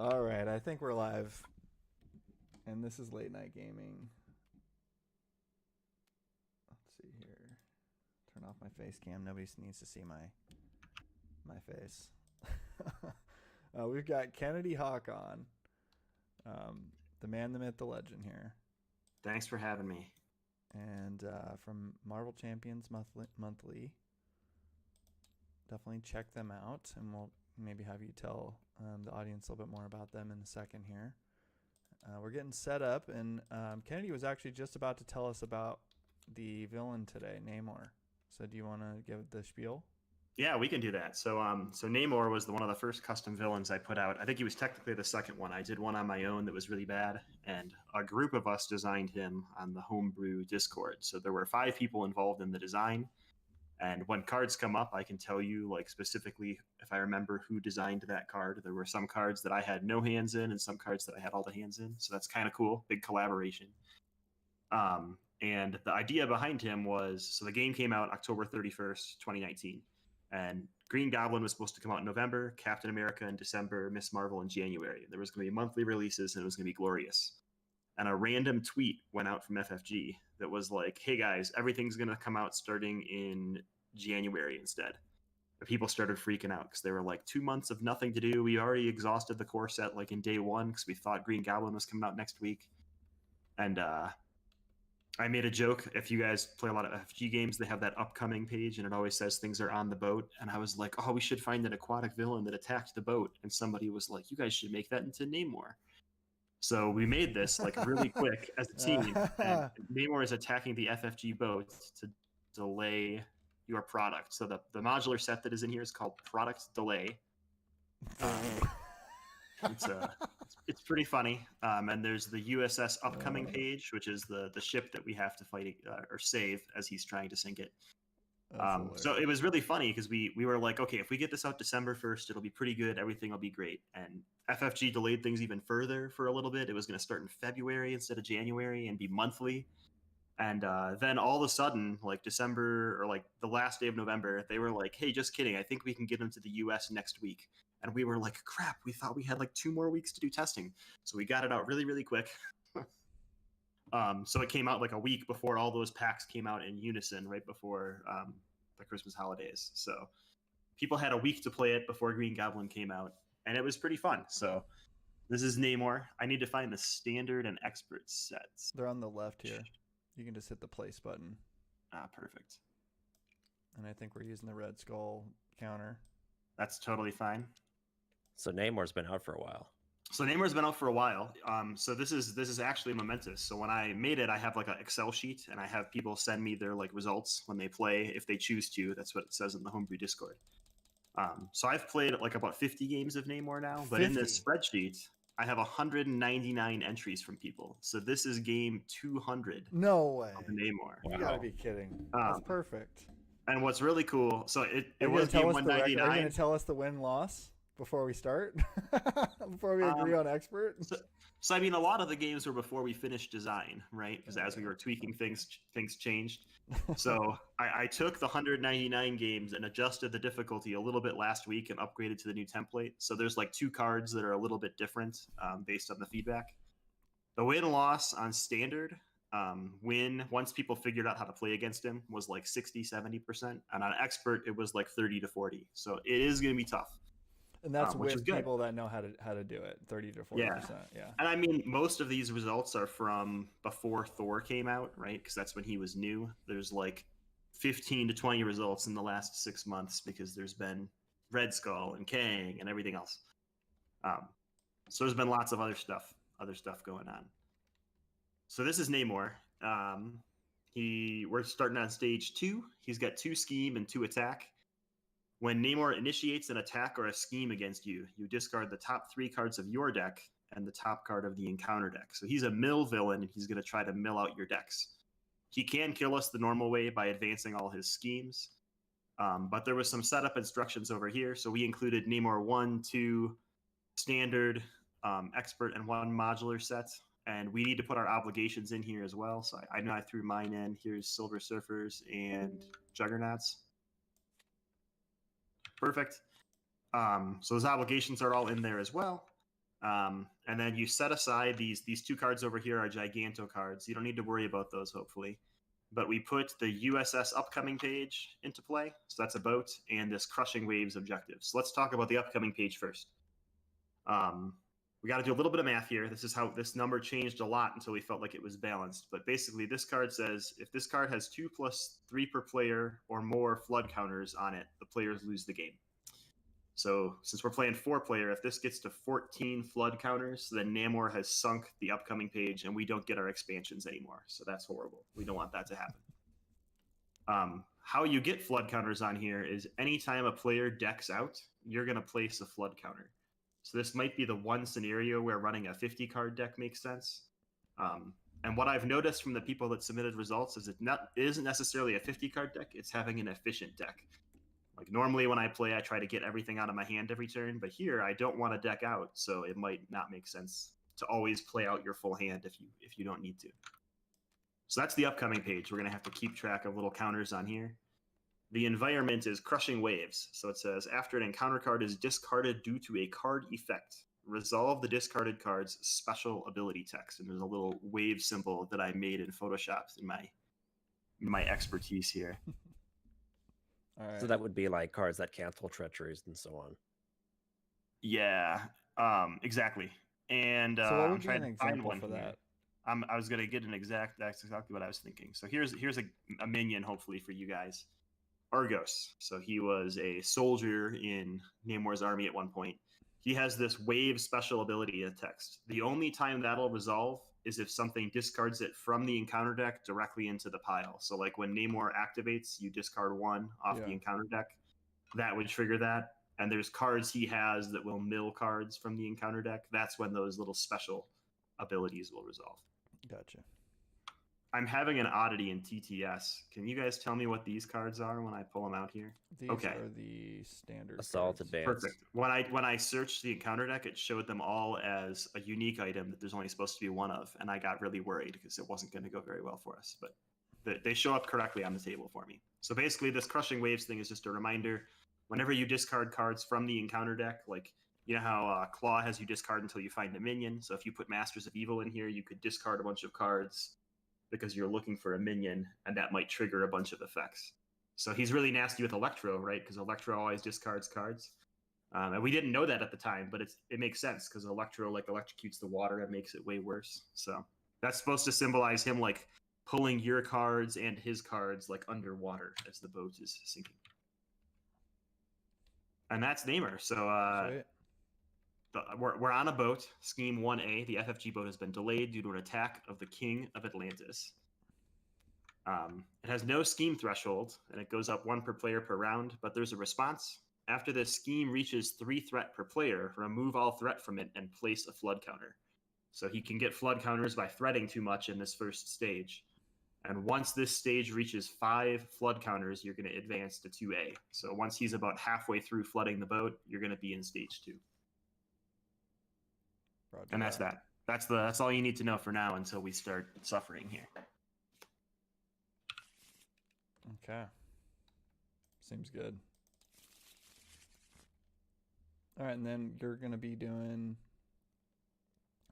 All right, I think we're live, and this is late night gaming. Let's see here. Turn off my face cam. Nobody needs to see my face. We've got KennedyHawk on, the man, the myth, the legend here, Thanks for having me. and from Marvel Champions Monthly. Definitely check them out, and we'll maybe have you tell the audience a little bit more about them in a second here. We're getting set up, and Kennedy was actually just about to tell us about the villain today, Namor. So do you want to give the spiel? Yeah, we can do that. So Namor was one of the first custom villains I put out. I think he was technically the second one. I did one on my own that was really bad, and a group of us designed him on the Homebrew Discord. So there were 5 people involved in the design. And when cards come up, I can tell you, like, specifically if I remember who designed that card. There were some cards that I had no hands in and some cards that I had all the hands in. So that's kind of cool. Big collaboration. And the idea behind him was, so the game came out October 31st, 2019. And Green Goblin was supposed to come out in November, Captain America in December, Miss Marvel in January. There was going to be monthly releases, and it was going to be glorious. And a random tweet went out from FFG that was like, hey guys, everything's going to come out starting in January instead. And people started freaking out because they were like, 2 months of nothing to do. We already exhausted the core set like in day 1 because we thought Green Goblin was coming out next week. And I made a joke. If you guys play a lot of FFG games, they have that upcoming page and it always says things are on the boat. And I was like, oh, we should find an aquatic villain that attacked the boat. And somebody was like, you guys should make that into Namor. So we made this like really quick as a team. And Namor is attacking the FFG boat to delay your product. So the modular set that is in here is called Product Delay. It's pretty funny. And there's the USS Upcoming page, which is the ship that we have to fight or save as he's trying to sink it. So it was really funny because we were like, okay, if we get this out December 1st, it'll be pretty good. Everything will be great. And FFG delayed things even further for a little bit. It was going to start in February instead of January and be monthly. And then all of a sudden, like December or like the last day of November, they were like, hey, just kidding. I think we can get them to the US next week. And we were like, crap, we thought we had like 2 more weeks to do testing. So we got it out really, really quick. So it came out like a week before all those packs came out in unison, right before the Christmas holidays. So people had a week to play it before Green Goblin came out, and it was pretty fun. So this is Namor. I need to find the standard and expert sets. They're on the left here. You can just hit the place button. Perfect. And I think we're using the Red Skull counter. That's totally fine. So Namor's been out for a while. So Namor's been out for a while. So this is actually momentous. So when I made it, I have like an Excel sheet, and I have people send me their like results when they play if they choose to. That's what it says in the Homebrew Discord. So I've played like about 50 games of Namor now, but 50. In this spreadsheet, I have 199 entries from people. So this is game 200. No way. Of Namor. Wow. You gotta be kidding. That's perfect. And what's really cool, so it was game 199. Are you gonna tell us the win-loss before we start? Before we agree on expert? So I mean, a lot of the games were before we finished design, right? Because as we were tweaking things changed. So I took the 199 games and adjusted the difficulty a little bit last week and upgraded to the new template. So there's like 2 cards that are a little bit different based on the feedback. The win-loss on standard, once people figured out how to play against him, was like 60-70%. And on expert, it was like 30-40. So it is going to be tough. And that's with people that know how to do it, 30 to 40%. Yeah. And I mean, most of these results are from before Thor came out, right? Because that's when he was new. There's like 15 to 20 results in the last 6 months because there's been Red Skull and Kang and everything else. So there's been lots of other stuff going on. So this is Namor. We're starting on stage 2. He's got 2 scheme and 2 attack. When Namor initiates an attack or a scheme against you, you discard the top 3 cards of your deck and the top card of the encounter deck. So he's a mill villain, and he's going to try to mill out your decks. He can kill us the normal way by advancing all his schemes, but there was some setup instructions over here. So we included Namor 1, 2, standard, expert, and 1 modular set. And we need to put our obligations in here as well. So I know I threw mine in. Here's Silver Surfers and Juggernauts. Perfect. So those obligations are all in there as well. And then you set aside these two cards over here are Giganto cards. You don't need to worry about those, hopefully. But we put the USS upcoming page into play. So that's a boat and this Crushing Waves objective. So let's talk about the upcoming page first. We got to do a little bit of math here. This is how this number changed a lot until we felt like it was balanced. But basically, this card says if this card has 2+3 per player or more flood counters on it, the players lose the game. So since we're playing 4-player, if this gets to 14 flood counters, then Namor has sunk the upcoming page and we don't get our expansions anymore. So that's horrible. We don't want that to happen. How you get flood counters on here is anytime a player decks out, you're going to place a flood counter. So this might be the one scenario where running a 50-card deck makes sense. And what I've noticed from the people that submitted results is it isn't necessarily a 50-card deck. It's having an efficient deck. Like normally when I play, I try to get everything out of my hand every turn, but here I don't want to deck out, so it might not make sense to always play out your full hand if you don't need to. So that's the upcoming page. We're going to have to keep track of little counters on here. The environment is Crushing Waves. So it says, after an encounter card is discarded due to a card effect, resolve the discarded card's special ability text. And there's a little wave symbol that I made in Photoshop in my expertise here. All right. So that would be like cards that cancel treacheries and so on. Yeah, exactly. And so what would I'm be trying an to find example one for here. that? I was going to get that's exactly what I was thinking. So here's a minion, hopefully, for you guys. Argos. So he was a soldier in Namor's army at one point. He has this wave special ability text. The only time that'll resolve is if something discards it from the encounter deck directly into the pile. So like when Namor activates, you discard one off the encounter deck. That would trigger that. And there's cards he has that will mill cards from the encounter deck. That's when those little special abilities will resolve. Gotcha. I'm having an oddity in TTS. Can you guys tell me what these cards are when I pull them out here? These are the standard Assault cards. Advance. Perfect. When I searched the encounter deck, it showed them all as a unique item that there's only supposed to be one of, and I got really worried because it wasn't going to go very well for us. But they show up correctly on the table for me. So basically, this Crushing Waves thing is just a reminder. Whenever you discard cards from the encounter deck, like you know how Claw has you discard until you find a minion. So if you put Masters of Evil in here, you could discard a bunch of cards because you're looking for a minion, and that might trigger a bunch of effects. So he's really nasty with Electro, right? Because Electro always discards cards. And we didn't know that at the time, but it makes sense because Electro like electrocutes the water and makes it way worse. So that's supposed to symbolize him like pulling your cards and his cards like underwater as the boat is sinking. And that's Namor. So we're on a boat, Scheme 1A. The FFG boat has been delayed due to an attack of the King of Atlantis. It has no scheme threshold, and it goes up 1 per player per round, but there's a response. After this scheme reaches 3 threat per player, remove all threat from it and place a flood counter. So he can get flood counters by threading too much in this first stage. And once this stage reaches 5 flood counters, you're going to advance to 2A. So once he's about halfway through flooding the boat, you're going to be in stage 2. Roger and that's that. That's all you need to know for now until we start suffering here. Okay. Seems good. All right, and then you're going to be doing...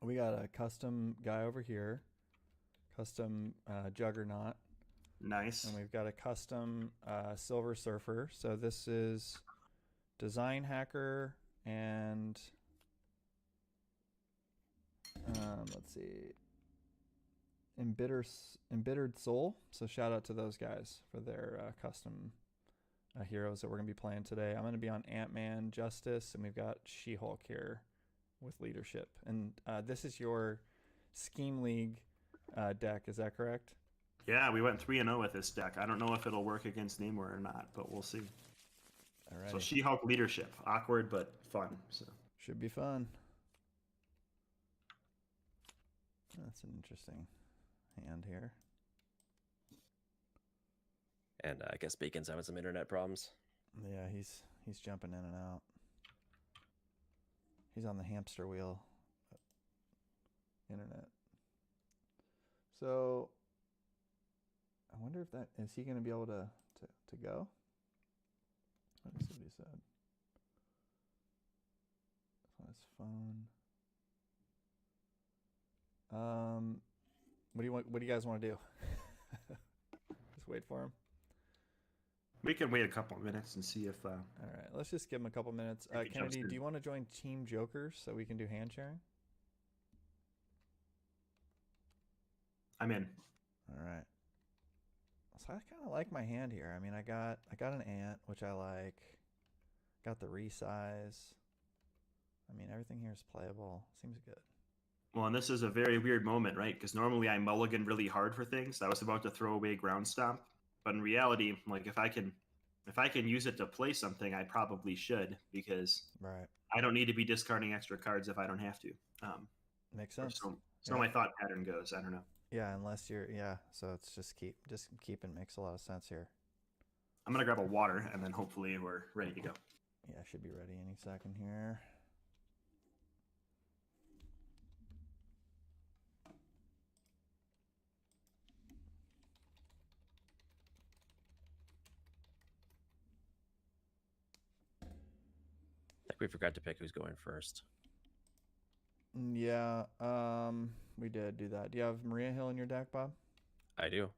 We got a custom guy over here. Custom Juggernaut. Nice. And we've got a custom Silver Surfer. So this is Design Hacker and... let's see, Embittered Soul. So shout out to those guys for their custom heroes that we're going to be playing today. I'm going to be on Ant-Man, Justice, and we've got She-Hulk here with Leadership. And this is your Scheme League deck, is that correct? Yeah, we went 3-0 with this deck. I don't know if it'll work against Namor or not, but we'll see. All right. So She-Hulk Leadership. Awkward, but fun. So should be fun. That's an interesting hand here. And I guess Beacon's having some internet problems. Yeah, he's jumping in and out. He's on the hamster wheel. Internet. So I wonder if is he going to be able to go? Let me see what he said. On his phone. What do you want? What do you guys want to do? Just wait for him. We can wait a couple of minutes and see if. All right, let's just give him a couple minutes. If he jumps Kennedy, in. do you want to join Team Jokers so we can do hand sharing? I'm in. All right. So I kind of like my hand here. I mean, I got an ant, which I like. Got the resize. I mean, everything here is playable. Seems good. Well, and this is a very weird moment, right? Because normally I mulligan really hard for things. I was about to throw away ground stomp, but in reality, like if I can use it to play something, I probably should, because Right. I don't need to be discarding extra cards if I don't have to. Makes Or sense. so Yeah. my thought pattern goes. I don't know. Yeah, unless you're so it's just keeping makes a lot of sense here. I'm gonna grab a water and then hopefully we're ready to go. Yeah, I should be ready any second here. I think we forgot to pick who's going first. Yeah, we did do that. Do you have Maria Hill in your deck, Bob? I do.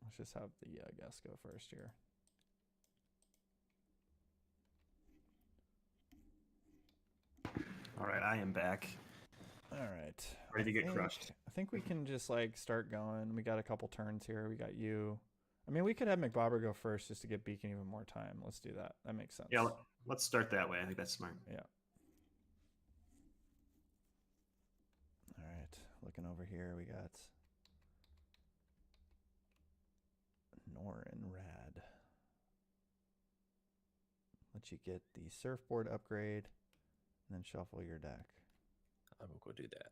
Let's just have the guest go first here. All right, I am back. All right. Ready to get crushed. I think we can just like start going. We got a couple turns here. We got you. I mean, we could have McBobber go first just to give Beacon even more time. Let's do that. That makes sense. Yeah, let's start that way. I think that's smart. Yeah. All right. Looking over here, we got Norin Rad. Let you get the surfboard upgrade and then shuffle your deck. I will go do that.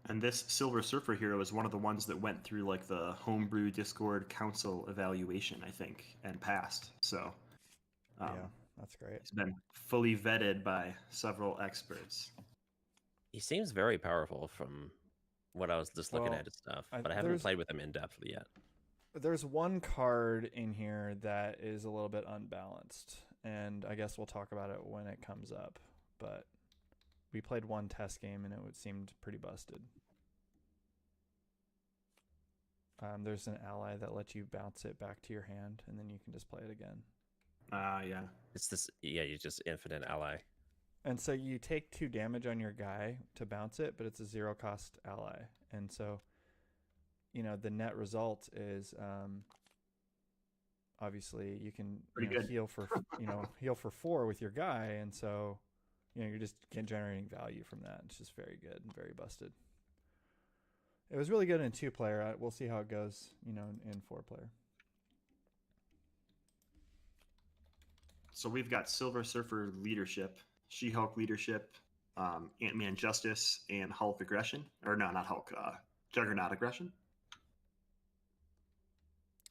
And this Silver Surfer hero is one of the ones that went through like the Homebrew Discord Council evaluation, I think, and passed. So Yeah, that's great. He's been fully vetted by several experts. He seems very powerful from what I was just looking Well, at his stuff, I- but I haven't there's- played with him in depth yet. There's one card in here that is a little bit unbalanced, and I guess we'll talk about it when it comes up. But we played one test game, and it seemed pretty busted. There's an ally that lets you bounce it back to your hand, and then you can just play it again. Yeah. It's this, yeah, you just infinite ally. And so you take 2 damage on your guy to bounce it, but it's a 0-cost ally. And so, the net result is obviously you can Pretty good. heal for heal for 4 with your guy, and so you're just generating value from that. It's just very good and very busted. It was really good in 2-player. We'll see how it goes, in 4-player. So we've got Silver Surfer leadership, She-Hulk leadership, Ant-Man justice, and Hulk aggression. Or no, not Hulk. Juggernaut aggression.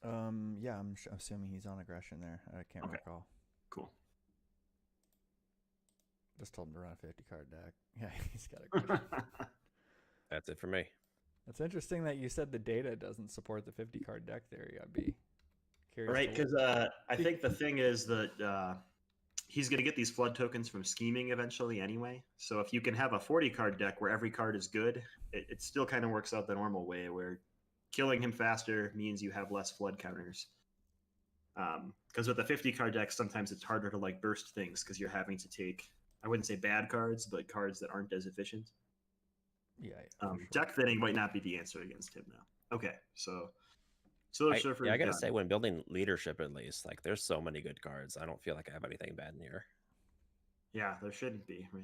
Yeah, I'm assuming he's on aggression there. I can't recall. Cool. Just told him to run a 50-card deck. Yeah, he's got aggression. That's it for me. It's interesting that you said the data doesn't support the 50-card deck theory. I'd be curious. Right, because I think the thing is that he's going to get these flood tokens from scheming eventually anyway. So if you can have a 40-card deck where every card is good, it still kind of works out the normal way, where killing him faster means you have less flood counters. Because with the 50-card deck, sometimes it's harder to like burst things because you're having to take, I wouldn't say bad cards, but cards that aren't as efficient. Yeah. Deck thinning might not be the answer against him now. Okay, so Silver Surfer. I gotta say, when building leadership, at least, like, there's so many good cards. I don't feel like I have anything bad in here. Yeah, there shouldn't be, right?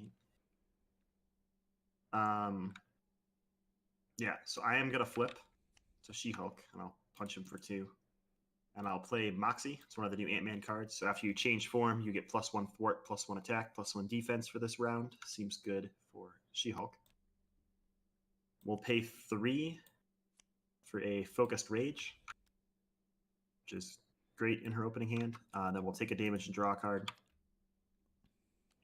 Yeah, so I am gonna flip to She-Hulk, and I'll punch him for 2. And I'll play Moxie. It's one of the new Ant-Man cards. So after you change form, you get +1 thwart, +1 attack, +1 defense for this round. Seems good for She-Hulk. We'll pay 3 for a Focused Rage, which is great in her opening hand. Then we'll take a damage and draw a card.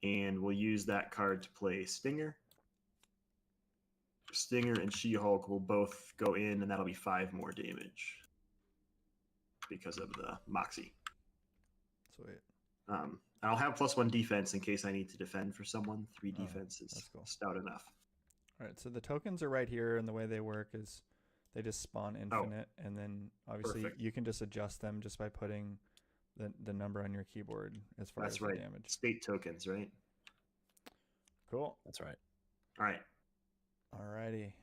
And we'll use that card to play Stinger. Stinger and She-Hulk will both go in, and that'll be 5 more damage because of the Moxie. Sweet. And I'll have +1 defense in case I need to defend for someone. 3 Oh, defense is that's cool. stout enough. All right, so the tokens are right here, and the way they work is they just spawn infinite, and then obviously Perfect. you can just adjust them just by putting the number on your keyboard as far That's as right. the damage. State tokens, right? Cool. That's right. All right. Alrighty.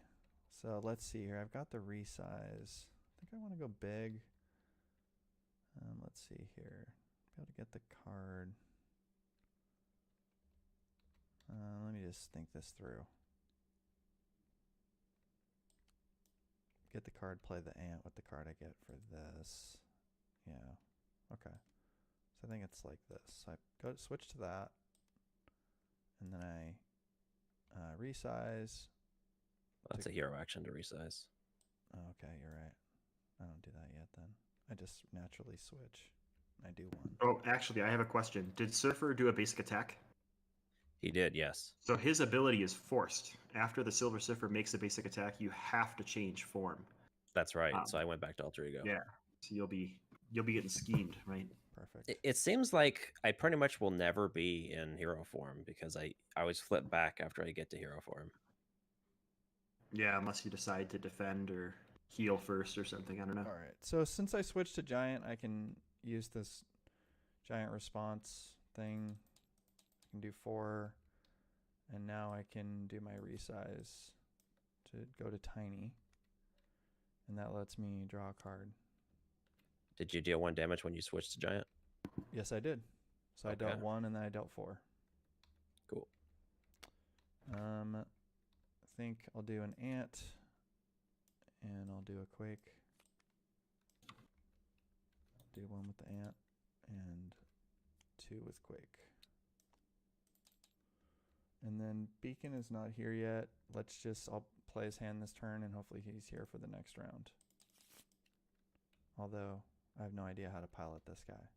So let's see here. I've got the resize. I think I want to go big. Let's see here. Be able to get the card. Let me just think this through. Get the card, play the ant with the card I get for this. Yeah. Okay. So I think it's like this. So I go switch to that. And then I resize. That's a hero action to resize. Oh, okay, you're right. I don't do that yet then. I just naturally switch. I do one. Oh, actually, I have a question. Did Surfer do a basic attack? He did, yes. So his ability is forced. After the Silver Surfer makes a basic attack, you have to change form. That's right. So I went back to alter ego. Yeah. So you'll be getting schemed, right? Perfect. It seems like I pretty much will never be in hero form because I always flip back after I get to hero form. Yeah, unless you decide to defend or heal first or something. I don't know. All right. So since I switched to giant, I can use this giant response thing. I can do 4, and now I can do my resize to go to tiny, and that lets me draw a card. Did you deal 1 damage when you switched to giant? Yes, I did. So I Okay. dealt 1, and then I dealt 4. Cool. I think I'll do an ant, and I'll do a quake. Do 1 with the ant, and 2 with quake. And then Beacon is not here yet. I'll play his hand this turn, and hopefully he's here for the next round. Although, I have no idea how to pilot this guy.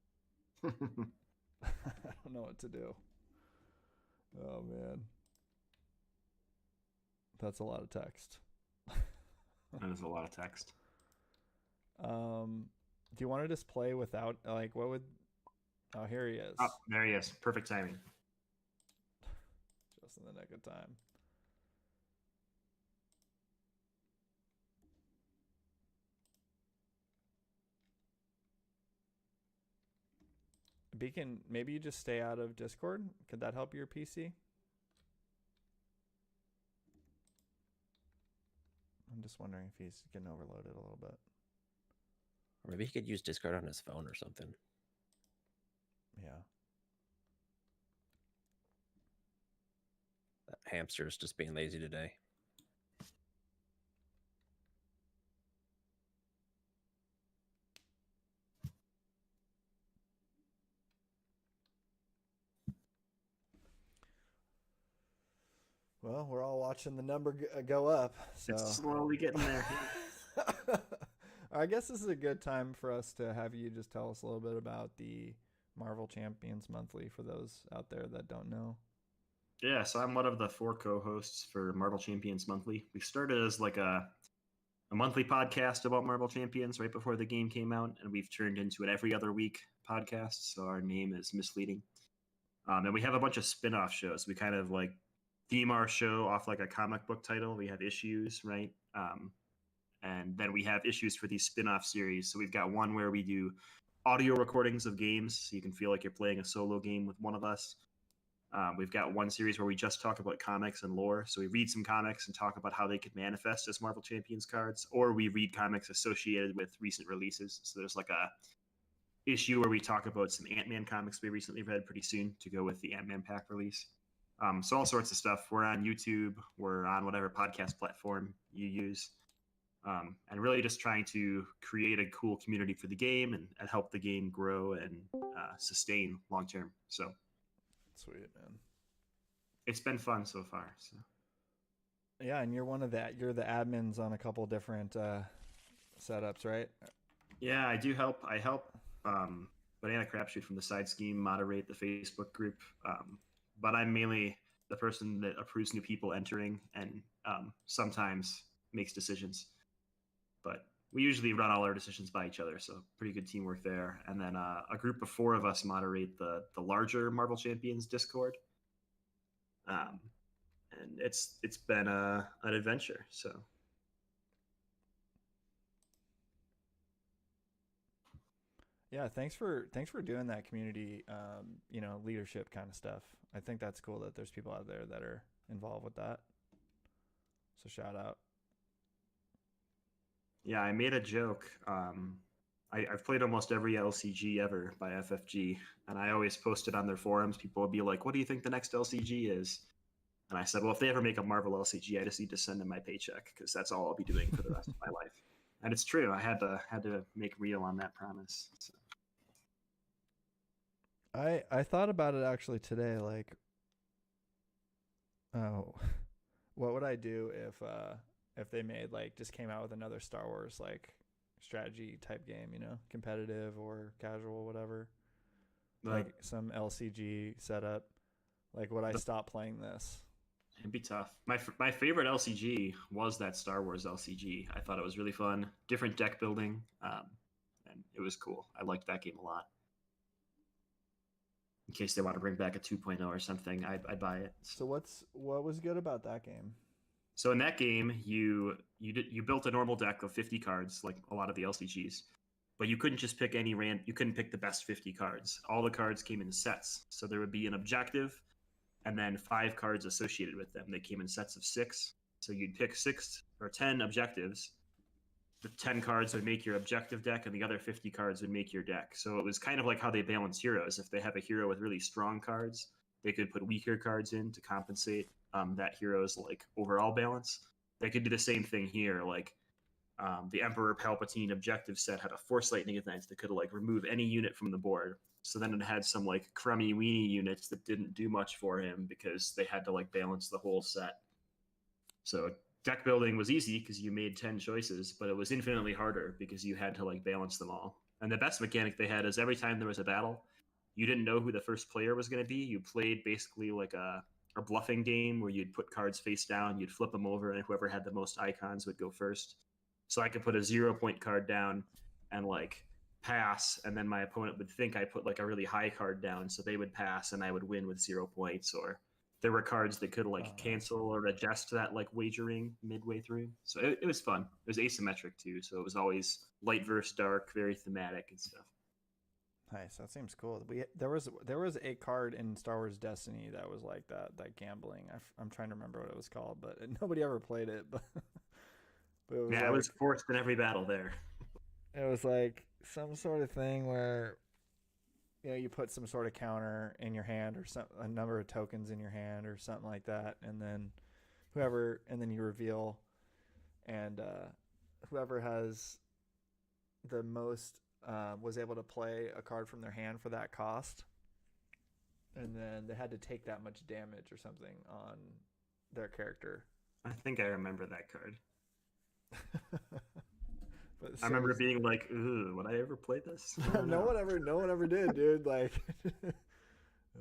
I don't know what to do. Oh, man. That's a lot of text. That is a lot of text. Do you want to just play without, like, what would... Oh, here he is. Oh, there he is. Perfect timing. Just in the nick of time. Beacon, maybe you just stay out of Discord. Could that help your PC? I'm just wondering if he's getting overloaded a little bit. Or maybe he could use Discord on his phone or something. Yeah. That hamster's just being lazy today. Well, we're all watching the number go up. So It's slowly getting there. I guess this is a good time for us to have you just tell us a little bit about the Marvel Champions Monthly for those out there that don't know. Yeah, so I'm one of the 4 co-hosts for Marvel Champions Monthly. We started as like a monthly podcast about Marvel Champions right before the game came out, and we've turned into an every other week podcast, so our name is misleading. And we have a bunch of spin-off shows. We kind of like theme our show off like a comic book title. We have issues, right? And then we have issues for these spin-off series. So we've got one where we do audio recordings of games, so you can feel like you're playing a solo game with one of us. We've got one series where we just talk about comics and lore. So we read some comics and talk about how they could manifest as Marvel Champions cards, or we read comics associated with recent releases. So there's like a issue where we talk about some Ant-Man comics we recently read pretty soon to go with the Ant-Man pack release. So all sorts of stuff. We're on YouTube. We're on whatever podcast platform you use. And really just trying to create a cool community for the game and help the game grow and sustain long term. So Sweet, man. It's been fun so far. So yeah, and you're you're the admins on a couple different setups, right? Yeah, I do help. I help Banana Crapshoot from the Side Scheme moderate the Facebook group. But I'm mainly the person that approves new people entering and sometimes makes decisions. But we usually run all our decisions by each other, so pretty good teamwork there. And then a group of 4 of us moderate the larger Marvel Champions Discord. And it's been an adventure. So Yeah, thanks for doing that community, leadership kind of stuff. I think that's cool that there's people out there that are involved with that. So shout out. yeah, I made a joke. I've played almost every LCG ever by FFG, and I always posted on their forums. People would be like, "What do you think the next LCG is?" And I said, "Well, if they ever make a Marvel LCG, I just need to send them my paycheck because that's all I'll be doing for the rest of my life." And it's true. I had to make real on that promise. So. I thought about it actually today, like, oh, what would I do if they made like just came out with another Star Wars like strategy type game, competitive or casual, whatever, like some LCG setup. Like, would I stop playing this? It'd be tough. My favorite LCG was that Star Wars LCG. I thought it was really fun, different deck building, and it was cool. I liked that game a lot. In case they want to bring back a 2.0 or something, I'd buy it. So what was good about that game? So in that game, you built a normal deck of 50 cards, like a lot of the LCGs, but you couldn't just pick you couldn't pick the best 50 cards. All the cards came in sets. So there would be an objective and then 5 cards associated with them. They came in sets of 6. So you'd pick 6 or 10 objectives. The 10 cards would make your objective deck, and the other 50 cards would make your deck. So it was kind of like how they balance heroes. If they have a hero with really strong cards, they could put weaker cards in to compensate that hero's like overall balance. They could do the same thing here. Like the Emperor Palpatine objective set had a Force Lightning event that could like remove any unit from the board. So then it had some like crummy weenie units that didn't do much for him because they had to like balance the whole set. So deck building was easy because you made 10 choices, but it was infinitely harder because you had to like balance them all. And the best mechanic they had is every time there was a battle, you didn't know who the first player was going to be. You played basically like a bluffing game where you'd put cards face down, you'd flip them over, and whoever had the most icons would go first. So I could put a 0-point card down and like pass, and then my opponent would think I put like a really high card down, so they would pass and I would win with 0 points. Or there were cards that could like cancel or adjust that like wagering midway through. So it was fun. It was asymmetric too, so it was always light versus dark, very thematic and stuff. Nice. That seems cool. There was a card in Star Wars Destiny that was like that gambling. I'm trying to remember what it was called, but nobody ever played it. But it was it was forced in every battle there. It was like some sort of thing where you put some sort of counter in your hand or a number of tokens in your hand or something like that, and then you reveal, and whoever has the most was able to play a card from their hand for that cost, and then they had to take that much damage or something on their character. I think I remember that card. But I remember being like, "Ooh, would I ever play this?" No one ever did, dude. Like, I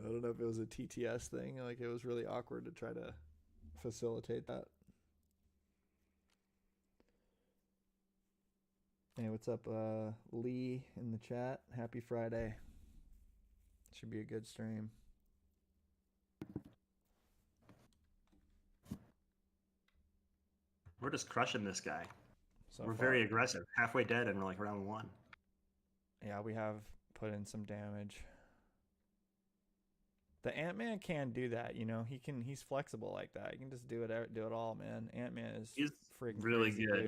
don't know if it was a TTS thing. Like, it was really awkward to try to facilitate that. Hey, what's up, Lee in the chat? Happy Friday. Should be a good stream. We're just crushing this guy. So we're far. very aggressive. Halfway dead and we're like round 1. Yeah, we have put in some damage. The Ant-Man can do that, he's flexible like that. He can just do it all, man. Ant-Man is freaking really crazy, good.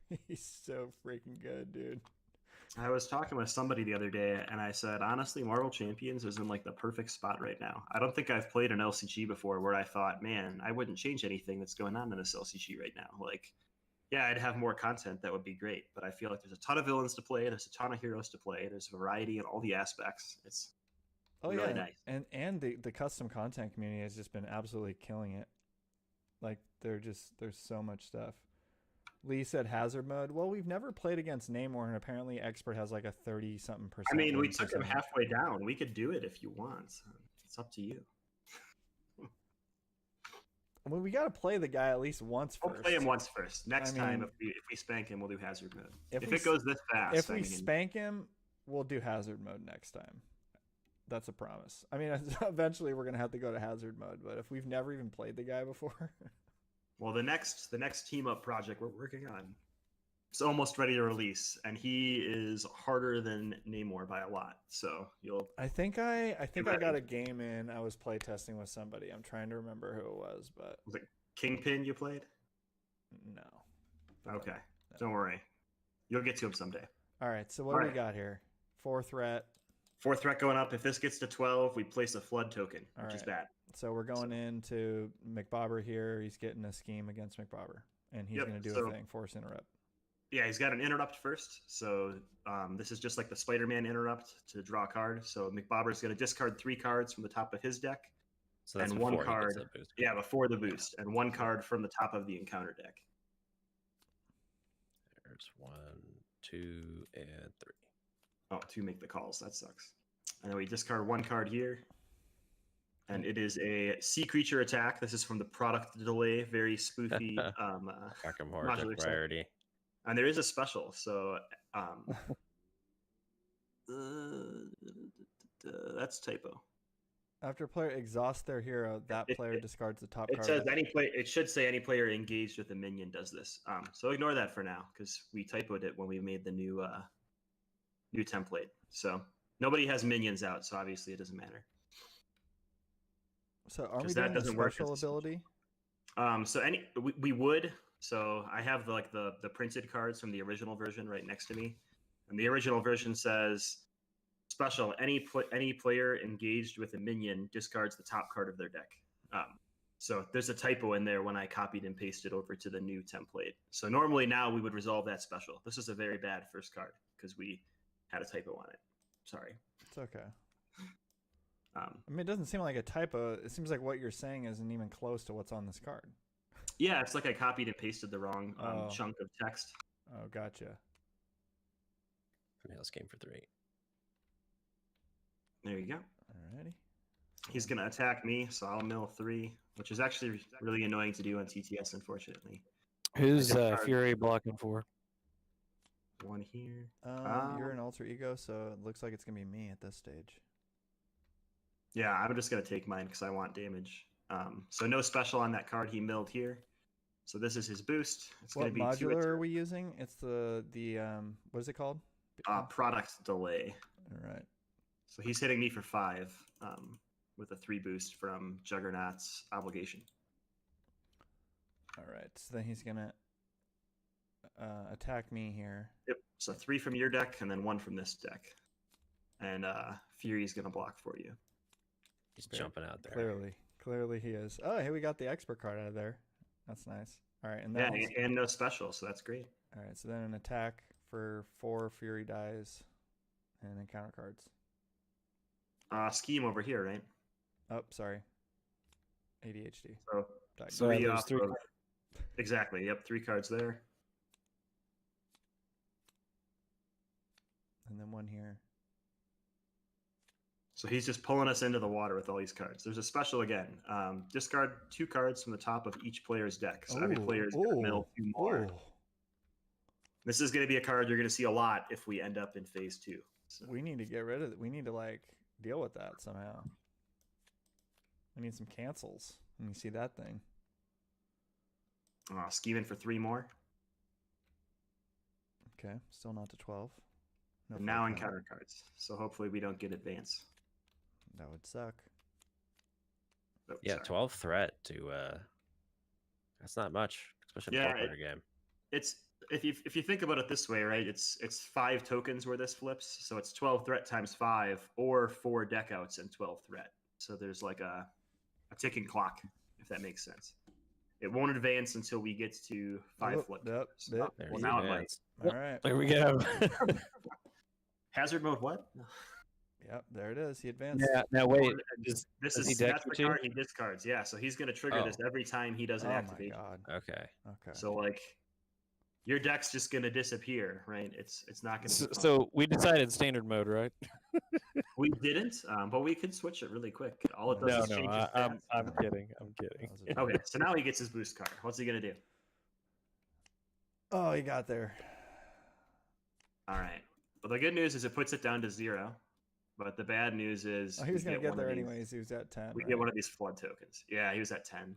Dude. He's so freaking good, dude. I was talking with somebody the other day, and I said, honestly, Marvel Champions is in like the perfect spot right now. I don't think I've played an LCG before where I thought, man, I wouldn't change anything that's going on in this LCG right now. Like, yeah, I'd have more content that would be great, but I feel like there's a ton of villains to play, there's a ton of heroes to play, there's variety in all the aspects. It's really nice. And the custom content community has just been absolutely killing it. Like, there's so much stuff. Lee said hazard mode. Well, we've never played against Namor, and apparently Expert has like a 30-something %. I mean, we took him halfway down. We could do it if you want. It's up to you. I mean, we got to play the guy at least once We'll first. play him once first. Next I time, mean, if we spank him, we'll do hazard mode. if If we it goes this fast, If we I mean, spank him, we'll do hazard mode next time. That's a promise. I mean, eventually we're gonna have to go to hazard mode, but if we've never even played the guy before, well, the next team up project we're working on is almost ready to release, and he is harder than Namor by a lot. So you'll. I think I ready. got a game in. I was play testing with somebody. I'm trying to remember who it was, but Was it Kingpin you played? no. Okay, don't worry, you'll get to him someday. All right. So what do we got here? 4 threat. 4th threat going up. If this gets to 12, we place a flood token, which is bad. So we're going into McBobber here. He's getting a scheme against McBobber, and he's going to do a thing, force interrupt. Yeah, he's got an interrupt first. So this is just like the Spider-Man interrupt to draw a card. So McBobber's going to discard 3 cards from the top of his deck. So that's and before 1 card. he gets the boost. Yeah, before the boost. And 1 card from the top of the encounter deck. There's 1, 2, and 3. Oh, 2 make the calls. That sucks. And then we discard 1 card here. And it is a sea creature attack. This is from the product delay. Very spoofy. Arkham Horror deck priority. And there is a special. So that's typo. After a player exhausts their hero, that player discards the top card. It says it should say any player engaged with a minion does this. So ignore that for now because we typoed it when we made the new template. So nobody has minions out, so obviously it doesn't matter. So are we doing a special ability? So we would. So I have the printed cards from the original version right next to me, and the original version says special. Any player engaged with a minion discards the top card of their deck. So there's a typo in there when I copied and pasted over to the new template. So normally now we would resolve that special. This is a very bad first card because we had a typo on it. Sorry. It's okay. I mean, it doesn't seem like a typo. It seems like what you're saying isn't even close to what's on this card. Yeah, it's like I copied and pasted the wrong chunk of text. Oh, gotcha. Nails game for 3. There you go. Alrighty. He's going to attack me, so I'll mill 3, which is actually really annoying to do on TTS, unfortunately. Who's Fury blocking for? 1 here. You're an alter ego, so it looks like it's going to be me at this stage. Yeah, I'm just going to take mine because I want damage. So no special on that card he milled here. So this is his boost. It's going to be modular are we using? It's the what is it called? Product delay. All right. So he's hitting me for 5 with a 3 boost from Juggernaut's obligation. All right. So then he's going to attack me here. Yep. So 3 from your deck and then 1 from this deck. And Fury's going to block for you. He's jumping out there. Clearly he is. Oh, hey, we got the expert card out of there. That's nice. All right, and then and no special, so that's great. All right, so then an attack for 4 Fury dies and encounter cards. Scheme over here, right? Oh, sorry. ADHD. So 3 off. 3 exactly. Yep, 3 cards there. And then 1 here. So he's just pulling us into the water with all these cards. There's a special again. Discard 2 cards from the top of each player's deck. So every player is going to mill 2 more. This is going to be a card you're going to see a lot if we end up in phase 2. So. We need to get rid of it. We need to deal with that somehow. We need some cancels. Let me see that thing. Scheming for 3 more. Okay, still not to 12. No, now encounter cards. So hopefully we don't get advance. That would suck. Oh, yeah, sorry. 12 threat to that's not much, especially in a player game. It's if you think about it this way, right? It's 5 tokens where this flips, so it's 12 threat times 5 or 4 deck outs and 12 threat. So there's like a ticking clock, if that makes sense. It won't advance until we get to 5 flip. Yep. Well, now it might. All right. There we go. Hazard mode what? Yep, there it is. He advanced. Yeah. Now wait. That's the card he discards. Yeah, so he's going to trigger this every time he does an activation. Oh my god. Okay. So like, your deck's just going to disappear, right? It's not going to. So we decided standard mode, right? We didn't, but we could switch it really quick. All it does No, is change no, his stats. I'm kidding. I'm kidding. That was a Okay, so now he gets his boost card. What's he gonna do? Oh, he got there. All right. Well, the good news is it puts it down to 0, but the bad news is Oh, he was we going to get one of there these- anyways. He was at 10. We right? get one of these flood tokens. Yeah, he was at 10.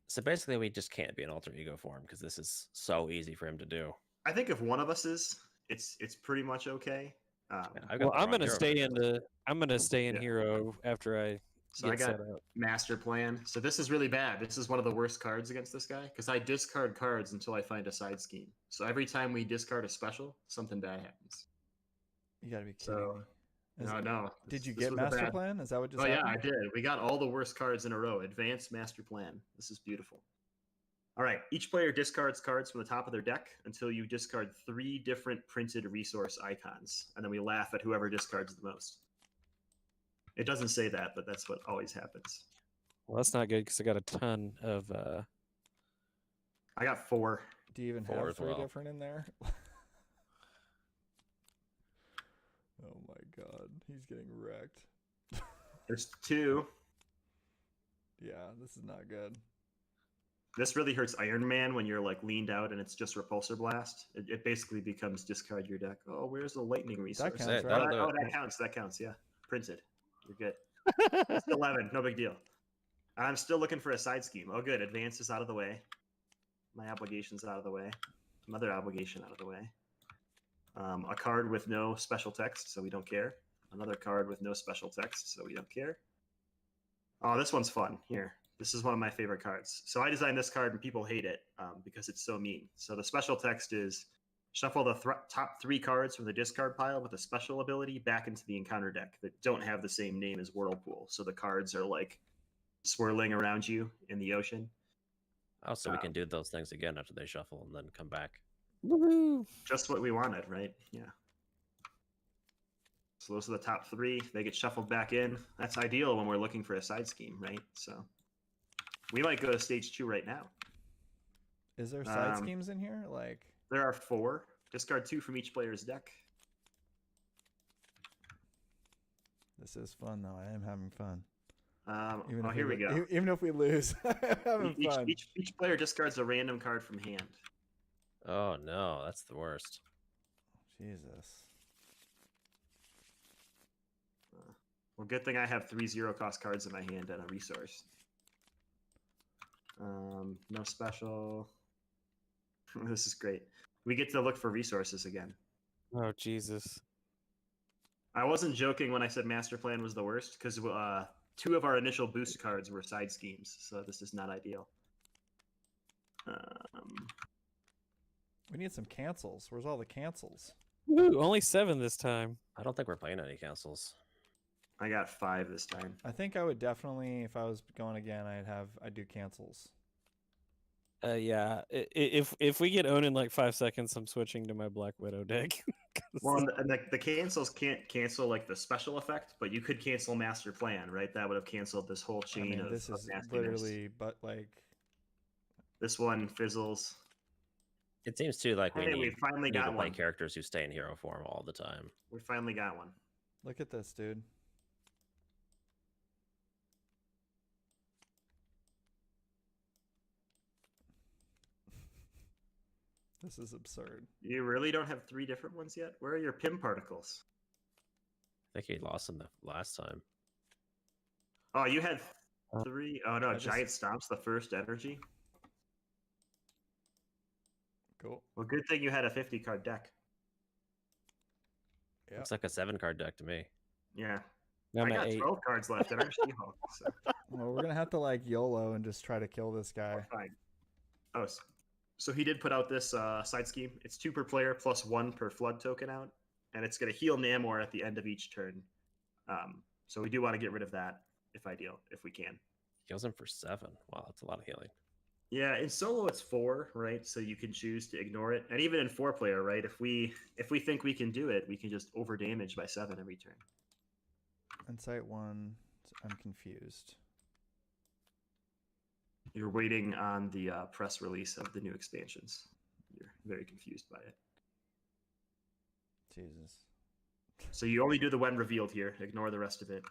So basically, we just can't be an alter ego form because this is so easy for him to do. I think if one of us is, it's pretty much okay. I've got Well, the I'm wrong gonna hero stay version. in I'm gonna stay in Yeah. hero after I So I get got set up. master plan. So this is really bad. This is one of the worst cards against this guy because I discard cards until I find a side scheme. So every time we discard a special, something bad happens. You got to be kidding So me. Is- no. Did you this get was a master bad- plan? Is that what just Oh yeah, happened? I did. We got all the worst cards in a row. Advanced master plan. This is beautiful. All right. Each player discards cards from the top of their deck until you discard 3 different printed resource icons, and then we laugh at whoever discards the most. It doesn't say that, but that's what always happens. Well, that's not good because I got a ton of. I got 4. Do you even 4 have as 3 well. different in there? Oh my god, he's getting wrecked. There's 2. Yeah, this is not good. This really hurts Iron Man when you're like leaned out and it's just Repulsor Blast. It basically becomes discard your deck. Oh, where's the lightning resource? counts, That's it, right? that'll do Oh, it. that counts. That counts. Yeah, printed. You're good. It's 11. No big deal. I'm still looking for a side scheme. Oh, good. Advance is out of the way. My obligation's out of the way. Another obligation out of the way. A card with no special text, so we don't care. Another card with no special text, so we don't care. Oh, this one's fun. Here. This is one of my favorite cards. So I designed this card and people hate it because it's so mean. So the special text is shuffle the top 3 cards from the discard pile with a special ability back into the encounter deck that don't have the same name as Whirlpool. So the cards are like swirling around you in the ocean. Oh, so we can do those things again after they shuffle and then come back. Woohoo! Just what we wanted, right? Yeah. So those are the top 3. They get shuffled back in. That's ideal when we're looking for a side scheme, right? So we might go to stage 2 right now. Is there side Um, schemes in here? Like, There are 4. Discard 2 from each player's deck. this is fun though. I am having fun. Oh, here we go. Even if we lose, I'm having fun. Each player discards a random card from hand. Oh no, that's the worst. Jesus. Well, good thing I have 3 0-cost cards in my hand and a resource. No special. This is great. We get to look for resources again. Oh Jesus! I wasn't joking when I said Master Plan was the worst, because 2 of our initial boost cards were side schemes, so this is not ideal. We need some cancels. Where's all the cancels? Woo! Only 7 this time. I don't think we're playing any cancels. I got 5 this time. I think I would definitely, if I was going again, I'd do cancels. Yeah. If we get owned in like 5 seconds, I'm switching to my Black Widow deck. 'Cause- Well, and the cancels can't cancel like the special effect, but you could cancel Master Plan, right? That would have canceled this whole I chain mean, of this of is nastiness. literally, but like, This one fizzles. It seems too like we Hey, we need, finally need to got play one. characters who stay in hero form all the time. We finally got one. look at this, dude. This is absurd. You really don't have 3 different ones yet? Where are your PIM particles? I think he lost them the last time. Oh, you had 3. Oh no, I just- Giant Stomp's the first energy. Cool. Well, good thing you had a 50-card deck. Yeah. Looks like a 7-card deck to me. Yeah. I'm I at got 8. 12 cards left in our She-Hulk, so Well, we're gonna have to like YOLO and just try to kill this guy. we're fine. Oh, so he did put out this side scheme. It's 2 per player plus 1 per flood token out, and it's going to heal Namor at the end of each turn. So we do want to get rid of that if we can. Heals him for 7. Wow, that's a lot of healing. Yeah, in solo it's 4, right? So you can choose to ignore it, and even in 4-player, right? If we think we can do it, we can just over damage by 7 every turn. Insight 1. I'm confused. You're waiting on the press release of the new expansions. You're very confused by it. Jesus. So you only do the when revealed here. Ignore the rest of it.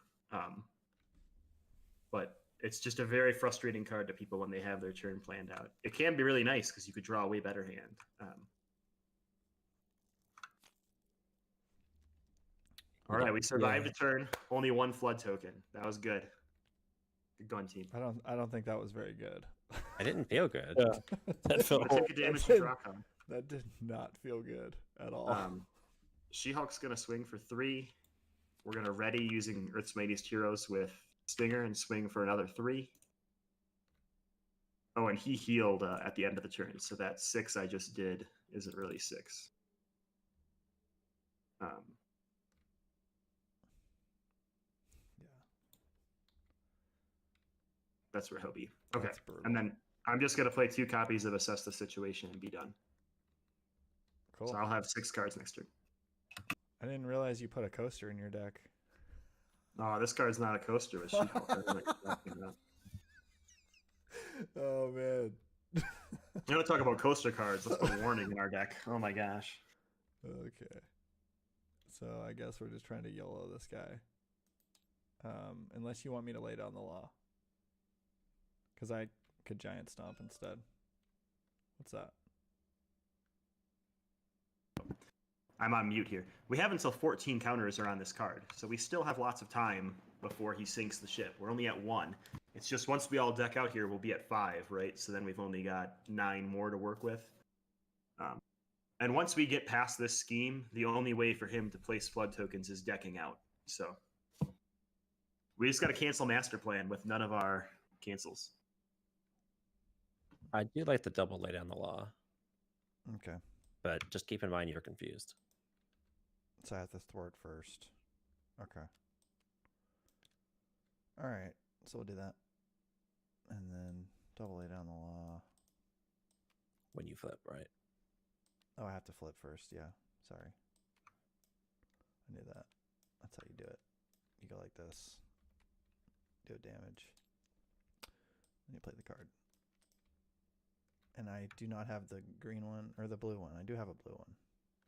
But it's just a very frustrating card to people when they have their turn planned out. It can be really nice because you could draw a way better hand. All right, we survived a turn. Only one flood token. That was good. Good going, team. I don't think that was very good. I didn't feel good. Yeah, that felt But horrible. take a damage to draw card. That did not feel good at all. She-Hulk's going to swing for 3. We're going to ready using Earth's Mightiest Heroes with Stinger and swing for another 3. Oh, and he healed at the end of the turn, so that 6 I just did isn't really 6. Yeah. That's where he'll be. Okay, That's brutal. and then I'm just going to play 2 copies of Assess the Situation and be done. Cool. So I'll have 6 cards next turn. I didn't realize you put a coaster in your deck. Oh, this card's not a coaster with She-Hulk. I don't know what you're talking about. Oh man. You want to talk about coaster cards? Let's put Warning in our deck. Oh my gosh. Okay. So I guess we're just trying to YOLO this guy. Unless you want me to lay down the law. Because I could giant stomp instead. What's that? I'm on mute here. We have until 14 counters are on this card, so we still have lots of time before he sinks the ship. We're only at 1. It's just once we all deck out here, we'll be at 5, right? So then we've only got 9 more to work with. And once we get past this scheme, the only way for him to place flood tokens is decking out. So we just got to cancel Master Plan with none of our cancels. I do like the double lay down the law, Okay. but just keep in mind you're confused. So I have to thwart first. Okay. All right. So we'll do that. And then double lay down the law. When you flip, right? Oh, I have to flip first. Yeah. Sorry. I knew that. That's how you do it. You go like this. Do damage. Then you play the card. And I do not have the green one or the blue one. I do have a blue one.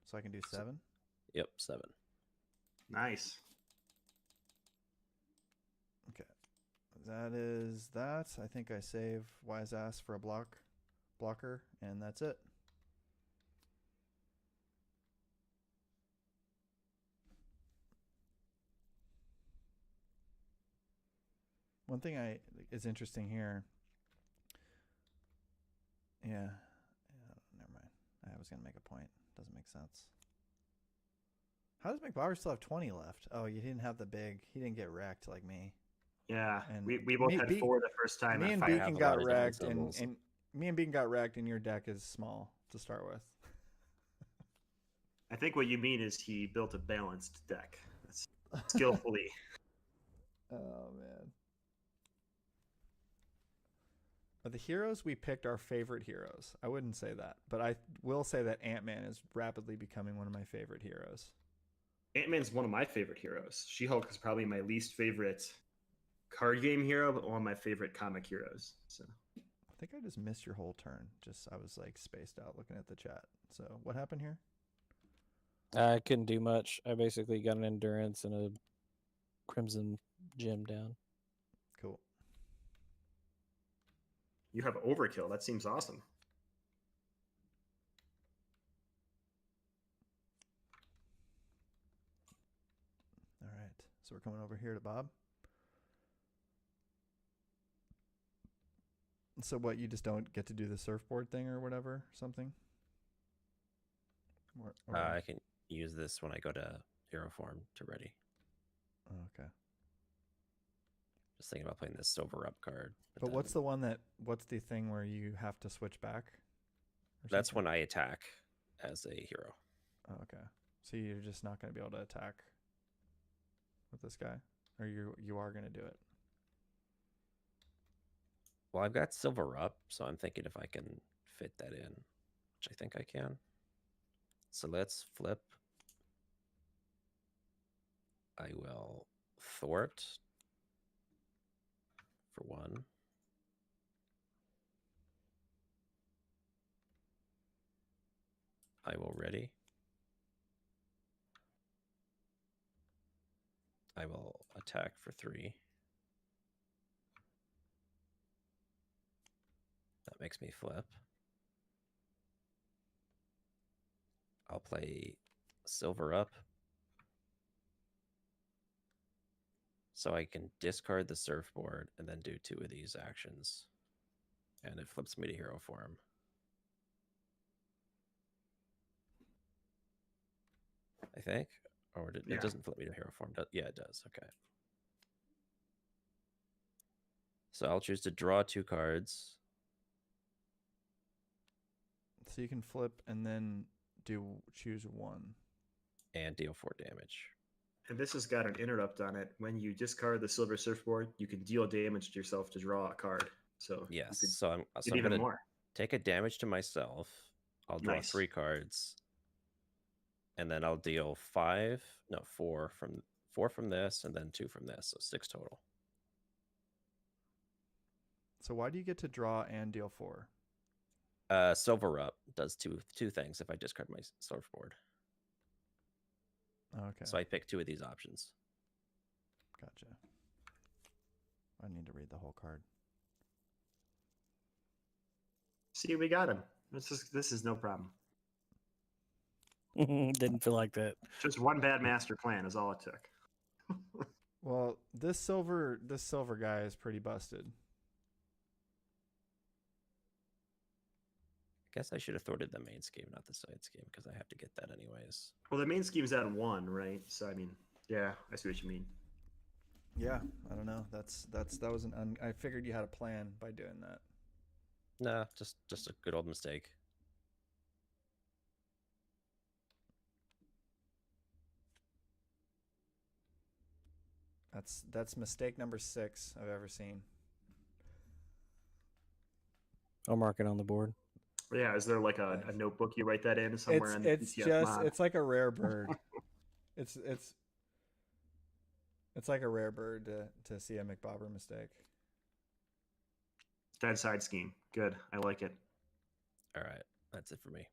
So I can do 7. Yep, 7. Nice. Okay. That is that. I think I save Wise Ass for a blocker, and that's it. One thing is interesting here. Yeah. Never mind. I was gonna make a point. Doesn't make sense. How does McBauer still have 20 left? Oh, you didn't have the big. He didn't get wrecked like me. Yeah, And we both had 4 the first time. Me and I have Beacon a got lot of wrecked, symbols. and me and Beacon got wrecked, and your deck is small to start with. I think what you mean is he built a balanced deck. That's skillfully. Oh man. Of the heroes we picked, our favorite heroes. I wouldn't say that, but I will say that Ant-Man is rapidly becoming one of my favorite heroes. Ant-Man's one of my favorite heroes. She-Hulk is probably my least favorite card game hero, but one of my favorite comic heroes. So I think I just missed your whole turn. I was like spaced out looking at the chat. So what happened here? I couldn't do much. I basically got an endurance and a crimson gem down. Cool. you have overkill. That seems awesome. All right. So we're coming over here to Bob. So what, you just don't get to do the surfboard thing or whatever, something? I can use this when I go to hero form to ready. Oh, okay. Just thinking about playing this silver up card. But what's the one what's the thing where you have to switch back? That's when I attack as a hero. Oh, okay. So you're just not going to be able to attack with this guy? Or you are going to do it? Well, I've got silver up, so I'm thinking if I can fit that in, which I think I can. So let's flip. I will thwart for 1. I will ready. I will attack for 3. That makes me flip. I'll play silver up. So I can discard the surfboard and then do 2 of these actions. And it flips me to hero form. I think. Or it doesn't flip me to hero form. Yeah, it does. Okay. So I'll choose to draw 2 cards. So you can flip and then choose 1. And deal 4 damage. And this has got an interrupt on it. When you discard the silver surfboard, you can deal damage to yourself to draw a card. So Yes. you So I'm even going to more. take a damage to myself. I'll draw Nice. 3 cards. And then I'll deal 4 from this, and then 2 from this. So 6 total. So why do you get to draw and deal 4? Silver up does two things if I discard my surfboard. Okay. So I pick 2 of these options. Gotcha. I need to read the whole card. See, we got him. This is no problem. Didn't feel like that. Just one bad master plan is all it took. Well, this silver guy is pretty busted. I guess I should have thwarted the main scheme, not the side scheme, because I have to get that anyways. Well, the main scheme's at 1, right? So I mean, yeah, I see what you mean. Yeah, I don't know. That was I figured you had a plan by doing that. Nah, just a good old mistake. That's mistake number 6 I've ever seen. I'll mark it on the board. Yeah, is there like a notebook you write that in somewhere? It's like a rare bird. it's like a rare bird to see a McBobber mistake. Dead side scheme. Good. I like it. All right, that's it for me.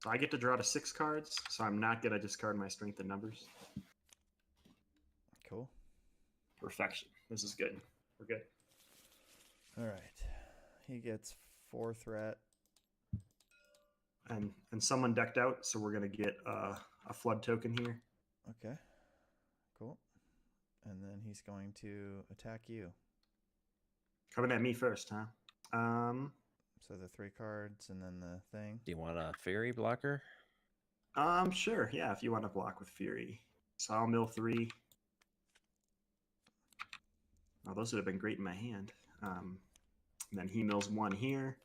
So I get to draw to 6 cards, so I'm not going to discard my strength and numbers. Cool. Perfection. This is good. We're good. All right. He gets 4 threat. And someone decked out, so we're going to get a flood token here. Okay. Cool. And then he's going to attack you. Coming at me first, huh? So the 3 cards and then the thing. Do you want a Fury blocker? Sure. Yeah, if you want to block with Fury. So I'll mill 3. Oh, those would have been great in my hand. And then he mills 1 here.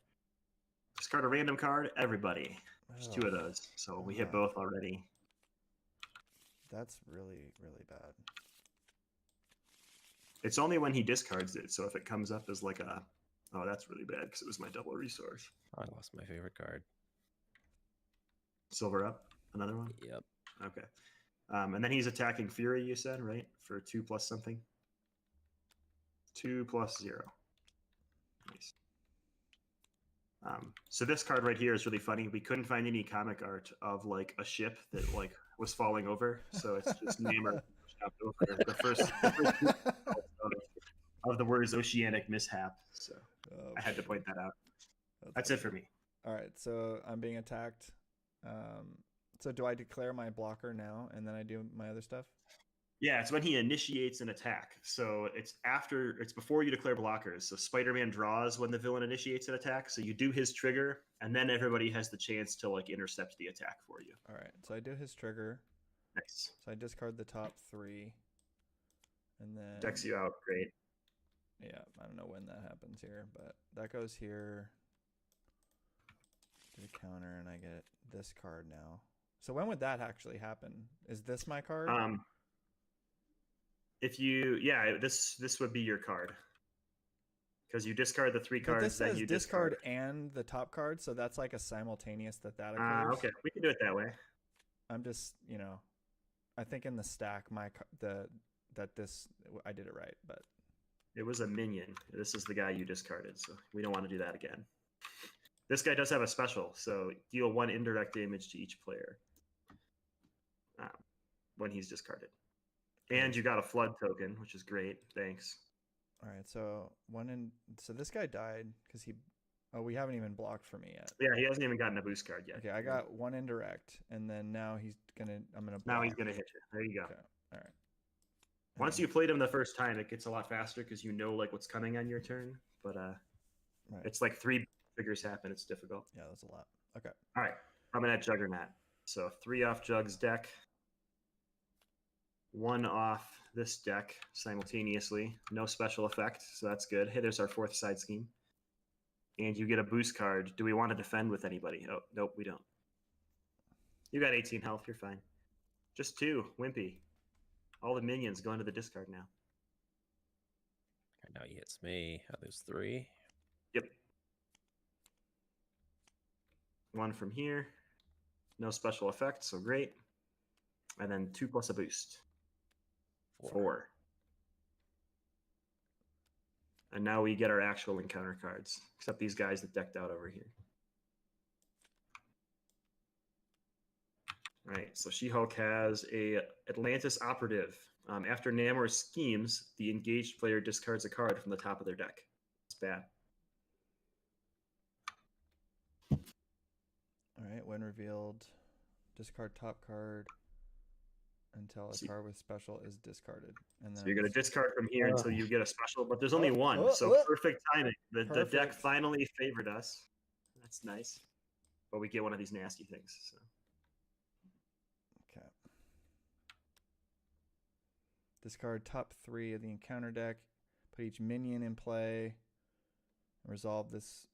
Discard a random card. Everybody. There's 2 of those. So we hit both already. That's really, really bad. It's only when he discards it. So if it comes up as like a... Oh, that's really bad because it was my double resource. I lost my favorite card. Silver up. Another one? Yep. Okay. And then he's attacking Fury, you said, right? For 2 plus something? 2 plus 0. Nice. So this card right here is really funny. We couldn't find any comic art of like a ship that like was falling over. So it's just Namor over the first of the words oceanic mishap. So I had to point that out. That's it for me. All right. So I'm being attacked. So do I declare my blocker now and then I do my other stuff? Yeah, it's when he initiates an attack. So it's before you declare blockers. So Spider-Man draws when the villain initiates an attack. So you do his trigger, and then everybody has the chance to like intercept the attack for you. All right. So I do his trigger. Nice. So I discard the top 3, and then Decks you out. Great. Yeah, I don't know when that happens here, but that goes here to the counter, and I get this card now. So when would that actually happen? Is this my card? If you, this would be your card because you discard the 3 cards. But this that says you discard and the top card, so that's like a simultaneous that occurs. Okay, we can do it that way. I'm just, I think in the stack I did it right, but it was a minion. This is the guy you discarded, so we don't want to do that again. This guy does have a special, so deal 1 indirect damage to each player. when he's discarded. And you got a flood token, which is great. Thanks. All right, so so this guy died because he. Oh, we haven't even blocked for me yet. Yeah, he hasn't even gotten a boost card yet. Okay, I got one indirect, and then now I'm gonna. Now block. he's gonna hit you. There you go. Okay, all right. Once you played him the first time, it gets a lot faster because you know like what's coming on your turn. But Right. it's like 3 triggers happen. It's difficult. Yeah, that's a lot. Okay. All right, coming at Juggernaut. So 3 off Jug's deck, 1 off this deck simultaneously. No special effect, so that's good. Hey, there's our 4th side scheme. And you get a boost card. Do we want to defend with anybody? Oh, nope, we don't. You got 18 health. You're fine. Just 2. Wimpy. All the minions go into the discard now. Now he hits me. I lose 3. Yep. 1 from here. No special effect, so great. And then 2 plus a boost. 4. And now we get our actual encounter cards, except these guys that decked out over here. All right, so She-Hulk has a Atlantis Operative. After Namor schemes, the engaged player discards a card from the top of their deck. It's bad. All right, when revealed, discard top card until a card with special is discarded. And then So you're going to discard from here until you get a special, but there's only one, so perfect timing. The deck finally favored us. That's nice. But we get one of these nasty things. So. Okay. Discard top 3 of the encounter deck. Put each minion in play. And resolve this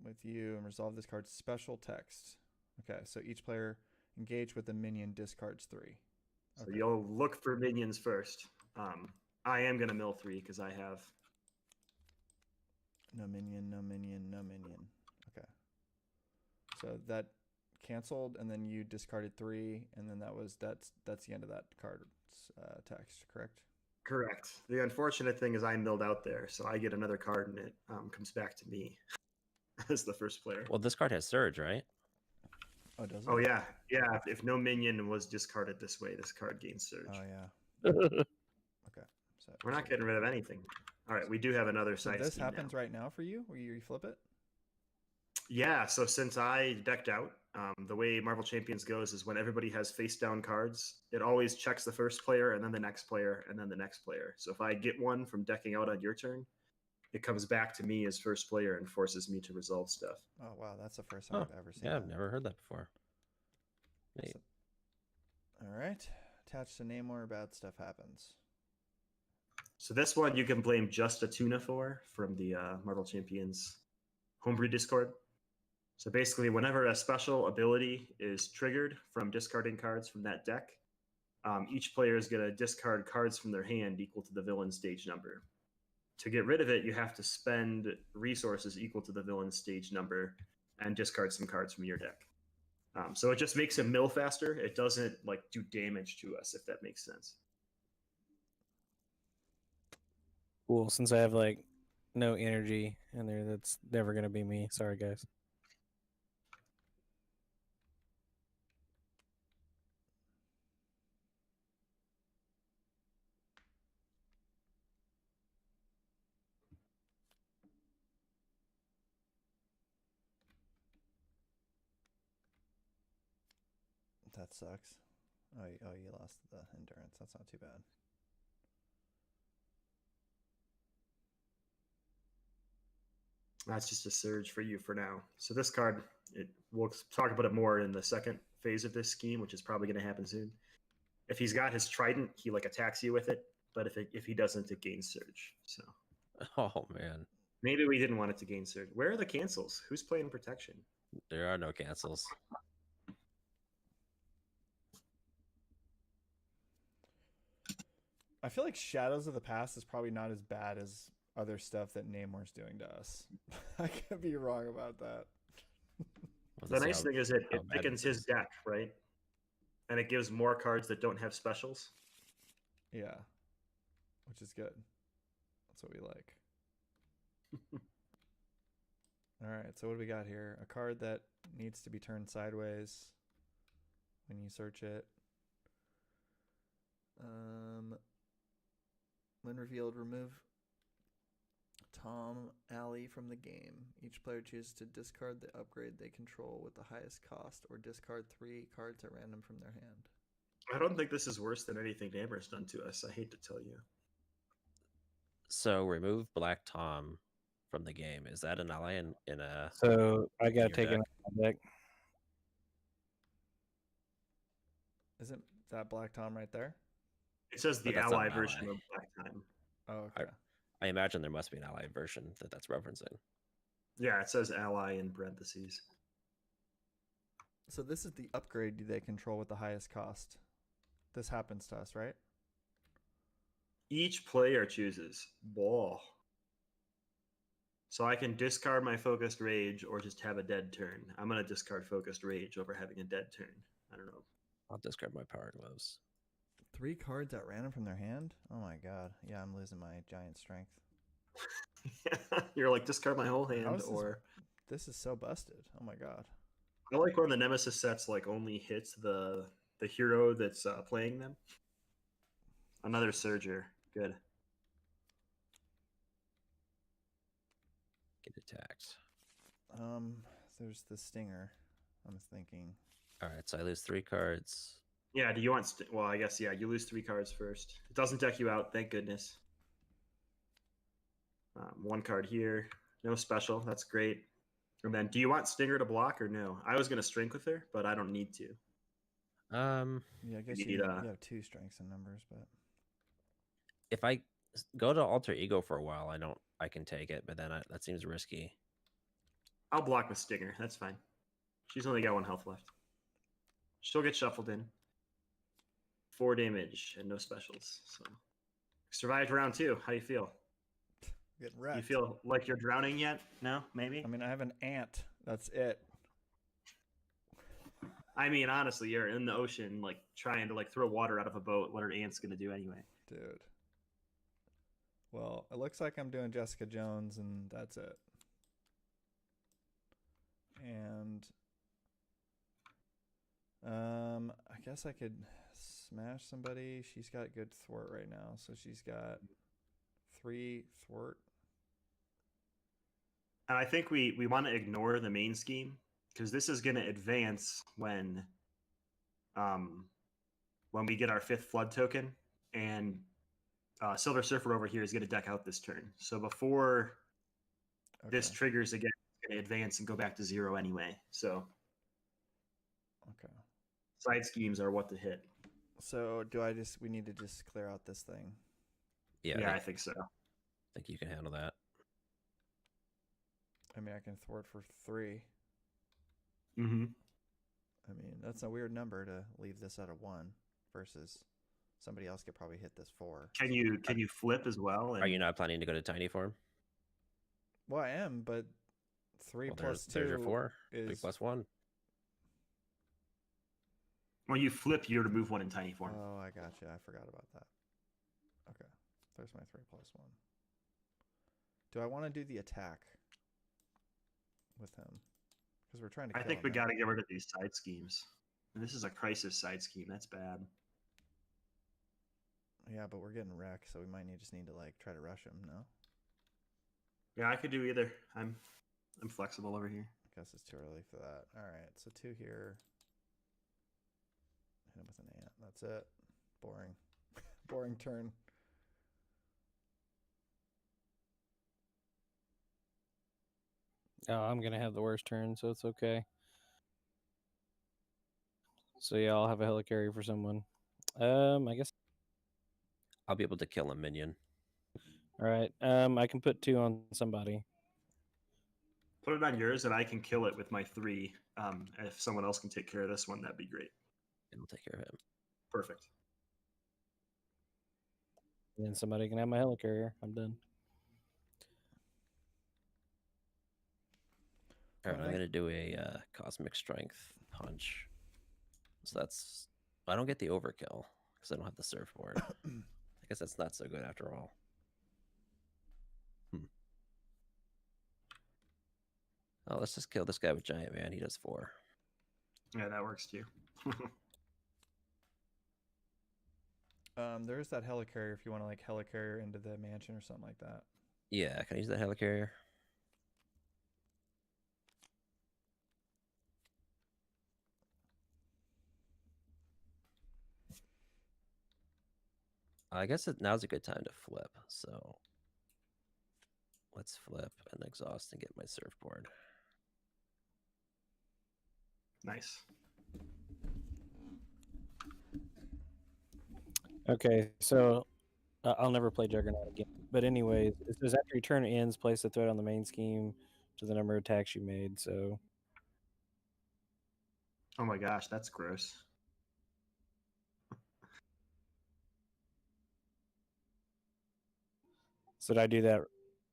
with you. And resolve this card's special text. Okay, so each player engaged with a minion discards 3. So Okay. you'll look for minions first. I am going to mill 3 because I have... No minion, no minion, no minion. Okay. So that canceled, and then you discarded 3, and then that's the end of that card's text, correct? Correct. The unfortunate thing is I milled out there, so I get another card, and it comes back to me as the first player. Well, this card has Surge, right? Oh, does it? Oh, yeah. Yeah, if no minion was discarded this way, this card gains Surge. Oh, yeah. Okay. So We're not getting rid of anything. All right, we do have another So side this scheme happens now. right now for you, where you flip it? Yeah, so since I decked out, the way Marvel Champions goes is when everybody has face down cards, it always checks the first player and then the next player and then the next player. So if I get one from decking out on your turn, it comes back to me as first player and forces me to resolve stuff. Oh, wow. That's the first time I've ever seen Yeah, that. I've never heard that before. Neat. So, all right. Attached to Namor, bad stuff happens. So this one you can blame just a tuna for from the Marvel Champions homebrew Discord. So basically, whenever a special ability is triggered from discarding cards from that deck, each player is going to discard cards from their hand equal to the villain stage number. To get rid of it, you have to spend resources equal to the villain stage number and discard some cards from your deck. So it just makes him mill faster. It doesn't like do damage to us, if that makes sense. Cool. Since I have like no energy in there, that's never gonna be me. Sorry, guys. That sucks. Oh, you lost the endurance. That's not too bad. That's just a surge for you for now. So this card, we'll talk about it more in the second phase of this scheme, which is probably going to happen soon. If he's got his trident, he like attacks you with it. But if he doesn't, it gains surge. So Oh, man. maybe we didn't want it to gain surge. Where are the cancels? Who's playing protection? There are no cancels. I feel like Shadows of the Past is probably not as bad as other stuff that Namor's doing to us. I could be wrong about that. The nice thing is it how bad thickens it his is. deck, right? And it gives more cards that don't have specials. Yeah. Which is good. That's what we like. All right, so what do we got here? A card that needs to be turned sideways when you search it. When revealed, remove Tom Alley from the game. Each player chooses to discard the upgrade they control with the highest cost, or discard 3 cards at random from their hand. I don't think this is worse than anything Namor's done to us. I hate to tell you. So remove Black Tom from the game. Is that an ally in a? So I gotta your take it deck? out of my deck. Isn't that Black Tom right there? It says But the that's not ally an version ally. of Black Time. Oh, okay. I imagine there must be an ally version that's referencing. Yeah, it says ally in parentheses. So this is the upgrade they control with the highest cost. This happens to us, right? Each player chooses. Whoa. So I can discard my Focused Rage or just have a dead turn. I'm going to discard Focused Rage over having a dead turn. I don't know. I'll discard my Power Gloves. 3 cards at random from their hand? Oh my god. Yeah, I'm losing my giant strength. You're like, discard my whole hand, How is this- or This is so busted. Oh my god. I like when the Nemesis sets like only hits the hero that's playing them. Another Surger. Good. Get attacked. There's the Stinger. I'm thinking. All right, so I lose 3 cards. Yeah, do you want... well, I guess, yeah, you lose 3 cards first. It doesn't deck you out, thank goodness. 1 card here. No special. That's great. And then, do you want Stinger to block or no? I was going to strength with her, but I don't need to. Yeah, I guess You you, need, you have 2 strengths and numbers, but If I go to Alter Ego for a while, I can take it, but then that seems risky. I'll block with Stinger. That's fine. She's only got 1 health left. She'll get shuffled in. 4 damage and no specials. So survived round 2. How do you feel? getting wrecked. You feel like you're drowning yet? No, maybe. I mean, I have an ant. That's it. I mean, honestly, you're in the ocean, like trying to like throw water out of a boat. What are ants gonna do anyway? Dude. Well, it looks like I'm doing Jessica Jones, and that's it. And I guess I could smash somebody. She's got good thwart right now, so she's got 3 thwart. And I think we want to ignore the main scheme because this is going to advance when we get our 5th flood token, and Silver Surfer over here is going to deck out this turn. So before this Okay. triggers again, it's going to advance and go back to 0 anyway. So Okay. side schemes are what to hit. So we need to just clear out this thing. Yeah, I think so. think you can handle that. I mean, I can thwart for 3. Mm-hmm. I mean, that's a weird number to leave this at a 1 versus somebody else could probably hit this 4. Can you flip as well? Are you not planning to go to tiny form? Well, I am, but 3 Well, plus 2 there's your 4. 3 is plus 1. When you flip, you remove 1 in tiny form. Oh, I gotcha. I forgot about that. Okay. There's my 3 plus 1. Do I want to do the attack with him? Because we're trying to I kill think him, we right? got to get rid of these side schemes. And this is a crisis side scheme. That's bad. Yeah, but we're getting wrecked, so we might just need to like try to rush him, no? Yeah, I could do either. I'm flexible over here. I guess it's too early for that. Alright, so 2 here. Hit him with an ant. That's it. Boring. Boring turn. Oh, I'm gonna have the worst turn, so it's okay. So yeah, I'll have a helicarrier for someone. I guess. I'll be able to kill a minion. All right. I can put 2 on somebody. Put it on yours, and I can kill it with my 3. If someone else can take care of this one, that'd be great. And I'll take care of him. Perfect. And then somebody can have my helicarrier. I'm done. All right, I'm Okay. gonna do a cosmic strength punch. So that's I don't get the overkill because I don't have the surfboard. I guess that's not so good after all. Oh, let's just kill this guy with Giant Man. He does 4. Yeah, that works too. There's that helicarrier if you want to like helicarrier into the mansion or something like that. Yeah, can I use that helicarrier? I guess now's a good time to flip. So let's flip and exhaust and get my surfboard. Nice. Okay, so I'll never play Juggernaut again. But anyways, it says after your turn ends, place a threat on the main scheme to the number of attacks you made. So Oh my gosh, that's gross. did I do that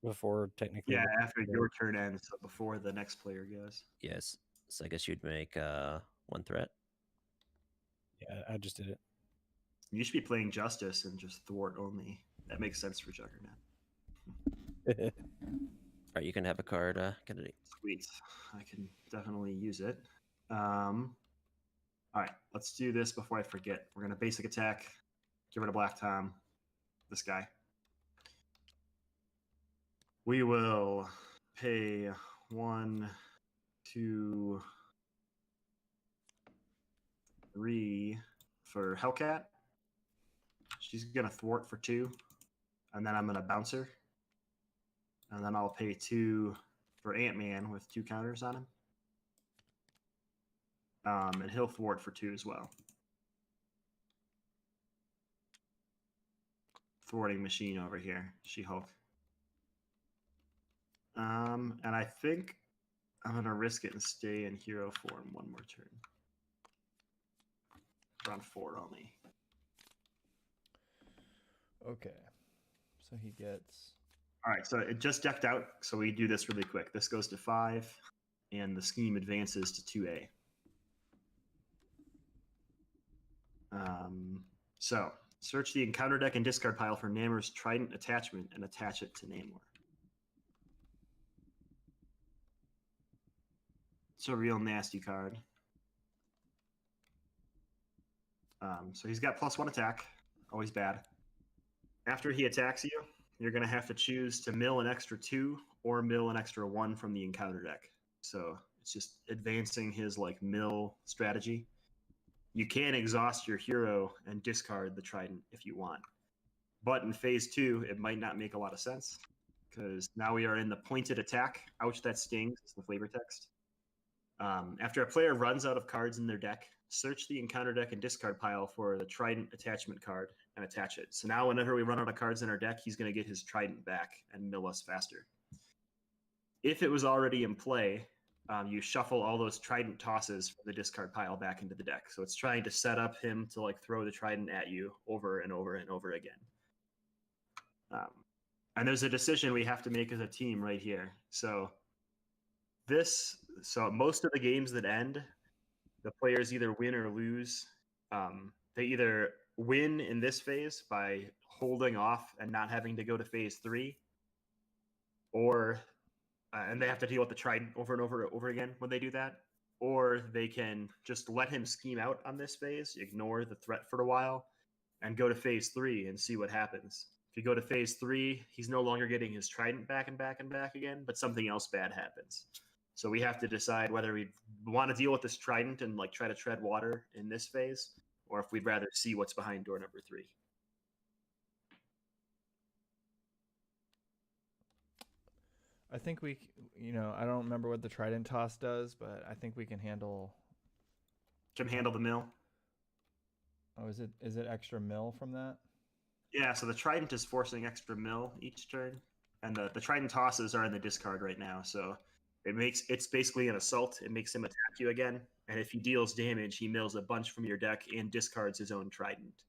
before technically? Yeah, after your turn ends, so before the next player goes. Yes. So I guess you'd make one threat. Yeah, I just did it. You should be playing Justice and just thwart only. That makes sense for Juggernaut. All right, you can have a card, Kennedy. Sweet. I can definitely use it. All right, let's do this before I forget. We're going to basic attack, get rid of Black Tom, this guy. We will pay 1, 2, 3 for Hellcat. She's going to thwart for 2, and then I'm going to bounce her. And then I'll pay 2 for Ant-Man with 2 counters on him. And he'll thwart for 2 as well. Thwarting machine over here, She-Hulk. And I think I'm going to risk it and stay in hero form one more turn. Round 4 only. Okay. So he gets... All right, so it just decked out, so we do this really quick. This goes to 5, and the scheme advances to 2A. So, search the encounter deck and discard pile for Namor's Trident attachment and attach it to Namor. It's a real nasty card. So he's got +1 attack, always bad. After he attacks you, you're going to have to choose to mill an extra 2 or mill an extra 1 from the encounter deck. So it's just advancing his like mill strategy. You can exhaust your hero and discard the Trident if you want. But in phase 2, it might not make a lot of sense because now we are in the pointed attack. Ouch, that stings. It's the flavor text. After a player runs out of cards in their deck, search the encounter deck and discard pile for the Trident attachment card and attach it. So now whenever we run out of cards in our deck, he's going to get his Trident back and mill us faster. If it was already in play, you shuffle all those Trident tosses from the discard pile back into the deck. So it's trying to set up him to like throw the Trident at you over and over and over again. And there's a decision we have to make as a team right here. So most of the games that end, the players either win or lose. They either win in this phase by holding off and not having to go to phase 3, or and they have to deal with the Trident over and over again when they do that, or they can just let him scheme out on this phase, ignore the threat for a while, and go to phase 3 and see what happens. If you go to phase 3, he's no longer getting his Trident back and back and back again, but something else bad happens. So we have to decide whether we want to deal with this Trident and like try to tread water in this phase, or if we'd rather see what's behind door number 3. I think I don't remember what the Trident toss does, but I think we can handle... Can handle the mill. Oh, is it extra mill from that? Yeah, so the Trident is forcing extra mill each turn, and the Trident tosses are in the discard right now, so it's basically an assault. It makes him attack you again, and if he deals damage, he mills a bunch from your deck and discards his own Trident.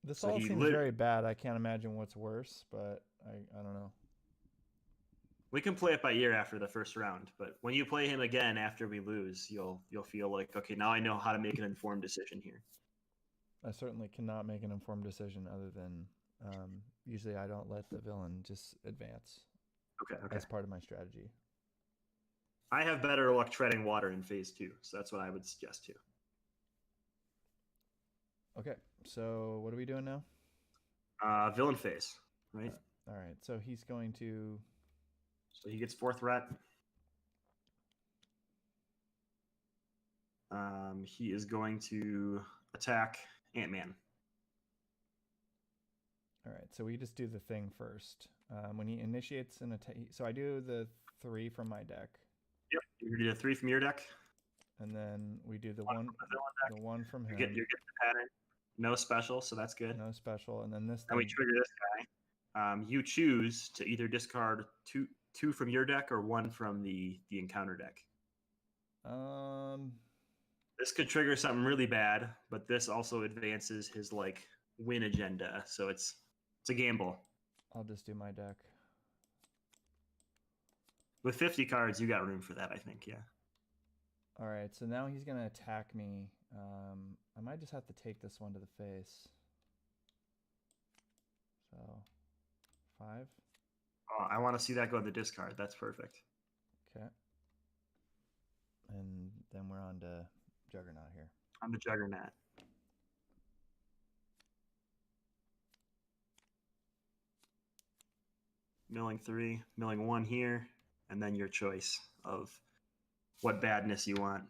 This all seems very bad. I can't imagine what's worse, but I don't know. We can play it by ear after the first round, but when you play him again after we lose, you'll feel like, okay, now I know how to make an informed decision here. I certainly cannot make an informed decision other than usually I don't let the villain just advance. Okay. That's part of my strategy. I have better luck treading water in phase 2, so that's what I would suggest too. Okay, so what are we doing now? Villain phase, right? All right, so he's going to. So he gets 4th threat. He is going to attack Ant-Man. All right, so we just do the thing first. When he initiates an attack, so I do the 3 from my deck, Yep. You're gonna do a 3 from your deck. and then we do the One one, from the villain deck. the one from him. You're getting the pattern. No special, so that's good. No special, and then this. And we thing. trigger this guy. You choose to either discard two from your deck or 1 from the encounter deck. This could trigger something really bad, but this also advances his like win agenda. So it's a gamble. I'll just do my deck. With 50 cards, you got room for that, I think. Yeah. All right, so now he's gonna attack me. I might just have to take this one to the face. So, 5. Oh, I want to see that go to the discard. That's perfect. Okay. And then we're on to Juggernaut here. I'm the Juggernaut. Milling 3, milling 1 here, and then your choice of what badness you want.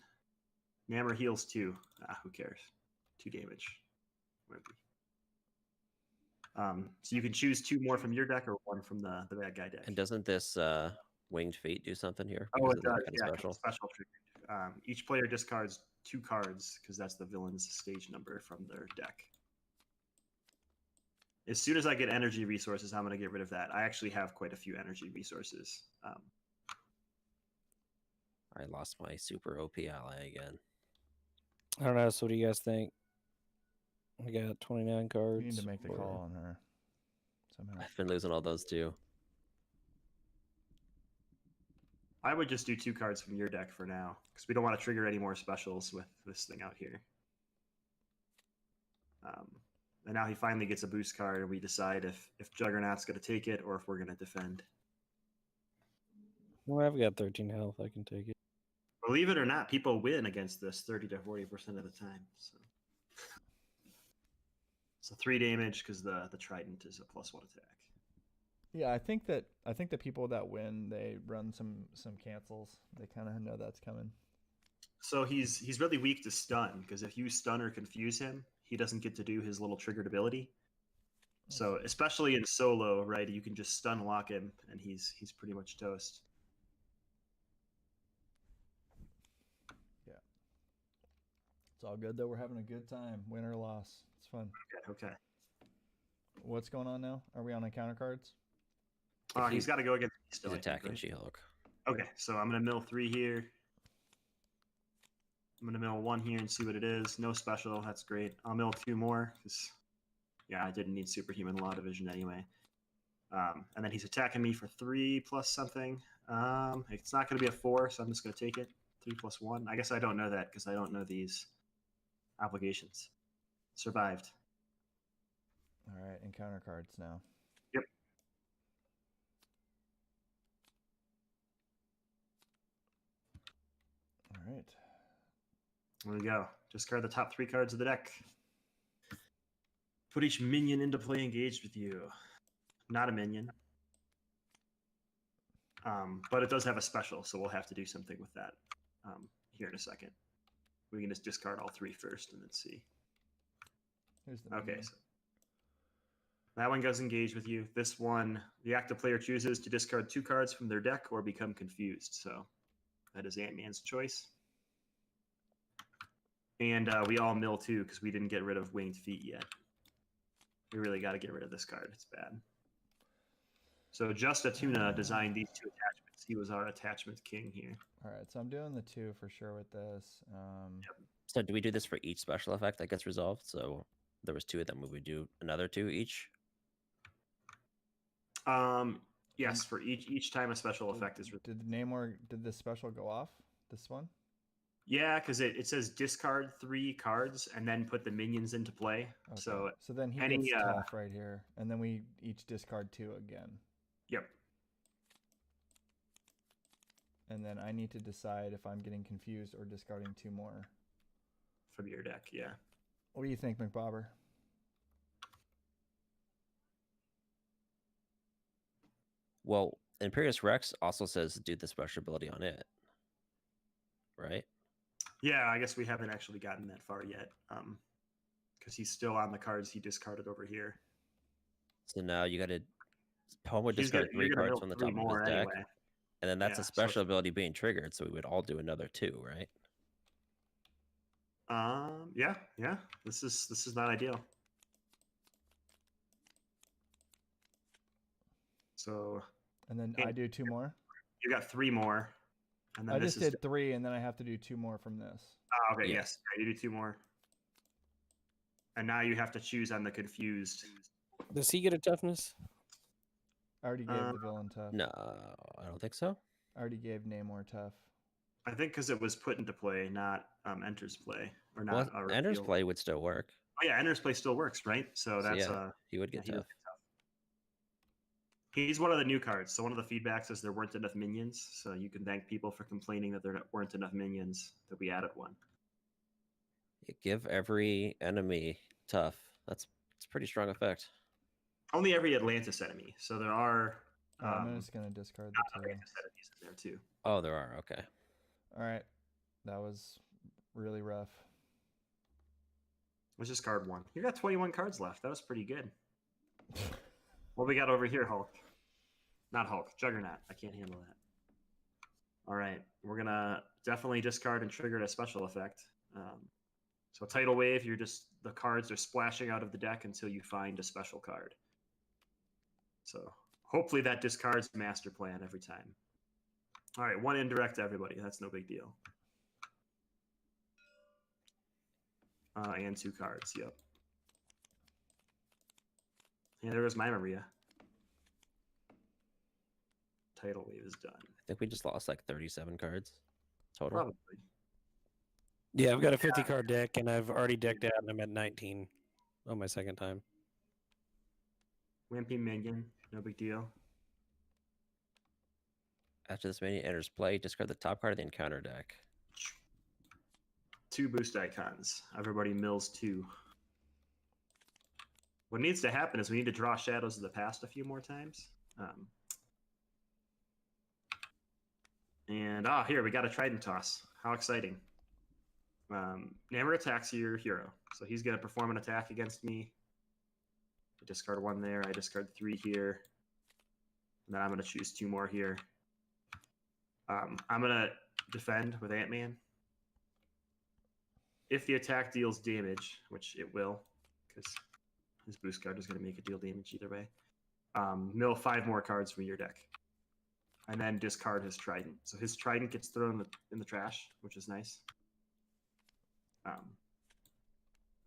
Nammer heals 2. Who cares? 2 damage. So you can choose 2 more from your deck or 1 from the bad guy deck. And doesn't this Winged Fate do something here? Oh, Because it of the does. kind Yeah, of special trigger. Each player discards 2 cards because that's the villain's stage number from their deck. As soon as I get energy resources, I'm going to get rid of that. I actually have quite a few energy resources. I lost my super OP ally again. I don't know. So what do you guys think? I got 29 cards. We need to make the or- call on her somehow. I've been losing all those too. I would just do 2 cards from your deck for now because we don't want to trigger any more specials with this thing out here. And now he finally gets a boost card, and we decide if Juggernaut's going to take it or if we're going to defend. Well, I've got 13 health. I can take it. Believe it or not, people win against this 30 to 40% of the time. So 3 damage because the Trident is a +1 attack. Yeah, I think that people that win, they run some cancels. They kind of know that's coming. So he's really weak to stun because if you stun or confuse him, he doesn't get to do his little triggered ability. So especially in solo, right, you can just stun lock him and he's pretty much toast. Yeah. It's all good though. We're having a good time. Win or loss. It's fun. Okay. What's going on now? Are we on encounter cards? He's got to go against He's still, I think, attacking right? She-Hulk. Okay, so I'm going to mill 3 here. I'm going to mill 1 here and see what it is. No special. That's great. I'll mill 2 more because, yeah, I didn't need superhuman law division anyway. And then he's attacking me for 3 plus something. It's not going to be a 4, so I'm just going to take it. 3 plus 1. I guess I don't know that because I don't know these obligations. Survived. All right, encounter cards now. Yep. All right. There we go. Discard the top 3 cards of the deck. Put each minion into play engaged with you. Not a minion. But it does have a special, so we'll have to do something with that here in a second. We can just discard all 3 first and then see. Here's the Okay, menu. so that one goes engaged with you. This one, the active player chooses to discard 2 cards from their deck or become confused. So that is Ant-Man's choice. And we all mill 2 because we didn't get rid of Winged Feet yet. We really got to get rid of this card. It's bad. So Just a Tuna designed these 2 attachments. He was our attachment king here. All right, so I'm doing the 2 for sure with this. So do we do this for each special effect that gets resolved? So there was 2 of them. Would we do another 2 each? Yes, for each time a special effect is. Did the special go off? This one? Yeah, because it says discard 3 cards and then put the minions into play. Okay. So then he any, gets tough right here, and then we each discard 2 again. Yep. And then I need to decide if I'm getting confused or discarding 2 more. From your deck, yeah. What do you think, McBobber? Well, Imperious Rex also says do the special ability on it, right? Yeah, I guess we haven't actually gotten that far yet, because he's still on the cards he discarded over here. So now you got to Poem would He's discard gonna, you're 3 gonna cards build from the 3 top of his more deck, anyway. and then that's Yeah, a so special ability being triggered. So we would all do another 2, right? Yeah. This is not ideal. So And then Hey, I do 2 more. you got 3 more, and then I this just is did 3, and then I have to do 2 more from this. Oh, okay. Yeah. Yes, yeah, you do 2 more, and now you have to choose on the confused. Does he get a toughness? I already gave the villain tough. No, I don't think so. I already gave Namor tough. I think because it was put into play, not enters play, or Well, not. Ender's revealed. Play would still work. Oh yeah, enters play still works, right? So So that's yeah, he would yeah, get he does tough. get tough. He's one of the new cards. So one of the feedbacks is there weren't enough minions. So you can thank people for complaining that there weren't enough minions, that we added one. You give every enemy tough. It's a pretty strong effect. Only every Atlantis enemy. So there are I'm just gonna discard the 2. Atlantis enemies in there too. Oh, there are. Okay. All right, that was really rough. Let's just card 1. You got 21 cards left. That was pretty good. What we got over here, Hulk? Not Hulk, Juggernaut. I can't handle that. All right, we're gonna definitely discard and trigger a special effect. So Tidal Wave, the cards are splashing out of the deck until you find a special card. So hopefully that discards Master Plan every time. All right, 1 indirect to everybody. That's no big deal. And 2 cards. Yep. Yeah, there goes my Maria. Tidal Wave is done. I think we just lost like 37 cards total. Probably. Yeah, I've got a 50 card deck, and I've already decked out, and I'm at 19 on my second time. Wimpy Minion, no big deal. After this minion enters play, discard the top card of the encounter deck. 2 boost icons. Everybody mills 2. What needs to happen is we need to draw Shadows of the Past a few more times. Here, we got a Trident Toss. How exciting. Namor attacks your hero. So he's going to perform an attack against me. I discard 1 there. I discard 3 here. And then I'm going to choose 2 more here. I'm going to defend with Ant-Man. If the attack deals damage, which it will, because his boost card is going to make it deal damage either way, mill 5 more cards from your deck. And then discard his Trident. So his Trident gets thrown in the trash, which is nice.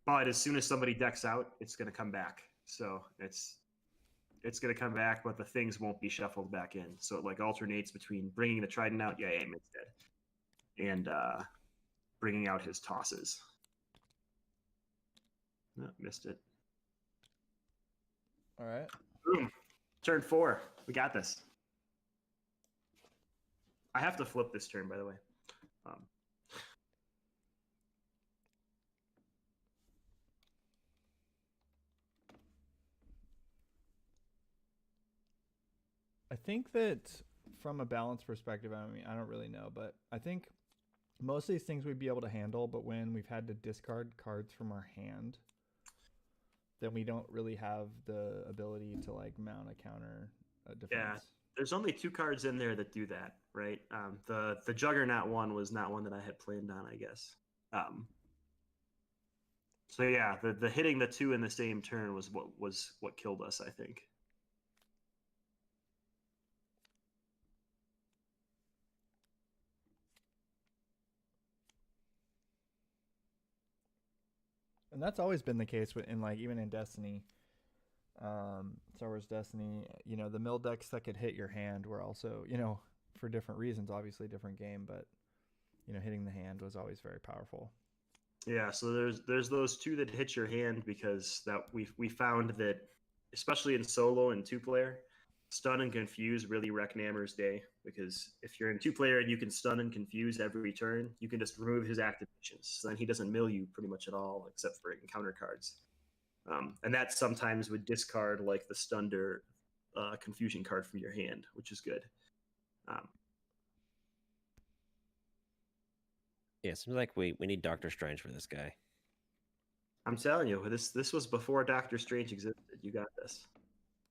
But as soon as somebody decks out, it's going to come back. So it's going to come back, but the things won't be shuffled back in. So it like alternates between bringing the Trident out, yeah, Ant-Man's dead, and bringing out his tosses. Oh, missed it. All right. Boom. Turn 4. We got this. I have to flip this turn, by the way. I think that from a balance perspective, I mean, I don't really know, but I think most of these things we'd be able to handle, but when we've had to discard cards from our hand, then we don't really have the ability to like mount a counter defense. Yeah, there's only 2 cards in there that do that, right? The Juggernaut one was not one that I had planned on, I guess. So yeah, the hitting the 2 in the same turn was what killed us, I think. And that's always been the case in like even in Destiny, Star Wars Destiny. You know, the mill decks that could hit your hand were also, you know, for different reasons, obviously different game, but you know, hitting the hand was always very powerful. Yeah, so there's those 2 that hit your hand because that we found that, especially in solo and 2-player, stun and confuse really wreck Nammer's day, because if you're in 2-player and you can stun and confuse every turn, you can just remove his activations. So then he doesn't mill you pretty much at all, except for encounter cards. And that sometimes would discard like the stunned or confusion card from your hand, which is good. Yeah, it seems like we need Doctor Strange for this guy. I'm telling you, this was before Doctor Strange existed. You got this.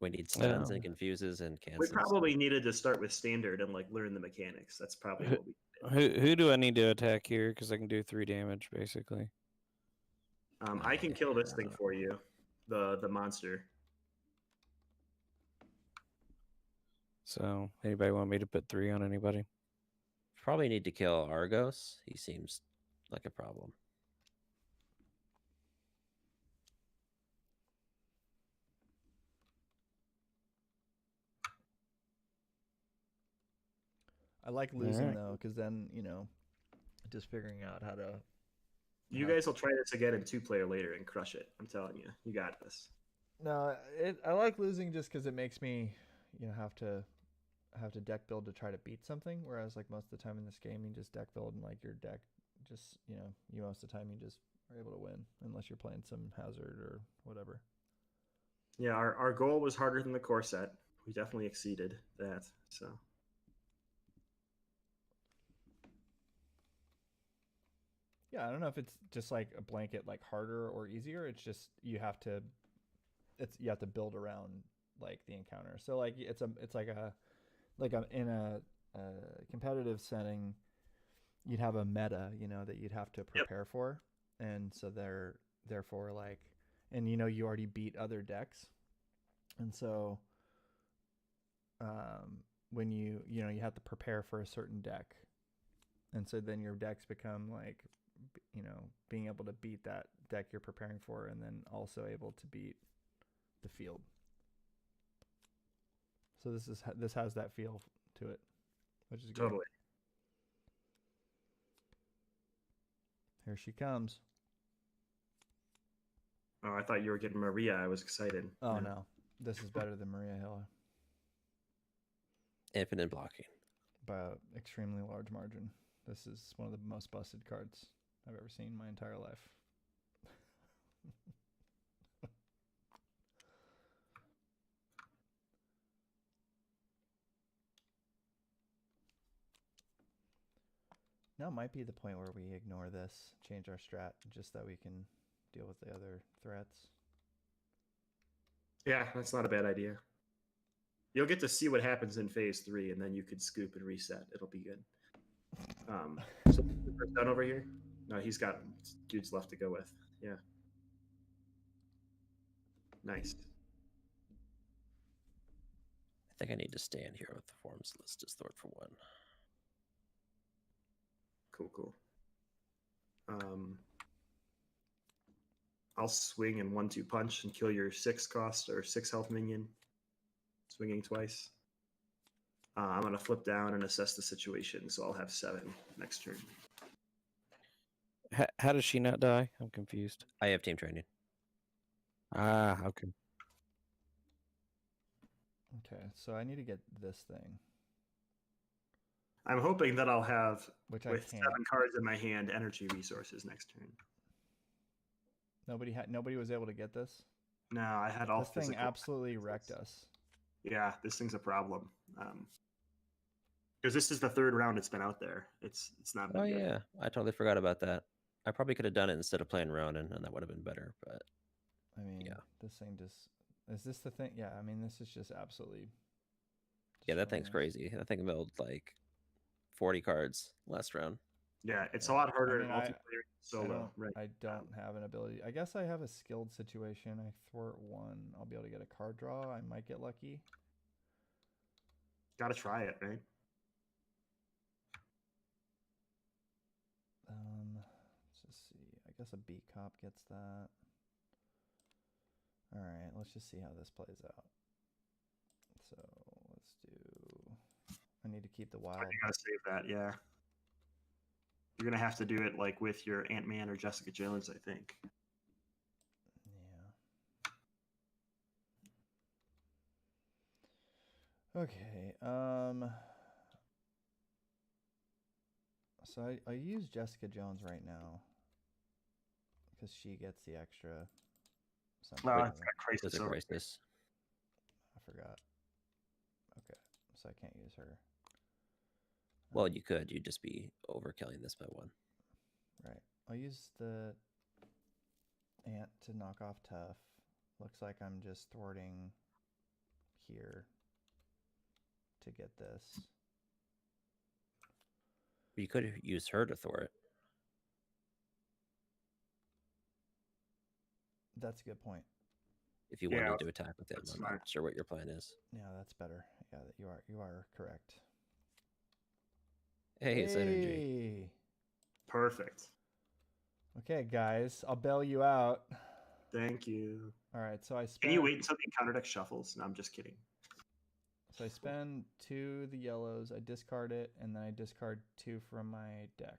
We need stuns Yeah. and confuses and We cancels. probably needed to start with standard and like learn the mechanics. That's probably what we did. Who do I need to attack here? Because I can do 3 damage basically. I can kill this thing for you, the monster. So anybody want me to put 3 on anybody? Probably need to kill Argos. He seems like a problem. I like losing Alright. though, because then just figuring out how to. You guys will try this again in 2-player later and crush it. I'm telling you, you got this. No, I like losing just because it makes me, have to deck build to try to beat something. Whereas like most of the time in this game, you just deck build and like your deck just you most of the time you just are able to win unless you're playing some hazard or whatever. Yeah, our goal was harder than the core set. We definitely exceeded that. So. Yeah, I don't know if it's just like a blanket like harder or easier. It's just you have to build around like the encounter. So like it's like in a competitive setting, you'd have a meta, that you'd have to prepare for, and so therefore like, and you already beat other decks, and so when you have to prepare for a certain deck, and so then your decks become like, being able to beat that deck you're preparing for, and then also able to beat the field. So this has that feel to it, which is good. Totally. Here she comes. Oh, I thought you were getting Maria. I was excited. Oh Yeah. no, this is better than Maria Hill Infinite blocking. by an extremely large margin. This is one of the most busted cards I've ever seen in my entire life. Now might be the point where we ignore this, change our strat, just that we can deal with the other threats. Yeah, that's not a bad idea. You'll get to see what happens in phase 3, and then you could scoop and reset. It'll be good. So we're done over here. No, he's got dudes left to go with. Yeah. Nice. I think I need to stand here with the forms. Let's just throw it for 1. Cool. I'll swing and 1-2 punch and kill your 6 cost or 6 health minion. Swinging twice. I'm going to flip down and assess the situation, so I'll have 7 next turn. How does she not die? I'm confused. I have team training. Ah, okay. Okay, so I need to get this thing, I'm hoping that I'll have, which with I can't. 7 cards in my hand, energy resources next turn. Nobody was able to get this. No, I had all This thing physical absolutely resources. wrecked us. Yeah, this thing's a problem. Because this is the 3rd round it's been out there. It's not been Oh good. yeah, I totally forgot about that. I probably could have done it instead of playing Ronin, and that would have been better. But I mean, Yeah. this thing just is this the thing? Yeah, I mean, this is just absolutely. yeah, that thing's destroying us. crazy. That thing milled like 40 cards last round. Yeah, it's a lot harder in I mean, multiplayer solo. Right. I don't have an ability. I guess I have a skilled situation. I thwart 1. I'll be able to get a card draw. I might get lucky. Gotta try it, right? Let's just see. I guess a B cop gets that. All right, let's just see how this plays out. So let's do. I need to keep the wild. You gotta save that, yeah. You're gonna have to do it like with your Ant-Man or Jessica Jones, I think. Yeah. Okay. So I use Jessica Jones right now because she gets the extra something. No, or it's other. got crisis There's a over here. crisis. I forgot. Okay, so I can't use her. Well, you could. You'd just be overkilling this by 1. Right. I'll use the ant to knock off tough. Looks like I'm just thwarting here to get this. You could use her to thwart. That's a good point. If you Yeah, wanted to attack with him. that's I'm smart. not sure what your plan is. Yeah, that's better. Yeah, you are correct. Hey, it's energy. Hey! Perfect. Okay, guys, I'll bail you out. Thank you. All right, so I Can spend. you wait until the counter deck shuffles? No, I'm just kidding. So I spend 2 of the yellows. I discard it, and then I discard 2 from my deck.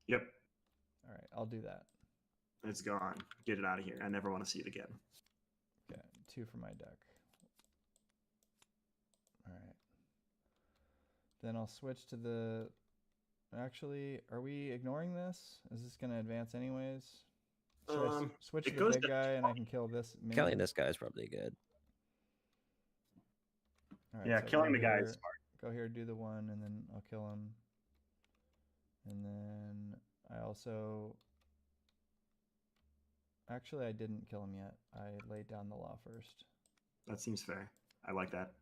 Yep, All right, I'll do that. it's gone. Get it out of here. I never want to see it again. Okay, 2 from my deck. All right. Then I'll switch to the. Actually, are we ignoring this? Is this going to advance anyways? Should I switch it to the goes big to guy and I can kill this mini? Killing this guy is probably good. All right, Yeah, so killing go the guy here, is smart. Go here, do the 1, and then I'll kill him. And then I also. Actually, I didn't kill him yet. I laid down the law first. That seems fair. I like that.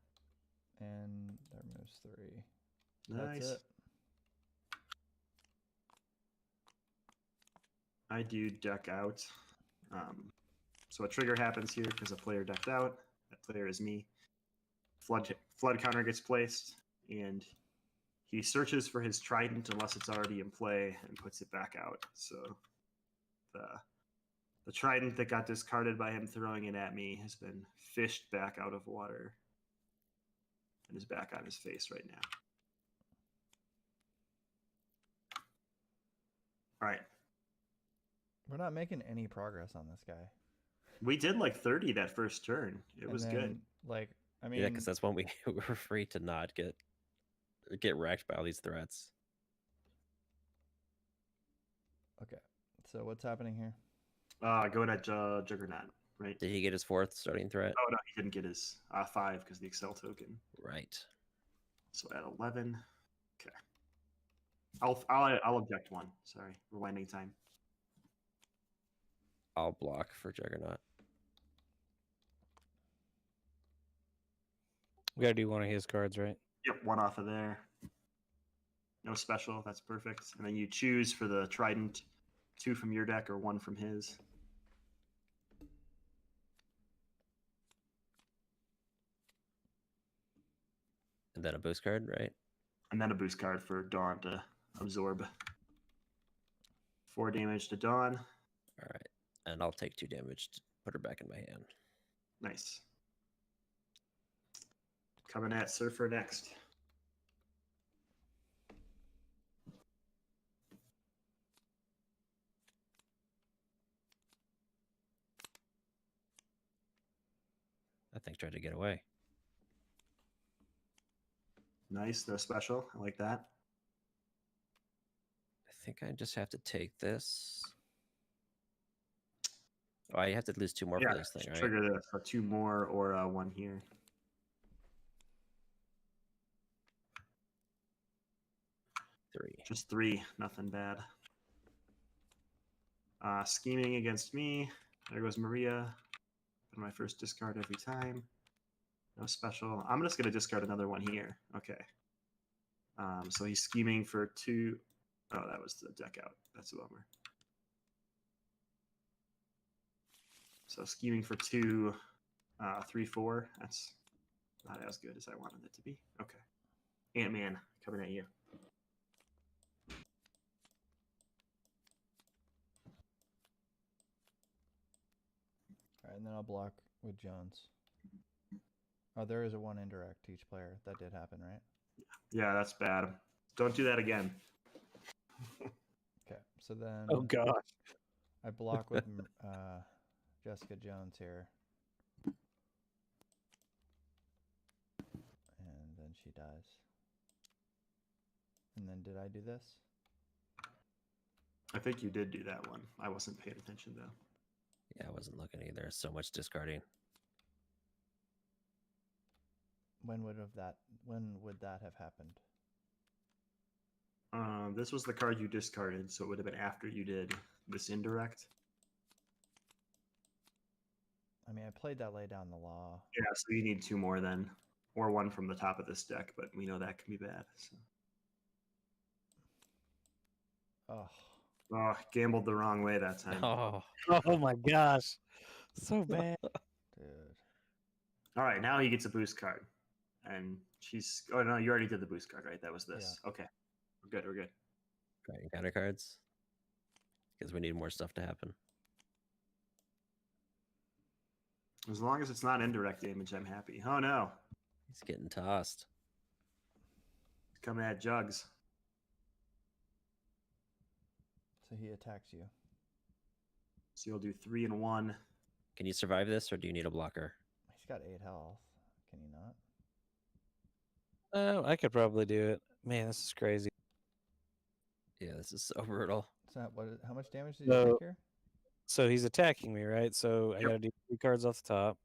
And that moves 3. Nice. That's it. I do deck out. So a trigger happens here because a player decked out. That player is me. Flood counter gets placed, and he searches for his trident unless it's already in play and puts it back out. So the trident that got discarded by him throwing it at me has been fished back out of water and is back on his face right now. All right. We're not making any progress on this guy. We did like 30 that first turn. It And was then, good. Like, I mean, Yeah, because that's when we were free to not get wrecked by all these threats. okay. So what's happening here? Go to Juggernaut, right? Did he get his 4th starting threat? Oh no, he didn't get his 5 because the Excel token. Right. So at 11, okay. I'll object 1. Sorry, rewinding time. I'll block for Juggernaut. We gotta do one of his cards, right? Yep, 1 off of there. No special. That's perfect. And then you choose for the Trident 2 from your deck or 1 from his. And then a boost card, right? And then a boost card for Dawn to absorb. 4 damage to Dawn. All right. And I'll take 2 damage to put her back in my hand. Nice. Coming at Surfer next. That thing tried to get away. Nice, no special. I like that. I think I just have to take this. Oh, I have to lose 2 more for this thing, right? Trigger this for 2 more or 1 here. Three. Just 3, nothing bad. Scheming against me. There goes Maria. My first discard every time. No special. I'm just going to discard another 1 here. Okay. So he's scheming for 2. Oh, that was the deck out. That's a bummer. So scheming for 2, 3, 4. That's not as good as I wanted it to be. Okay. Ant-Man coming at you. All right, and then I'll block with Jones. Oh, there is a 1 indirect to each player. That did happen, right? Yeah, that's bad. Don't do that again. Okay, so then Oh gosh. I block with Jessica Jones here. And she dies. And then did I do this? I think you did do that one. I wasn't paying attention though. Yeah, I wasn't looking either. So much discarding. When would that have happened? This was the card you discarded, so it would have been after you did this indirect. I mean, I played that lay down the law. Yeah, so you need 2 more then, or 1 from the top of this deck, but we know that can be bad. So. Oh, Oh, gambled the wrong way that time. Oh, Oh my gosh, so bad. dude. All right, now he gets a boost card, and she's. Oh no, you already did the boost card, right? That was this. Yeah. Okay, we're good. We're good. right, encounter cards. Because we need more stuff to happen. As long as it's not indirect damage, I'm happy. Oh no, He's getting tossed. coming at Jugs. So he attacks you. So you'll do 3 and 1. Can you survive this, or do you need a blocker? He's got 8 health. Can you not? Oh, I could probably do it. Man, this is crazy. Yeah, this is so brutal. It's not how much damage did you So- take here? So he's attacking me, right? So I Yep. gotta do 3 cards off the top.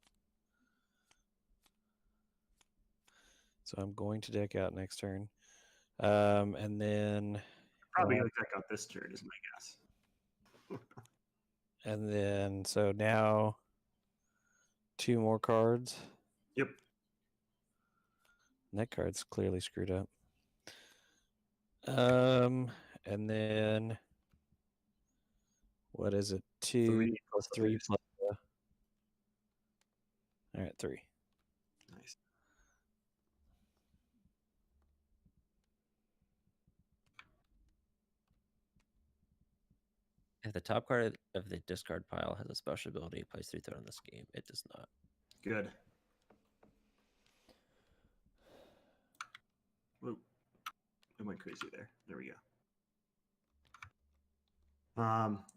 So I'm going to deck out next turn. And then Probably Yeah. like deck out this turn is my guess. so now 2 more cards. Yep. And that card's clearly screwed up. And then what is it? 2 3 plus plus 3 boost. plus. All right, 3. Nice. If the top card of the discard pile has a special ability, place 3 threat on this game. It does not. Good. Whoa. It went crazy there. There we go.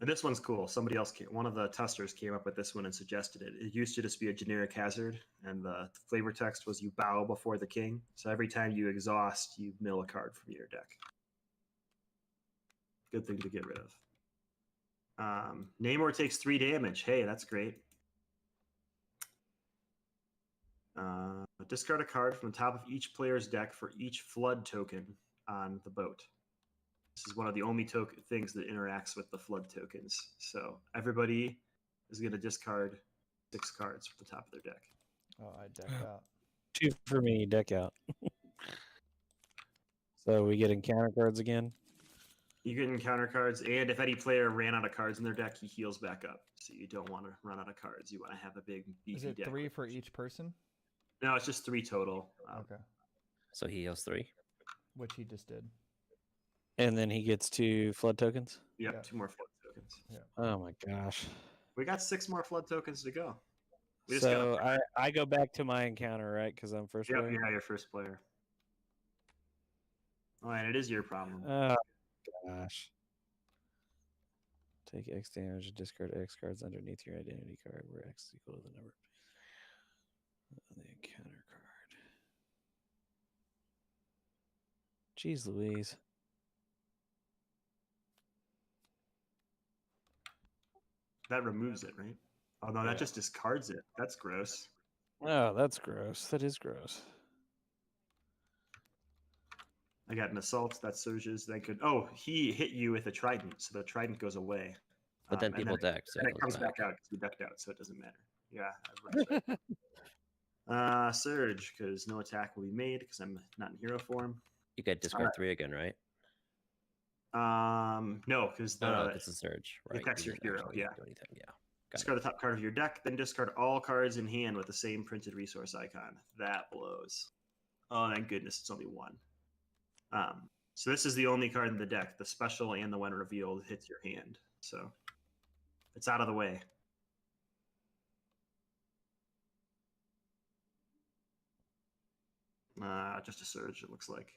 This one's cool. Somebody else one of the testers came up with this one and suggested it. It used to just be a generic hazard, and the flavor text was you bow before the king. So every time you exhaust, you mill a card from your deck. Good thing to get rid of. Namor takes 3 damage. Hey, that's great. Discard a card from the top of each player's deck for each flood token on the boat. This is one of the only things that interacts with the flood tokens. So everybody is going to discard 6 cards from the top of their deck. Oh, I decked out. 2 for me, deck out. So we get encounter cards again. You get encounter cards, and if any player ran out of cards in their deck, he heals back up. So you don't want to run out of cards. You want to have a big beefy Is it deck. 3 for each person? No, it's just 3 total. Okay. So he heals 3. Which he just did. And then he gets 2 flood tokens. Yep, Yeah. 2 more flood tokens. Oh my gosh. We got 6 more flood tokens to go. We just So I go back to my encounter, right? Because I'm first Yep, player. yeah, your first player. Oh, and it is your problem. Oh gosh. Take X damage and discard X cards underneath your identity card, where X is equal to the number of the encounter card. Jeez Louise. That removes it, right? Oh no, Yeah. that just discards it. That's gross. Oh, that's gross. That is gross. I got an assault that surges. That could. Oh, he hit you with a trident, so the trident goes away. But then And people deck, so and it it goes comes back out because we decked out, so it doesn't matter. Yeah. Surge, because no attack will be made because I'm not in hero form. You get discard 3 again, right? No, because No, it's a surge, right? attacks You your didn't hero, actually yeah. do anything. Yeah. Got it. discard the top card of your deck, then discard all cards in hand with the same printed resource icon. That blows. Oh, thank goodness, it's only 1. So this is the only card in the deck. The special and the when revealed hits your hand. So it's out of the way. Just a surge, it looks like.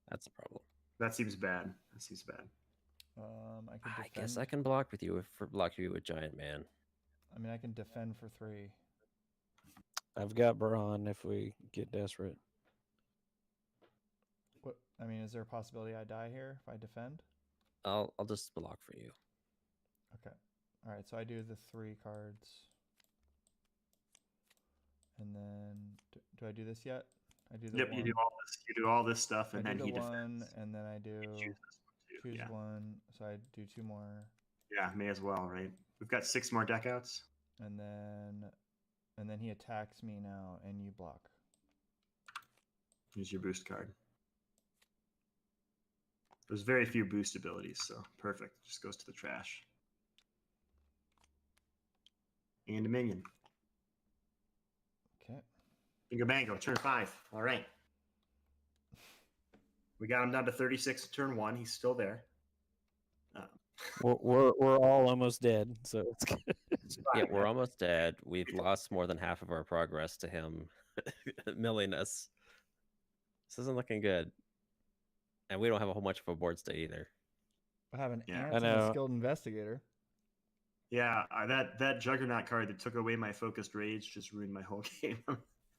That's the problem. That seems bad. That seems bad. I could I defend. guess I can block with you for block you with Giant Man. I mean, I can defend for 3. I've got Braun if we get desperate. What? I mean, is there a possibility I die here if I defend? I'll just block for you. Okay. All right. So I do the 3 cards, and then do I do this yet? I do the Yep, one. you do all this. You do all this stuff, I and do then the he one, defends. and then I do He chooses one, too. choose Yeah. 1. So I do 2 more, Yeah, may as well, right? We've got 6 more deck outs. and then he attacks me now, and you block. Here's your boost card. There's very few boost abilities, so perfect. Just goes to the trash. And a minion. Okay. Bingo bango, turn 5. All right. We got him down to 36 turn 1. He's still there. We're all almost dead, so it's good. Yeah, we're almost dead. We've lost more than half of our progress to him milling us. This isn't looking good. And we don't have a whole much of a board state either. I have an Yeah. ant I and a know. skilled investigator. Yeah, that Juggernaut card that took away my focused rage just ruined my whole game.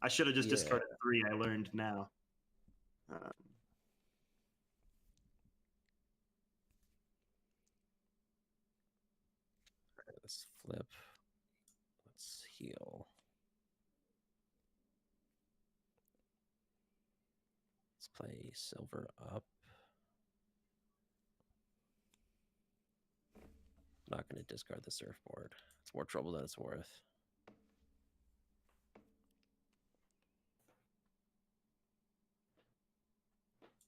I should have just Yeah. discarded 3. I learned now. Let's flip. Let's heal. Let's play silver up. I'm not going to discard the surfboard. It's more trouble than it's worth.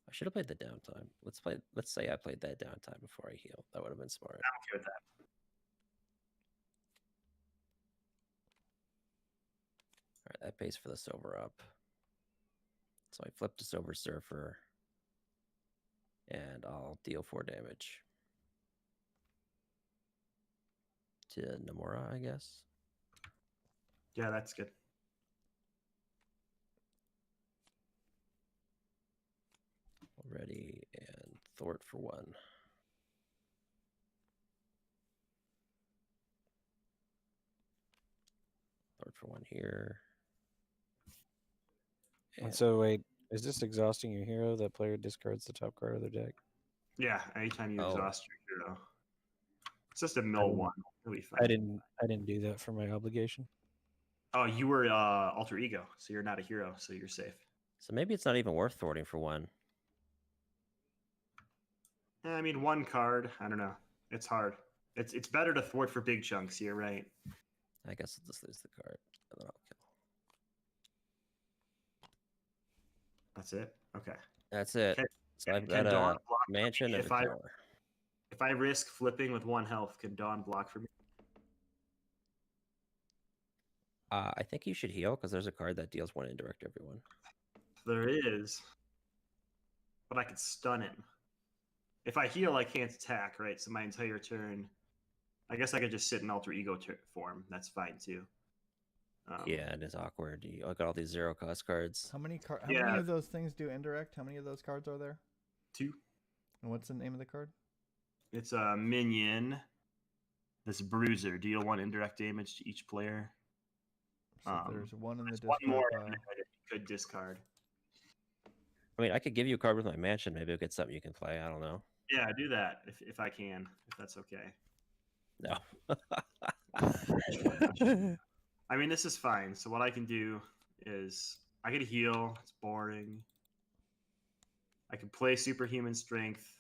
I should have played the downtime. Let's say I played that downtime before I heal. That would have been smart. I'm okay with that. All right, that pays for the silver up. So I flip to Silver Surfer, and I'll deal 4 damage to Nomura, I guess. Yeah, that's good. Ready, and Thwart for 1. Thwart for 1 here. And so wait, is this exhausting your hero? That player discards the top card of their deck. Yeah, anytime you Oh. exhaust your hero. It's just a mill didn't- 1. It'll be fine. I didn't do that for my obligation. Oh, you were alter ego, so you're not a hero, so you're safe. So maybe it's not even worth thwarting for 1. I mean, 1 card. I don't know. It's hard. It's better to thwart for big chunks. You're right. I guess I'll just lose the card, and then I'll kill. That's it. Okay. That's it. Can- So I've can got Dawn a block mansion and if a I- tower. If I risk flipping with 1 health, can Dawn block for me? I think you should heal because there's a card that deals 1 indirect to everyone. There is, but I could stun him. If I heal, I can't attack, right? So my entire turn, I guess I could just sit in alter ego form. That's fine too. Yeah, it is awkward. You look at all these 0 cost cards. How many Yeah. of those things do indirect? How many of those cards are there? 2. And what's the name of the card? It's a minion. This bruiser. Deal 1 indirect damage to each player. So there's 1 in the There's 1 discard more pile. that you could discard. I mean, I could give you a card with my mansion. Maybe I'll get something you can play. I don't know. Yeah, do that if I can, if that's okay. No. I mean, this is fine. So what I can do is I could heal. It's boring. I can play superhuman strength,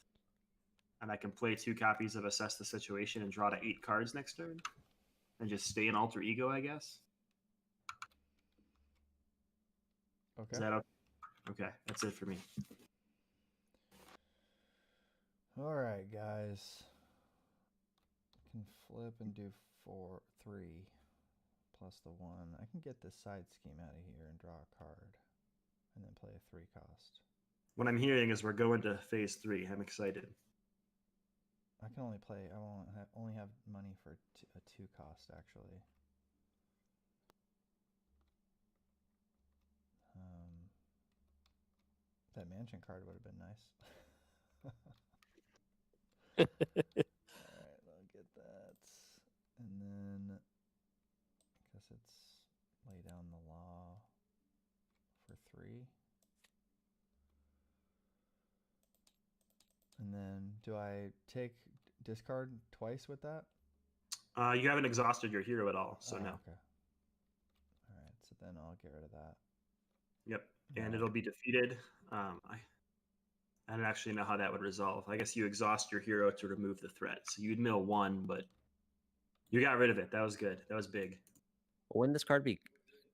and I can play 2 copies of Assess the Situation and draw to 8 cards next turn, and just stay in alter ego, I guess. Okay. Is that okay? Okay, that's it for me. All right, guys. Can flip and do 3 plus the 1. I can get this side scheme out of here and draw a card, and then play a 3 cost. What I'm hearing is we're going to phase 3. I'm excited. I can only play. I won't only have money for a 2 cost actually. That mansion card would have been nice. All right, I'll get that. And then I guess it's lay down the law for 3. And then do I take discard twice with that? You haven't exhausted your hero at all, so no. Okay. All right, so then I'll get rid of that. Yep, and No. it'll be defeated. I don't actually know how that would resolve. I guess you exhaust your hero to remove the threat. So you'd mill 1, but you got rid of it. That was good. That was big. Wouldn't this card be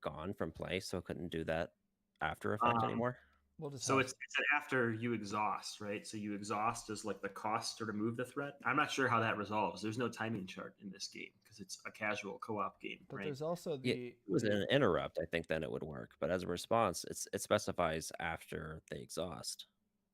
gone from play, so it couldn't do that after effect anymore? We'll just So have, it's an after you exhaust, right? So you exhaust as like the cost to remove the threat. I'm not sure how that resolves. There's no timing chart in this game because it's a casual co-op game, but right? there's also Yeah, the if it was an interrupt, I think then it would work. But as a response, it specifies after they exhaust.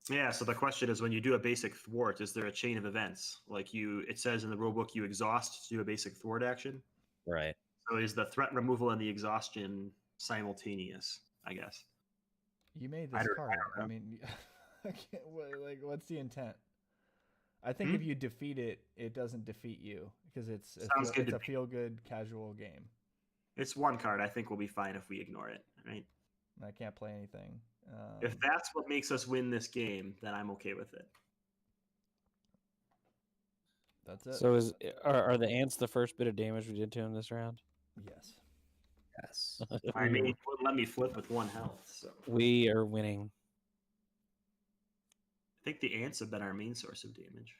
Yeah, so the question is when you do a basic thwart, is there a chain of events? Like it says in the rulebook you exhaust to do a basic thwart action. Right. So is the threat removal and the exhaustion simultaneous, I guess? you made I this don't- card. I I don't mean, what's the intent? I think if you defeat it, it doesn't defeat you because it's Sounds good to a me. feel good casual game. It's 1 card. I think we'll be fine if we ignore it, right? I can't play anything. If that's what makes us win this game, then I'm okay with it. That's it. So are the ants the first bit of damage we did to him this round? Yes. Yes. I mean, it wouldn't let me flip with 1 health, so We are winning. I think the ants have been our main source of damage.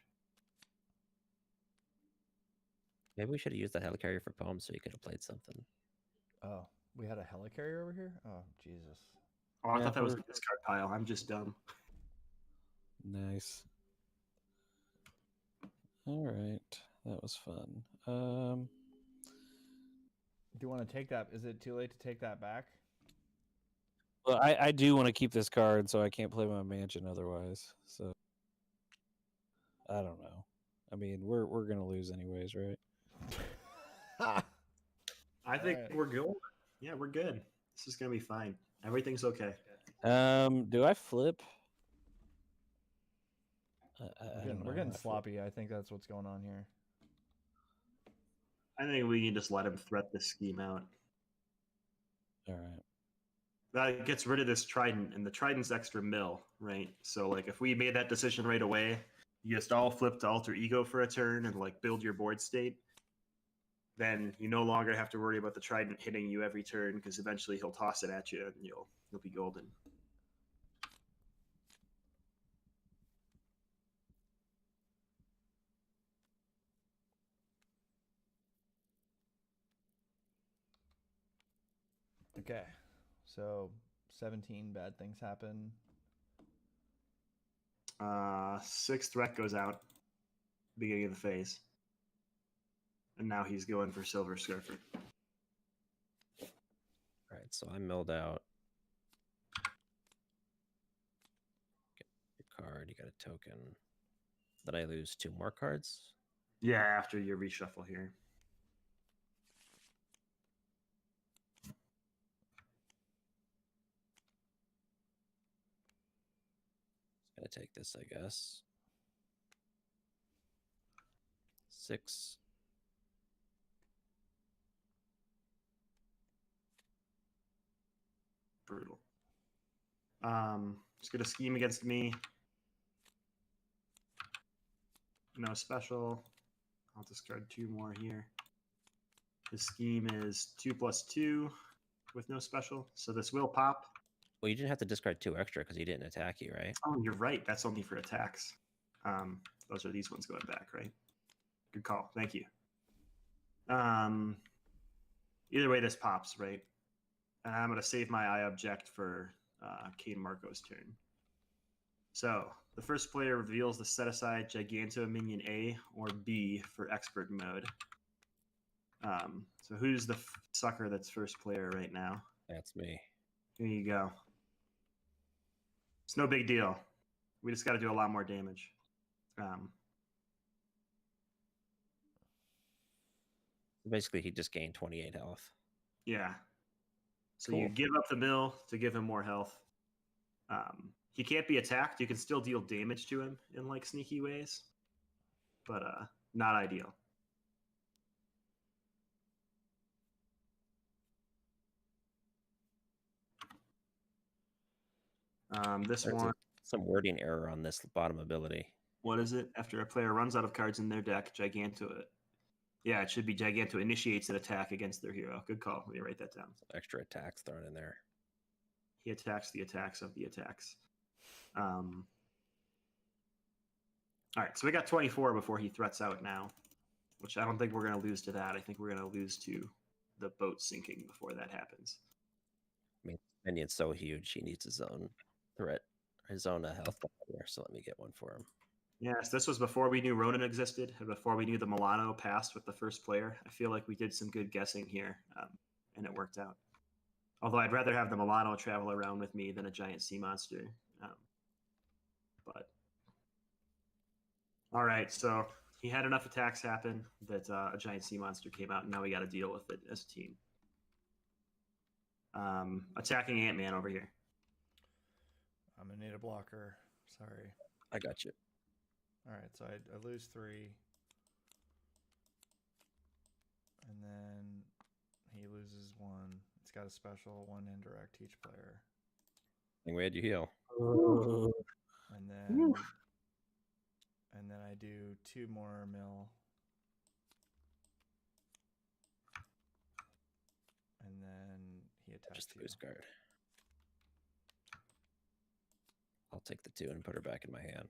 Maybe we should have used the helicarrier for poems so you could have played something. Oh, we had a helicarrier over here? Oh, Jesus. Oh, I Yeah, thought that was a we're- discard pile. I'm just dumb. Nice. All right, that was fun. Do you want to take that? Is it too late to take that back? Well, I do want to keep this card, so I can't play my mansion otherwise. So I don't know. I mean, we're gonna lose anyways, right? I think Alright. we're good. Yeah, we're good. This is gonna be fine. Everything's okay. Do I flip? I We're don't know. getting I flip. sloppy. I think that's what's going on here. I think we can just let him threat this scheme out. All right. That gets rid of this trident, and the trident's extra mill, right? So, like, if we made that decision right away, you just all flip to alter ego for a turn and like build your board state. Then you no longer have to worry about the trident hitting you every turn because eventually he'll toss it at you and you'll be golden. Okay. So 17 bad things happen. 6th threat goes out, beginning of the phase. And now he's going for Silver Surfer. All right, so I milled out. Get your card, you got a token. Did I lose 2 more cards? Yeah, after your reshuffle here. Gonna take this, I guess. 6. Brutal. Just gonna scheme against me. No special. I'll discard 2 more here. His scheme is 2+2 with no special, so this will pop. Well, you didn't have to discard 2 extra because he didn't attack you, right? Oh, you're right. That's only for attacks. Those are these ones going back, right? Good call. Thank you. Either way, this pops, right? And I'm going to save my I object for Kane Marco's turn. So the first player reveals the set aside Giganto minion A or B for expert mode. So who's the sucker that's first player right now? That's me. Here you go. It's no big deal. We just got to do a lot more damage. Basically, he just gained 28 health. Yeah. So Cool. you give up the mill to give him more health. He can't be attacked. You can still deal damage to him in like sneaky ways. but not ideal. This There's one, some wording error on this bottom ability. what is it? After a player runs out of cards in their deck, Giganto. Yeah, it should be Giganto initiates an attack against their hero. Good call. Let me write that down. Some extra attacks thrown in there. He attacks the attacks of the attacks. All right, so we got 24 before he threats out now, which I don't think we're going to lose to that. I think we're going to lose to the boat sinking before that happens. I mean, Minion's so huge, he needs his own threat, his own health here. So let me get one for him. Yes, this was before we knew Ronin existed, and before we knew the Milano passed with the first player. I feel like we did some good guessing here, and it worked out. Although I'd rather have the Milano travel around with me than a giant sea monster. But all right, so he had enough attacks happen that a giant sea monster came out, and now we got to deal with it as a team. Attacking Ant-Man over here. I'm gonna need a blocker. Sorry. I got you. All right, so I lose 3, and then he loses 1. It's got a special 1 indirect each player, We had you heal. and then I do 2 more mill, and then he attacks Just the you. boost card. I'll take the 2 and put her back in my hand.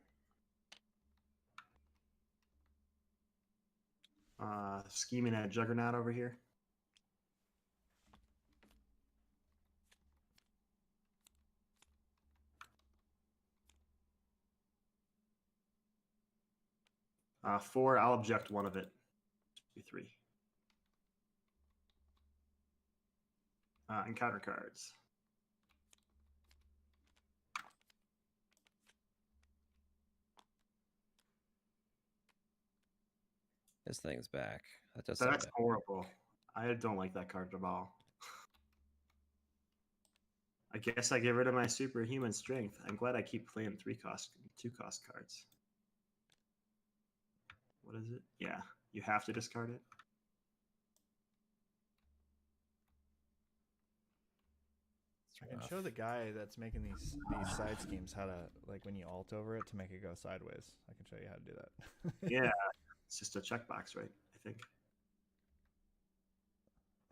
Scheming at Juggernaut over here. Four, I'll object one of it. Be 3. Encounter cards. This thing's back. That does That's sound horrible. I don't like that card at all. I guess I get rid of my superhuman strength. I'm glad I keep playing 2-cost cards. What is it? Yeah, you have to discard it. I can show the guy that's making these side schemes how to, like, when you alt over it to make it go sideways. I can show you how to do that. Yeah, it's just a checkbox, right? I think.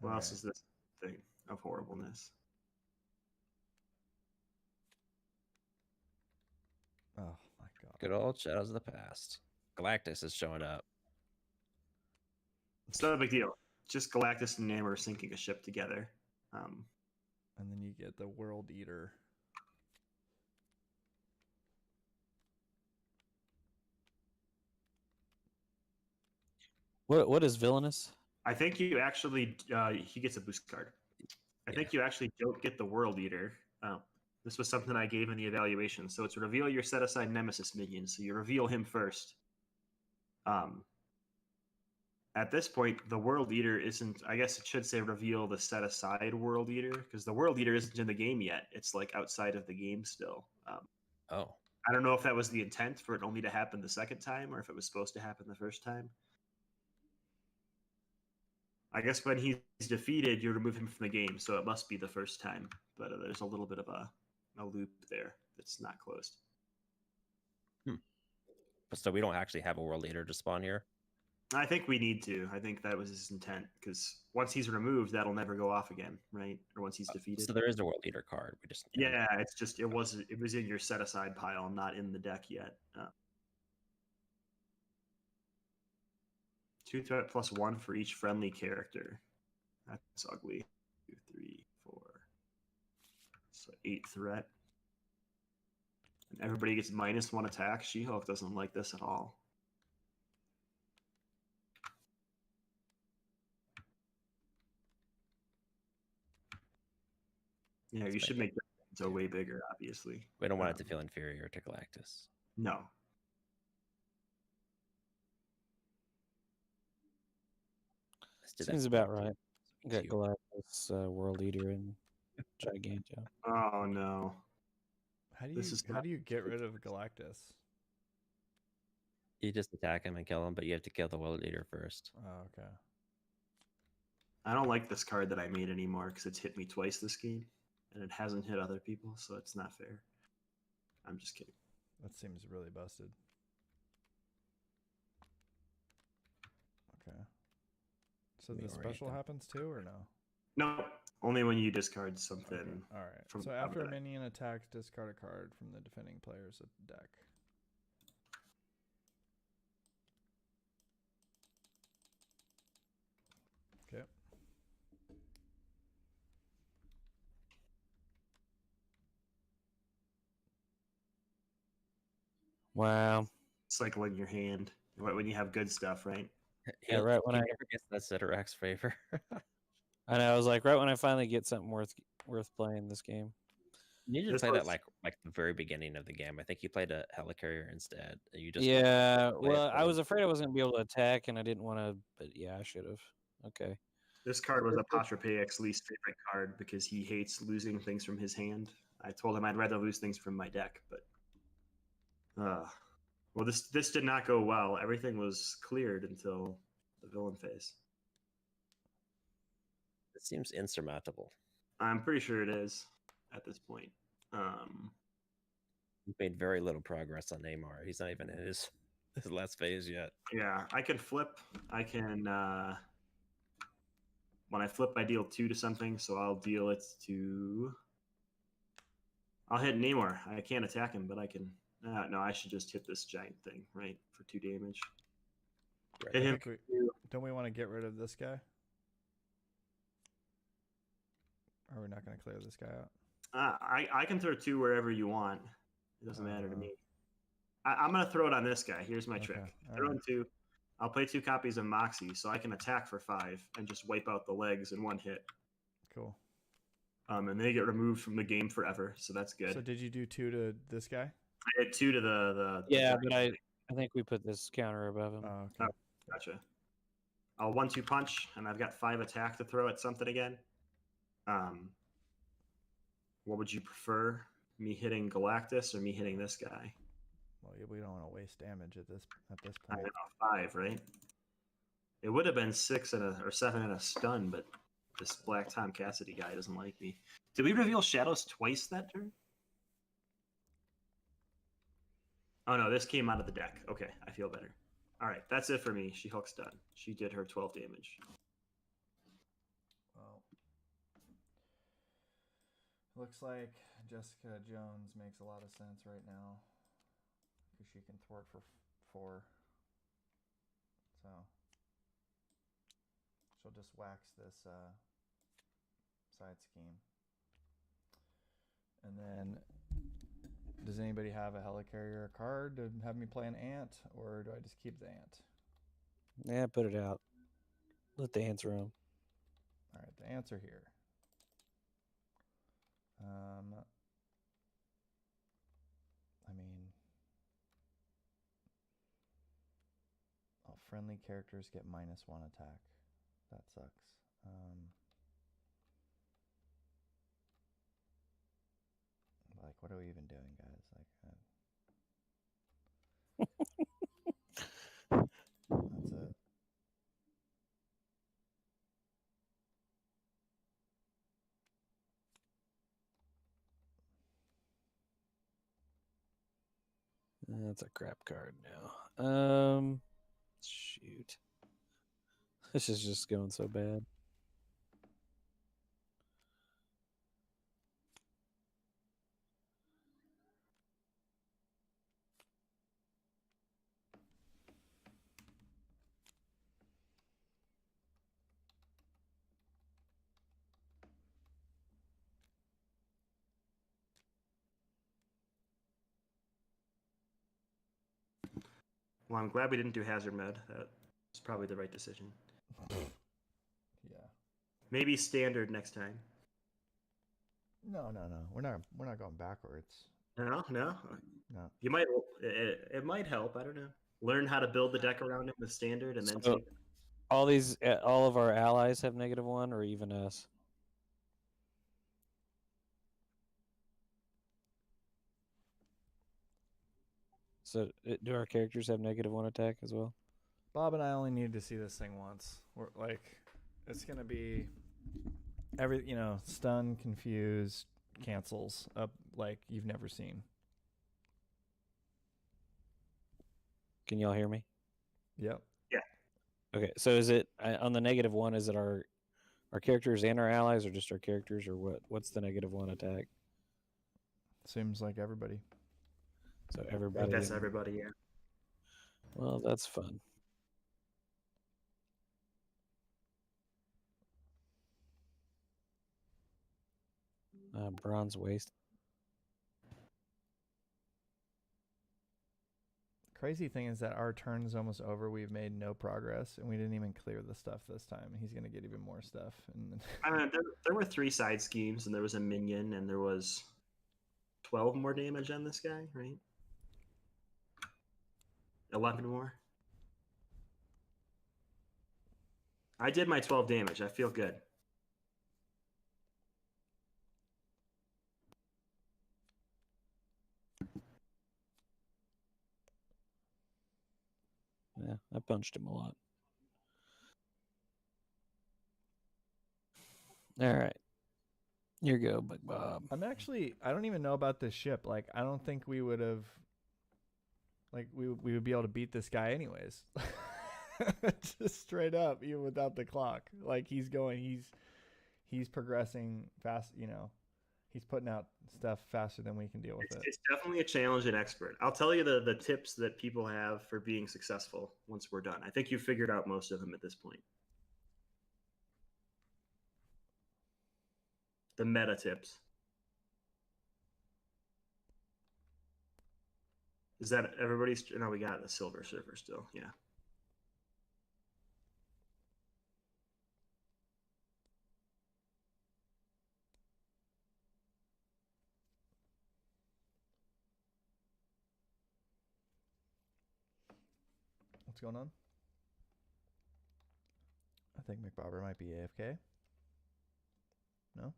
What else is this thing of horribleness? Oh my god. good old Shadows of the Past. Galactus is showing up. It's not a big deal. Just Galactus and Namor sinking a ship together. And then you get the World Eater. What is villainous? I think you actually he gets a boost card. I think you actually don't get the World Eater. This was something I gave in the evaluation. So it's reveal your set aside Nemesis minion. So you reveal him first. At this point, the World Eater isn't. I guess it should say reveal the set aside World Eater, because the World Eater isn't in the game yet. It's like outside of the game still. Oh, I don't know if that was the intent for it only to happen the second time, or if it was supposed to happen the first time. I guess when he's defeated, you remove him from the game, so it must be the first time. But there's a little bit of a loop there that's not closed. so we don't actually have a World Leader to spawn here. I think we need to. I think that was his intent, because once he's removed, that'll never go off again, right? Or once he's defeated. So there is a World Leader card. We just yeah, it's just it was in your set aside pile, not in the deck yet. 2 threat plus 1 for each friendly character. That's ugly. 2, 3, 4. So 8 threat. And everybody gets -1 attack. She-Hulk doesn't like this at all. Yeah, you should make that so way bigger, obviously. We don't want it to feel inferior to Galactus. No. Seems about right. Got Galactus, World Eater, and Giganto. Oh no. How do you get rid of Galactus? You just attack him and kill him, but you have to kill the world leader first. Oh, okay. I don't like this card that I made anymore because it's hit me twice this game, and it hasn't hit other people, so it's not fair. I'm just kidding. That seems really busted. Okay. So Let me the orient special them. happens too, or no? No, only when you discard something. Okay. All right. from So the after a deck. minion attacks, discard a card from the defending player's deck. Okay. Wow. Cycling your hand when you have good stuff, right? Yeah, right when he I- never gets that Ceterax favor. I know. I was like, right when I finally get something worth playing this game. You need to This play that was- like the very beginning of the game. I think you played a helicarrier instead. And you just Yeah. play it Well, I for- was afraid I wasn't gonna be able to attack, and I didn't want to. But yeah, I should have. Okay. This card was Apotropaic least favorite card because he hates losing things from his hand. I told him I'd rather lose things from my deck, but well, this did not go well. Everything was cleared until the villain phase. It seems insurmountable. I'm pretty sure it is at this point. We've made very little progress on Neymar. He's not even in his last phase yet. Yeah, I can flip. I can. When I flip, I deal 2 to something, so I'll deal it to. I'll hit Namor. I can't attack him, but I can. No, I should just hit this giant thing, right, for 2 damage. Right. Hit I him. think don't we want to get rid of this guy? Or are we not going to clear this guy out? I can throw 2 wherever you want. It doesn't matter to me. I'm gonna throw it on this guy. Here's my trick. all Throw right. in 2. I'll play 2 copies of Moxie, so I can attack for 5 and just wipe out the legs in 1 hit. Cool. And they get removed from the game forever, so that's good. So did you do 2 to this guy? I hit 2 to the Yeah, but I think we put this counter above him. Oh, okay. Gotcha. I'll 1-2 punch, and I've got 5 attack to throw at something again. What would you prefer? Me hitting Galactus or me hitting this guy? Well, we don't want to waste damage at this I point. know, 5, right? It would have been 6 or 7 and a stun, but this Black Tom Cassidy guy doesn't like me. Did we reveal Shadows twice that turn? Oh no, this came out of the deck. Okay, I feel better. All right, that's it for me. She-Hulk's done. She did her 12 damage. Well, looks like Jessica Jones makes a lot of sense right now because she can thwart for 4. So she'll just wax this side scheme. And then, does anybody have a helicarrier card to have me play an ant, or do I just keep the ant? Yeah, put it out. Let the ants roam. All right, the ants are here. I mean, friendly characters get -1 attack. That sucks. Like, what are we even doing, guys? Like, that's it. That's a crap card now. Shoot. This is just going so bad. Well, I'm glad we didn't do Hazard Med. That was probably the right decision. Yeah. Maybe Standard next time. No. We're not going backwards. No. No. You might. It might help. I don't know. Learn how to build the deck around it with Standard, and then So- take. All of our allies have -1, or even us. So do our characters have -1 attack as well? Bob and I only need to see this thing once. We're like, it's gonna be stun, confuse, cancels up like you've never seen. Can y'all hear me? Yep. Okay, so is it on the -1? Is it our characters and our allies, or just our characters, or what? What's the -1 attack? Seems like everybody. So I think everybody. that's everybody. Yeah. Well, that's fun. Bronze waist. Crazy thing is that our turn is almost over. We've made no progress, and we didn't even clear the stuff this time. He's gonna get even more stuff. And I mean, there were 3 side schemes, and there was a minion, and there was 12 more damage on this guy, right? 11 more. I did my 12 damage. I feel good. Yeah, I punched him a lot. All right. Here you go, Big Bob. I don't even know about this ship. Like, I don't think we would have, like, we would be able to beat this guy anyways. Just straight up, even without the clock. Like, he's progressing fast, he's putting out stuff faster than we can deal with it. It's definitely a challenge and expert. I'll tell you the tips that people have for being successful once we're done. I think you've figured out most of them at this point. The meta tips. Is that everybody's? No, we got the silver server still. Yeah. What's going on? I think McBobber might be AFK. No?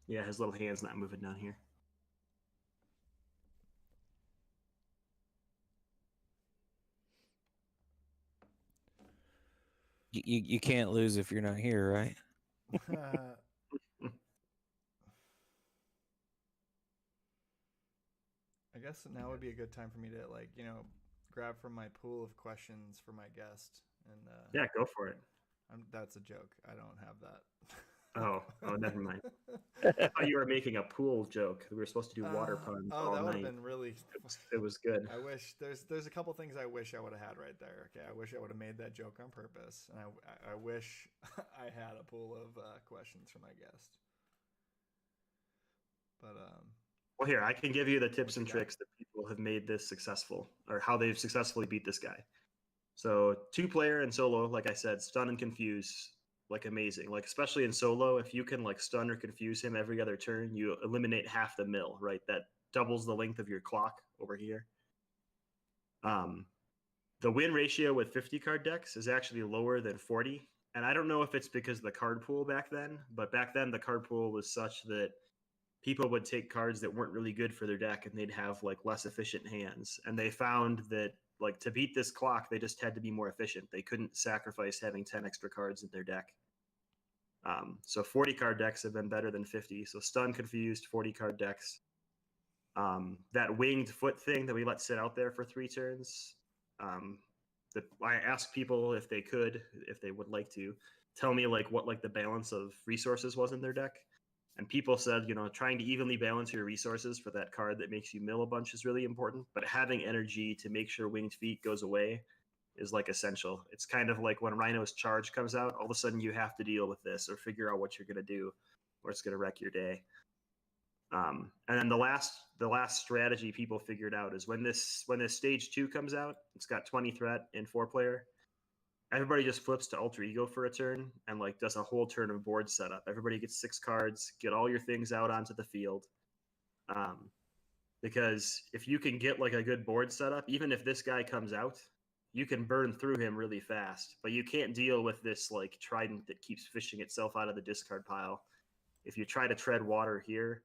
Yeah, his little hand's not moving down here. You can't lose if you're not here, right? I guess now would be a good time for me to grab from my pool of questions for my guest. And yeah, go for it. That's a joke. I don't have that. Oh, never mind. I thought you were making a pool joke. We were supposed to do water puns all that would night. have been really. It was good. I wish there's a couple things I wish I would have had right there. Okay, I wish I would have made that joke on purpose, and I wish I had a pool of questions for my guest. But well, here I can give you the tips and tricks that people have made this successful, or how they've successfully beat this guy. So 2-player and solo, like I said, stun and confuse. Like amazing, like especially in solo, if you can like stun or confuse him every other turn, you eliminate half the mill, right? That doubles the length of your clock over here. The win ratio with 50 card decks is actually lower than 40, and I don't know if it's because of the card pool back then, but back then the card pool was such that people would take cards that weren't really good for their deck and they'd have like less efficient hands, and they found that like to beat this clock, they just had to be more efficient. They couldn't sacrifice having 10 extra cards in their deck. So 40 card decks have been better than 50. So stun, confused, 40 card decks. That winged foot thing that we let sit out there for 3 turns. I asked people if they would like to tell me like what like the balance of resources was in their deck. And people said, trying to evenly balance your resources for that card that makes you mill a bunch is really important. But having energy to make sure winged feet goes away is like essential. It's kind of like when Rhino's charge comes out, all of a sudden you have to deal with this or figure out what you're going to do, or it's going to wreck your day. And then the last strategy people figured out is when this stage 2 comes out, it's got 20 threat in 4-player. Everybody just flips to Alter Ego for a turn and like does a whole turn of board setup. Everybody gets 6 cards, get all your things out onto the field. Because if you can get like a good board setup, even if this guy comes out, you can burn through him really fast. But you can't deal with this like trident that keeps fishing itself out of the discard pile. If you try to tread water here,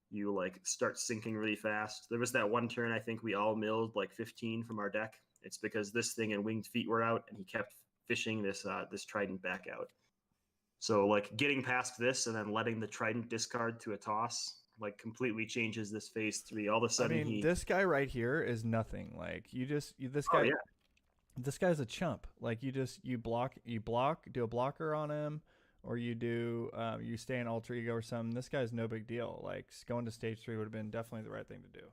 you like start sinking really fast. There was that one turn I think we all milled like 15 from our deck. It's because this thing and Winged Feet were out, and he kept fishing this this Trident back out. So like getting past this and then letting the Trident discard to a toss like completely changes this phase 3. All of a I sudden mean, this guy right here is nothing. Like this guy. Oh, yeah. This guy's a chump. Like you block, do a blocker on him, or you do you stay in alter ego or something. This guy's no big deal. Like going to stage 3 would have been definitely the right thing to do.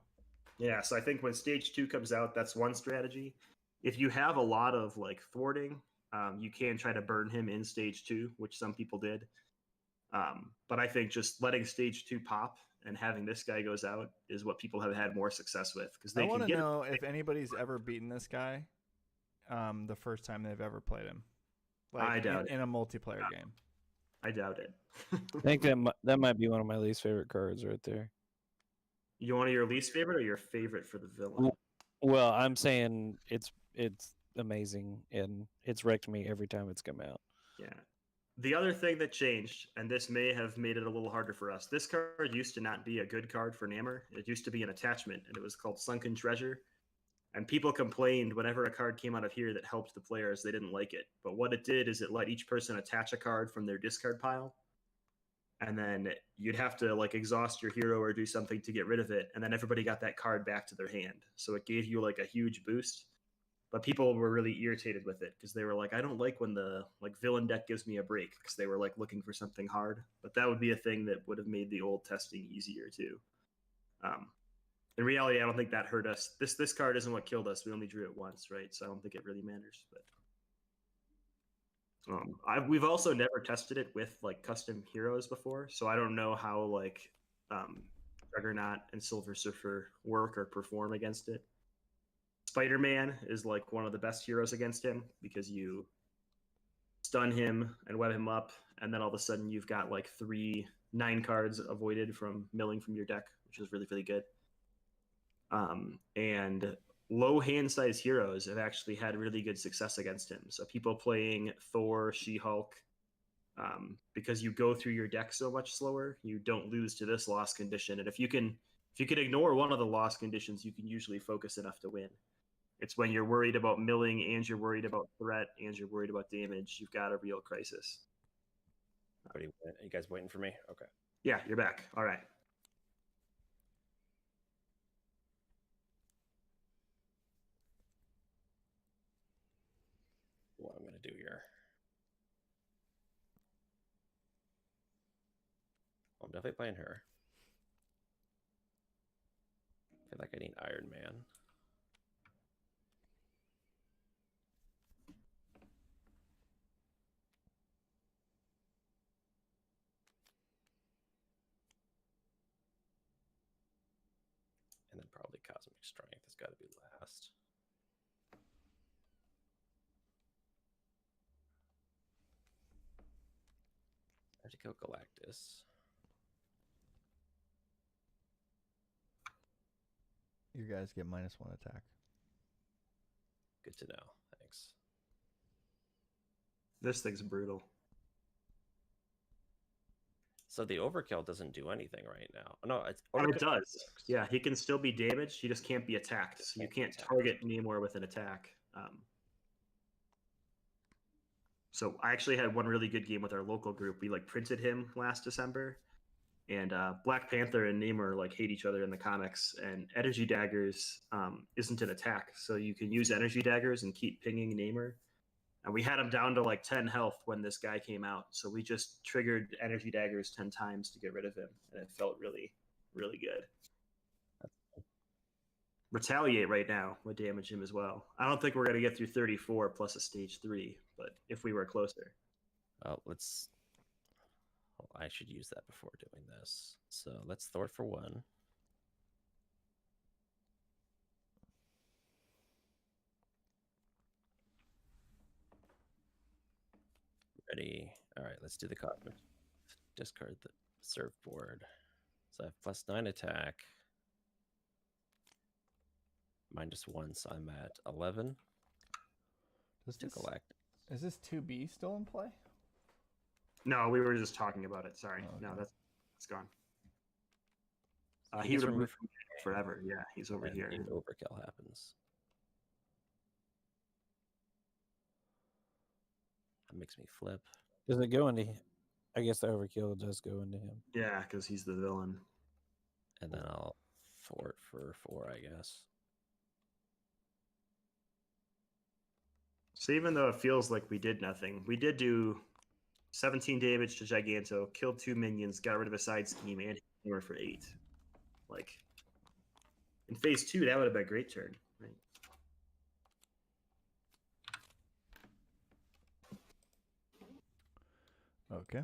Yeah, so I think when stage 2 comes out, that's one strategy. If you have a lot of like thwarting, you can try to burn him in stage 2, which some people did. But I think just letting stage 2 pop and having this guy goes out is what people have had more success with, because they I want can to get know if anybody's ever beaten this guy the first time they've ever played him. Like I doubt in a multiplayer game. I doubt it. I think that might be one of my least favorite cards right there. You want your least favorite or your favorite for the villain? Well, I'm saying it's amazing, and it's wrecked me every time it's come out. Yeah. The other thing that changed, and this may have made it a little harder for us, this card used to not be a good card for Namor. It used to be an attachment, and it was called Sunken Treasure. And people complained whenever a card came out of here that helped the players, they didn't like it. But what it did is it let each person attach a card from their discard pile. And then you'd have to like exhaust your hero or do something to get rid of it. And then everybody got that card back to their hand. So it gave you like a huge boost. But people were really irritated with it because they were like, I don't like when the like villain deck gives me a break, because they were like looking for something hard. But that would be a thing that would have made the old testing easier too. In reality, I don't think that hurt us. This card isn't what killed us. We only drew it once, right? So I don't think it really matters. But we've also never tested it with like custom heroes before, so I don't know how like Juggernaut and Silver Surfer work or perform against it. Spider-Man is like one of the best heroes against him, because you stun him and web him up, and then all of a sudden you've got like 9 cards avoided from milling from your deck, which is really, really good. And low hand size heroes have actually had really good success against him. So people playing Thor, She-Hulk, because you go through your deck so much slower, you don't lose to this loss condition. And if you can ignore one of the loss conditions, you can usually focus enough to win. It's when you're worried about milling and you're worried about threat and you're worried about damage, you've got a real crisis. Are you guys waiting for me? Okay. Yeah, you're back. All right. What I'm going to do here. I'm definitely playing her. I feel like I need Iron Man. And then probably Cosmic Strength has got to be last. I have to kill Galactus. You guys get -1 attack. Good to know. Thanks. This thing's brutal. So the overkill doesn't do anything right now. No, it does. Yeah, he can still be damaged. He just can't be attacked. So you can't target Namor with an attack. So I actually had one really good game with our local group. We like printed him last December, and Black Panther and Namor like hate each other in the comics. And Energy Daggers isn't an attack, so you can use Energy Daggers and keep pinging Namor. And we had him down to like 10 health when this guy came out. So we just triggered Energy Daggers 10 times to get rid of him. And it felt really, really good. Retaliate right now would damage him as well. I don't think we're going to get through 34 plus a stage 3, but if we were closer. Well, I should use that before doing this. So let's thwart for 1. Ready. All right, let's do the cosmic. Discard the surfboard. So I have +9 attack. -1, so I'm at 11. Is this 2B still in play? No, we were just talking about it. Sorry. Oh, okay. No, it's gone. He gets would have removed moved forever. Yeah, he's over and here. the overkill happens. That makes me flip. Does it go into? I guess the overkill does go into him. Yeah, because he's the villain. And then I'll thwart for 4, I guess. So even though it feels like we did nothing, we did do 17 damage to Giganto, killed 2 minions, got rid of a side scheme, and hammer for 8. Like, in phase 2, that would have been a great turn, right? Okay.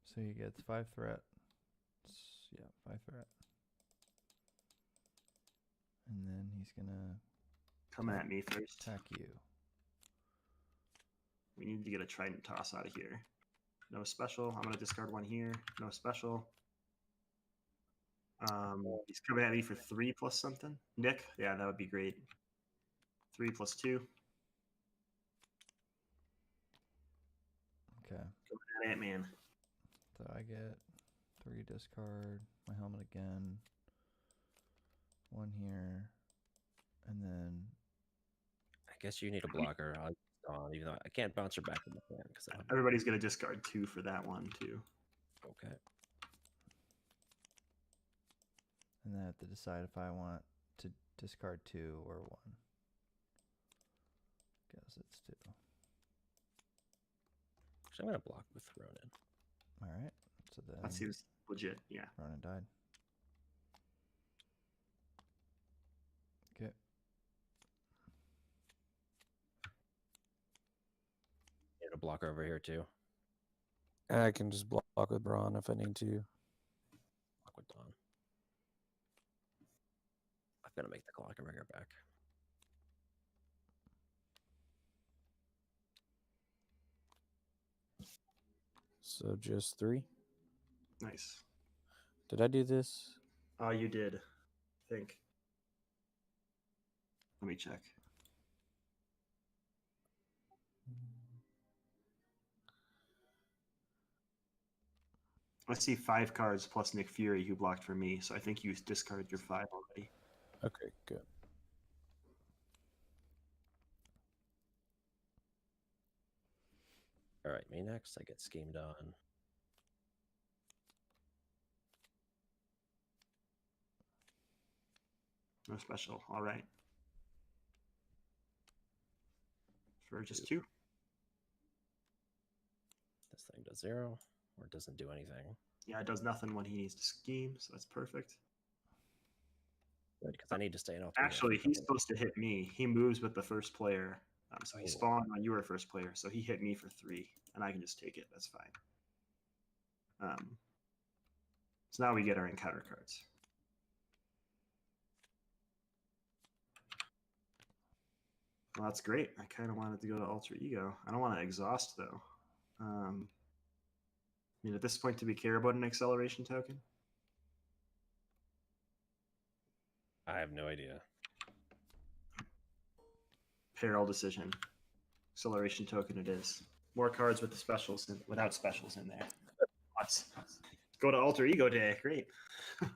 So he gets 5 threat. Yeah, 5 threat. And then he's gonna Coming at me first. attack you. We need to get a Trident Toss out of here. No special. I'm going to discard 1 here. No special. He's coming at me for 3 plus something. Nick? Yeah, that would be great. 3 plus 2. Okay. Coming at Ant-Man. So I get 3 discard, my helmet again. 1 here. And then I guess you need a blocker. Even though I can't bounce her back in the fan because Everybody's going to discard 2 for that one, too. Okay. and then I have to decide if I want to discard 2 or 1. Guess it's 2. Actually, I'm gonna block with Ronin. Alright. So then That seems legit, yeah. Ronan died. Okay. Need a blocker over here too. I can just block with Braun if I need to. Block with Dawn. I'm gonna make the clock and bring her back. So just 3. Nice. Did I do this? Oh, you did. I think. Let me check. I see 5 cards plus Nick Fury, who blocked for me, so I think you discarded your 5 already. Okay, good. All right, me next. I get schemed on. No special. All right. For just 2. This thing does 0, or it doesn't do anything. Yeah, it does nothing when he needs to scheme, so that's perfect. Good, because I need to stay in all 3. Actually, he's supposed to hit me. He moves with the first player. So he Oh. spawned when you were first player, so he hit me for 3, and I can just take it. That's fine. So now we get our encounter cards. Well, that's great. I kind of wanted to go to Alter Ego. I don't want to exhaust, though. I mean, at this point, do we care about an acceleration token? I have no idea. Peril decision. Acceleration token it is. More cards with the specials without specials in there. Let's go to Alter Ego Day. Great. Does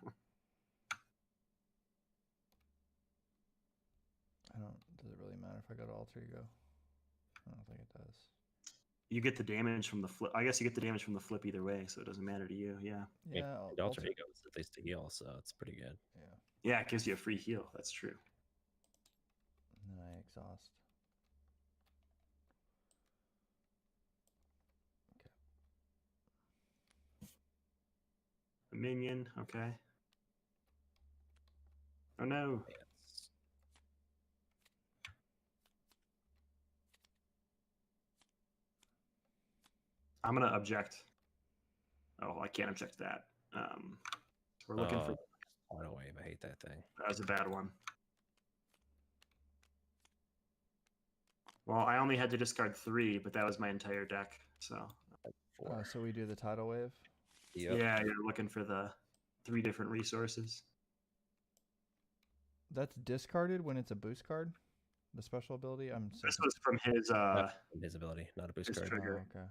it really matter if I go to Alter Ego? I don't think it does. You get the damage from the flip. I guess you get the damage from the flip either way, so it doesn't matter to you. Yeah. Yeah, And Alter Ego is at least a heal, so it's pretty good. Yeah. Yeah, it gives you a free heal. That's true. And then I exhaust. A minion. Okay. Oh no. Yes. I'm gonna object. Oh, I can't object that. We're looking for. Auto wave. I hate that thing. That was a bad one. Well, I only had to discard 3, but that was my entire deck. So 4. So we do the tidal wave. Yep. yeah, you're looking for the 3 different resources. That's discarded when it's a boost card. The special ability. I'm so This was from his His ability, not a boost his card. trigger. okay.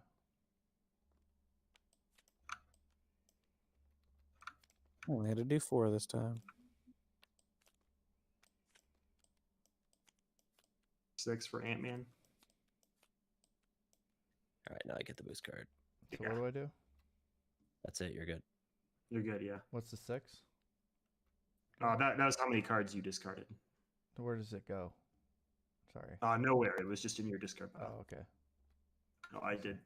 Only had to do 4 this time. 6 for Ant-Man. All right, now I get the boost card. So Yeah. what do I do? That's it. You're good. You're good, yeah. What's the 6? That was how many cards you discarded. Where does it go? Sorry. Nowhere. It was just in your discard pile. Oh, okay. No, I did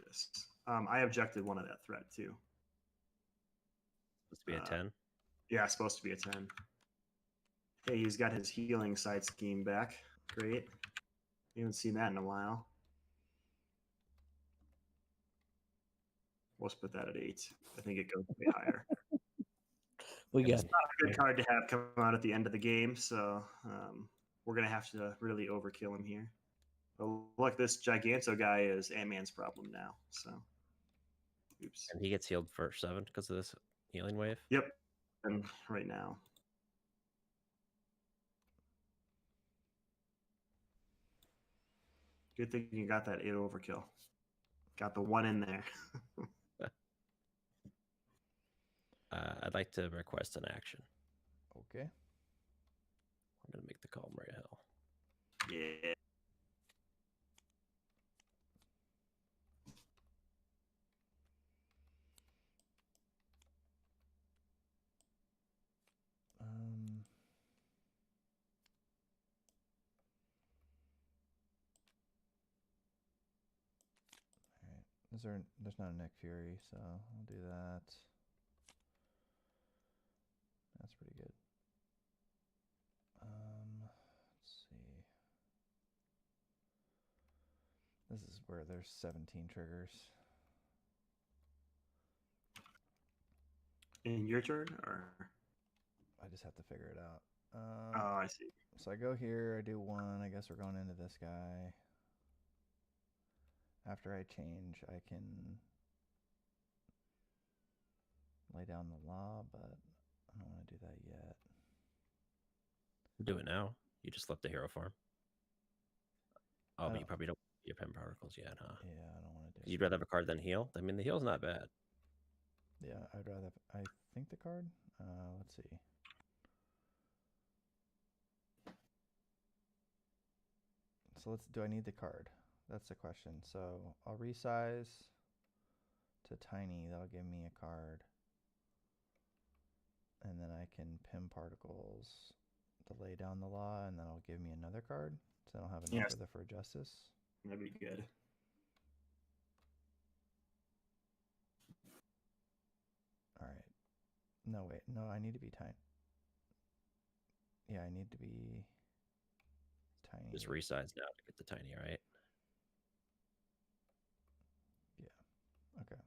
this. I objected one of that threat too. Supposed to be a 10. Yeah, it's supposed to be a 10. Hey, he's got his healing side scheme back. Great. We haven't seen that in a while. Let's put that at 8. I think it goes way higher. We got It's not a good card to have come out at the end of the game, so we're going to have to really overkill him here. But look, this Giganto guy is Ant-Man's problem now, so... Oops. And he gets healed for 7 because of this healing wave. Yep. And right now. Good thing you got that 8 overkill. Got the 1 in there. I'd like to request an action. Okay. I'm going to make the call, Maria Hill. Yeah. Alright. There's not a Nick Fury, so I'll do that. That's pretty good. Let's see. This is where there's 17 triggers. In your turn, or? I just have to figure it out. Oh, I see. So I go here, I do 1. I guess we're going into this guy. After I change, I can lay down the law, but I don't want to do that yet. Do it now. You just left the hero farm. Oh, I but you don't- probably don't have your pen particles yet, huh? Yeah, I don't want to do You'd rather have a card than heal? I mean, the heal's not bad. Yeah, I'd rather. I think the card. Let's see. So do I need the card? That's the question. So I'll resize to tiny. That'll give me a card, and then I can pin particles to lay down the law, and then it'll give me another card. So I don't have enough Yes. of the for justice. That'd be good. All right. No, wait. No, I need to be tiny. Yeah, I need to be tiny. Just resize now to get the tiny, right? Okay.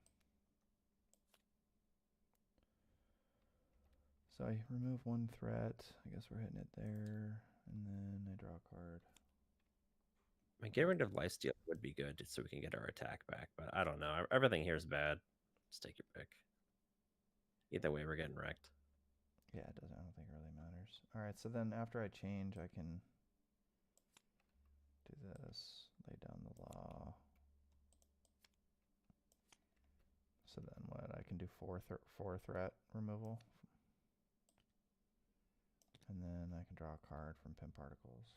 So I remove 1 threat. I guess we're hitting it there. And then I draw a card. I mean, getting rid of lifesteal would be good so we can get our attack back, but I don't know. Everything here is bad. Just take your pick. Either way, we're getting wrecked. Yeah, it doesn't. I don't think it really matters. All right, so then after I change, I can do this. Lay down the law. So then what? I can do 4 threat removal. And then I can draw a card from pin particles.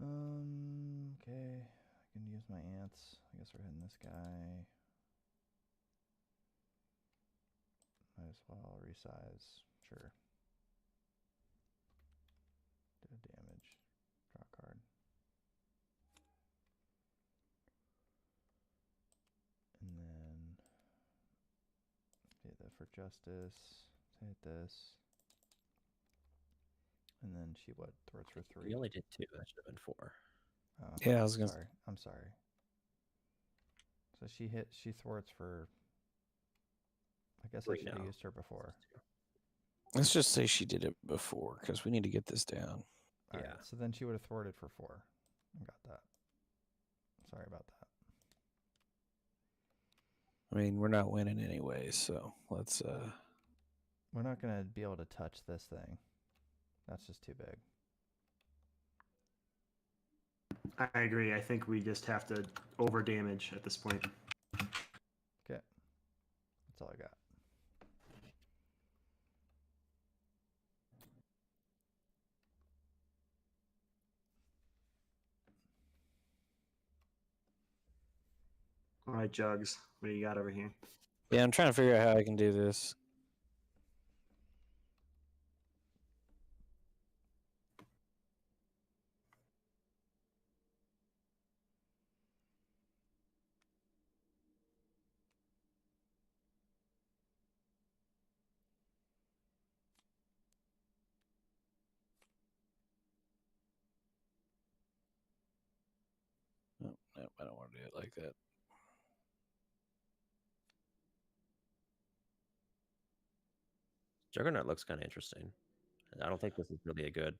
Okay. I can use my ants. I guess we're hitting this guy. Might as well resize. Sure. Do damage. Draw a card. And then for justice. Hit this. And then she throws for 3. You only did 2. That should have been 4. Oh, Yeah, I was gonna. sorry. I'm sorry. So she thwarts for. I guess I 3 should have now. used her before. Let's just say she did it before because we need to get this down. All Yeah. right, so then she would have thwarted for 4. I got that. Sorry about that. I mean, we're not winning anyway, so let's. We're not going to be able to touch this thing. That's just too big. I agree. I think we just have to over damage at this point. Okay. All right, Jugs, what do you got over here? Yeah, I'm trying to figure out how I can do this. No, I don't want to do it like that. Juggernaut looks kind of interesting. I don't think this is really a good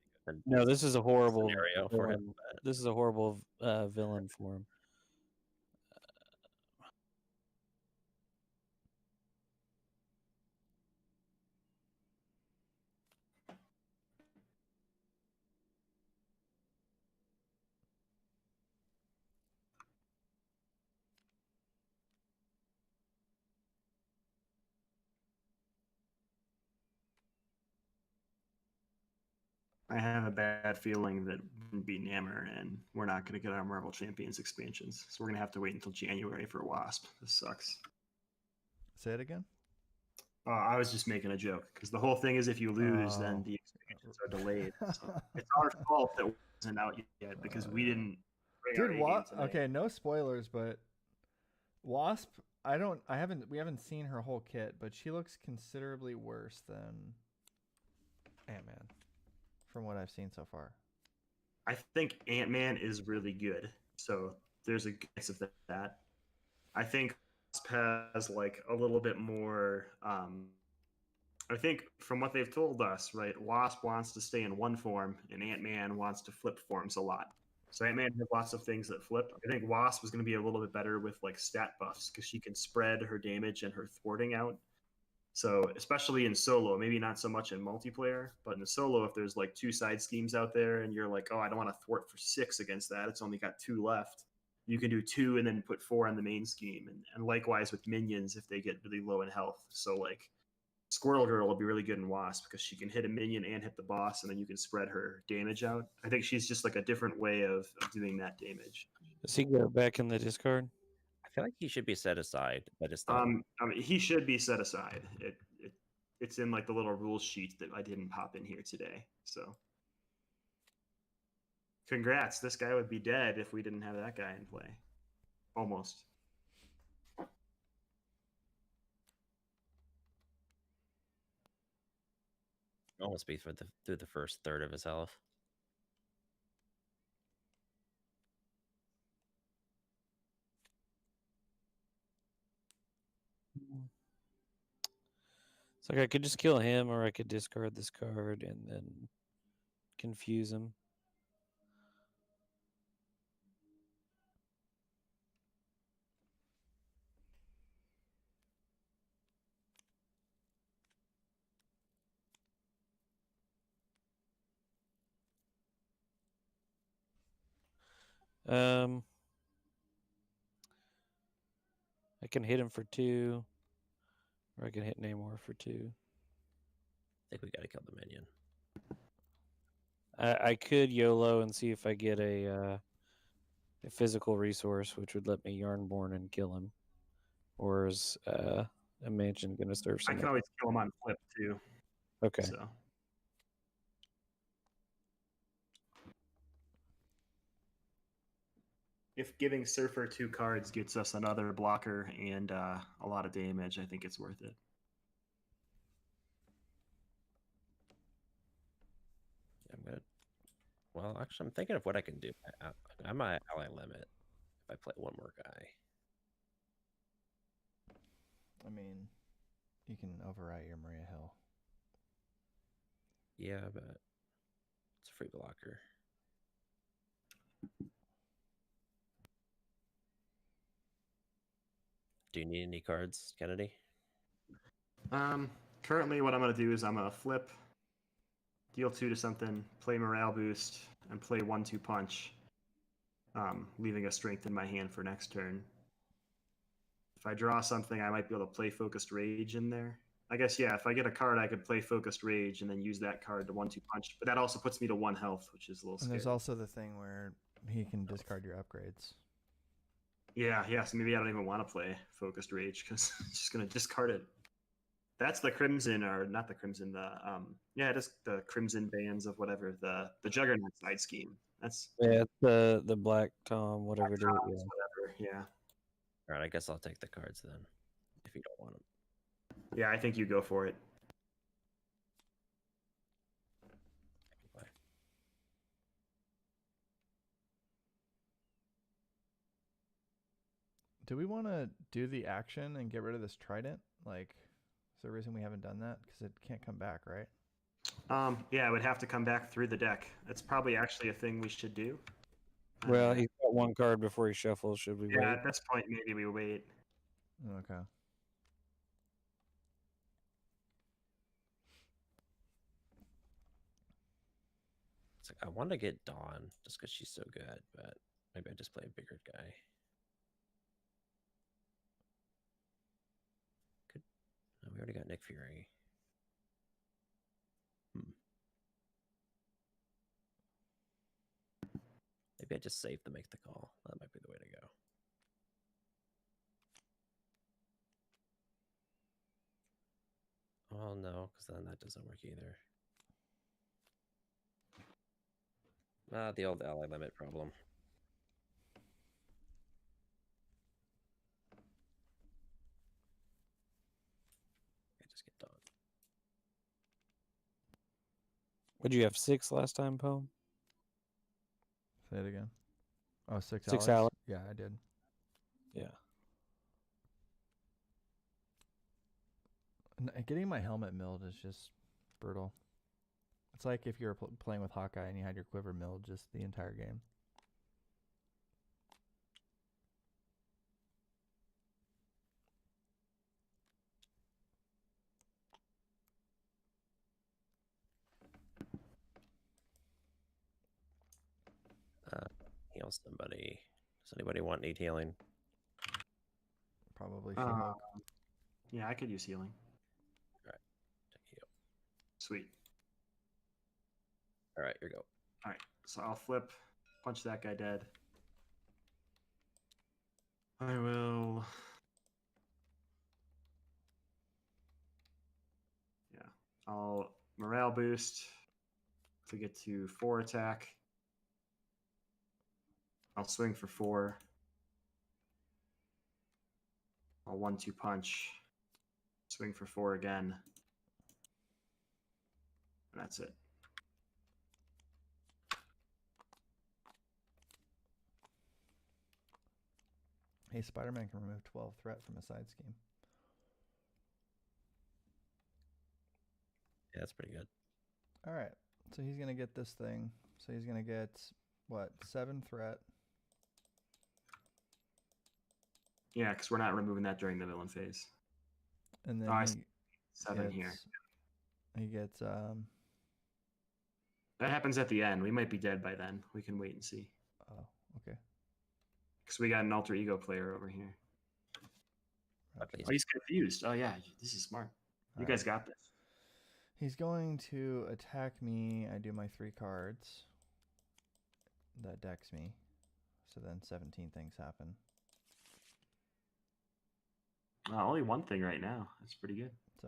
No, this is a horrible scenario for him. villain. This is a horrible villain for him. I have a bad feeling that we beat Namor, and we're not going to get our Marvel Champions expansions. So we're going to have to wait until January for Wasp. This sucks. Say it again. I was just making a joke because the whole thing is if you lose, then the expansions are delayed. So it's our fault that it wasn't out yet because we didn't. Dude, okay, no spoilers, but Wasp. We haven't seen her whole kit, but she looks considerably worse than Ant-Man, from what I've seen so far. I think Ant-Man is really good, so there's a chance of that. I think Wasp has like a little bit more. I think from what they've told us, right, Wasp wants to stay in one form, and Ant-Man wants to flip forms a lot. So Ant-Man has lots of things that flip. I think Wasp is going to be a little bit better with like stat buffs because she can spread her damage and her thwarting out. So especially in solo, maybe not so much in multiplayer, but in the solo, if there's like 2 side schemes out there and you're like, oh, I don't want to thwart for 6 against that. It's only got 2 left. You can do 2 and then put 4 on the main scheme. And likewise with minions if they get really low in health. So like Squirrel Girl will be really good in Wasp because she can hit a minion and hit the boss, and then you can spread her damage out. I think she's just like a different way of doing that damage. Does he go back in the discard? I feel like he should be set aside, but it's I mean, he should be set aside. It's in like the little rules sheet that I didn't pop in here today. So, congrats! This guy would be dead if we didn't have that guy in play. Almost. almost be through the first third of his health. It's like I could just kill him, or I could discard this card and then confuse him. I can hit him for 2, or I can hit Namor for 2. I think we got to kill the minion. I could YOLO and see if I get a physical resource, which would let me Yarnborn and kill him. Or is a mansion going to serve I something? can always kill him on flip too. Okay. So. If giving Surfer 2 cards gets us another blocker and a lot of damage, I think it's worth it. Yeah, I'm good. Well, actually, I'm thinking of what I can do. I'm at ally limit if I play one more guy. I mean, you can overwrite your Maria Hill. Yeah, but it's a free blocker. Do you need any cards, Kennedy? Currently, what I'm going to do is I'm going to flip, deal 2 to something, play morale boost, and play 1-2 punch, leaving a strength in my hand for next turn. If I draw something, I might be able to play focused rage in there. I guess, yeah, if I get a card, I could play focused rage and then use that card to 1-2 punch. But that also puts me to 1 health, which is a little scary. And there's also the thing where he can discard your upgrades. Yeah. So maybe I don't even want to play Focused Rage because I'm just gonna discard it. That's the Crimson, or not the Crimson. It is the Crimson bands of whatever the Juggernaut side scheme. That's Yeah, the Black Tom, whatever it is. Yeah. whatever. Yeah. All right, I guess I'll take the cards then, if you don't want them. Yeah, I think you go for it. Bye. Do we want to do the action and get rid of this trident? Like, is there a reason we haven't done that? Because it can't come back, right? Yeah, it would have to come back through the deck. That's probably actually a thing we should do. Well, he's got one card before he shuffles. Should we yeah, wait? at this point, maybe we wait. Okay. It's like, I want to get Dawn just because she's so good, but maybe I just play a bigger guy. Good. No, we already got Nick Fury. Maybe I just save to make the call. That might be the way to go. Oh no, because then that doesn't work either. The old ally limit problem. I just get Dawn. Would you have 6 last time, Poem? Say it again. Oh, 6 6 allies? allies. Yeah, I did. Yeah. Getting my helmet milled is just brutal. It's like if you were playing with Hawkeye and you had your quiver milled just the entire game. Heal somebody. Does anybody need healing? Probably She-Hulk. Yeah, I could use healing. Take heal. Sweet. All right, here we go. All right, so I'll flip, punch that guy dead. I will. Yeah, I'll morale boost to get to 4 attack. I'll swing for 4. I'll 1-2 punch. Swing for 4 again. And that's it. Hey, Spider-Man can remove 12 threat from a side scheme. Yeah, that's pretty good. All right. So he's going to get this thing. So he's going to get, what, 7 threat. Yeah, because we're not removing that during the villain phase. And then I he see. 7 gets, here. He gets... That happens at the end. We might be dead by then. We can wait and see. Oh, okay. Because we got an alter ego player over here. Gotcha. Oh, he's confused. Oh, yeah. This is smart. You guys got this. He's going to attack me. I do my 3 cards. That decks me. So then 17 things happen. Only one thing right now. That's pretty good. So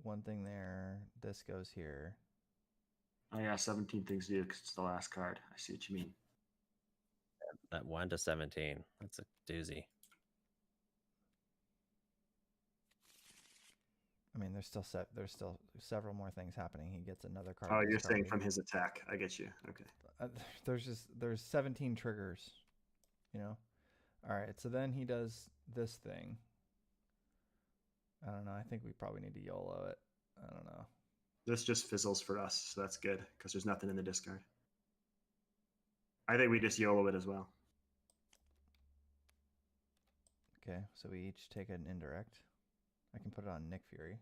one thing there. This goes here. Oh, yeah. 17 things to do because it's the last card. I see what you mean. That 1 to 17. That's a doozy. I mean, there's still several more things happening. He gets another card. Oh, you're saying discarded. from his attack. I get you. Okay. There's 17 triggers, you know. All right, so then he does this thing. I don't know. I think we probably need to YOLO it. I don't know. This just fizzles for us, so that's good because there's nothing in the discard. I think we just YOLO it as well. Okay, so we each take an indirect. I can put it on Nick Fury.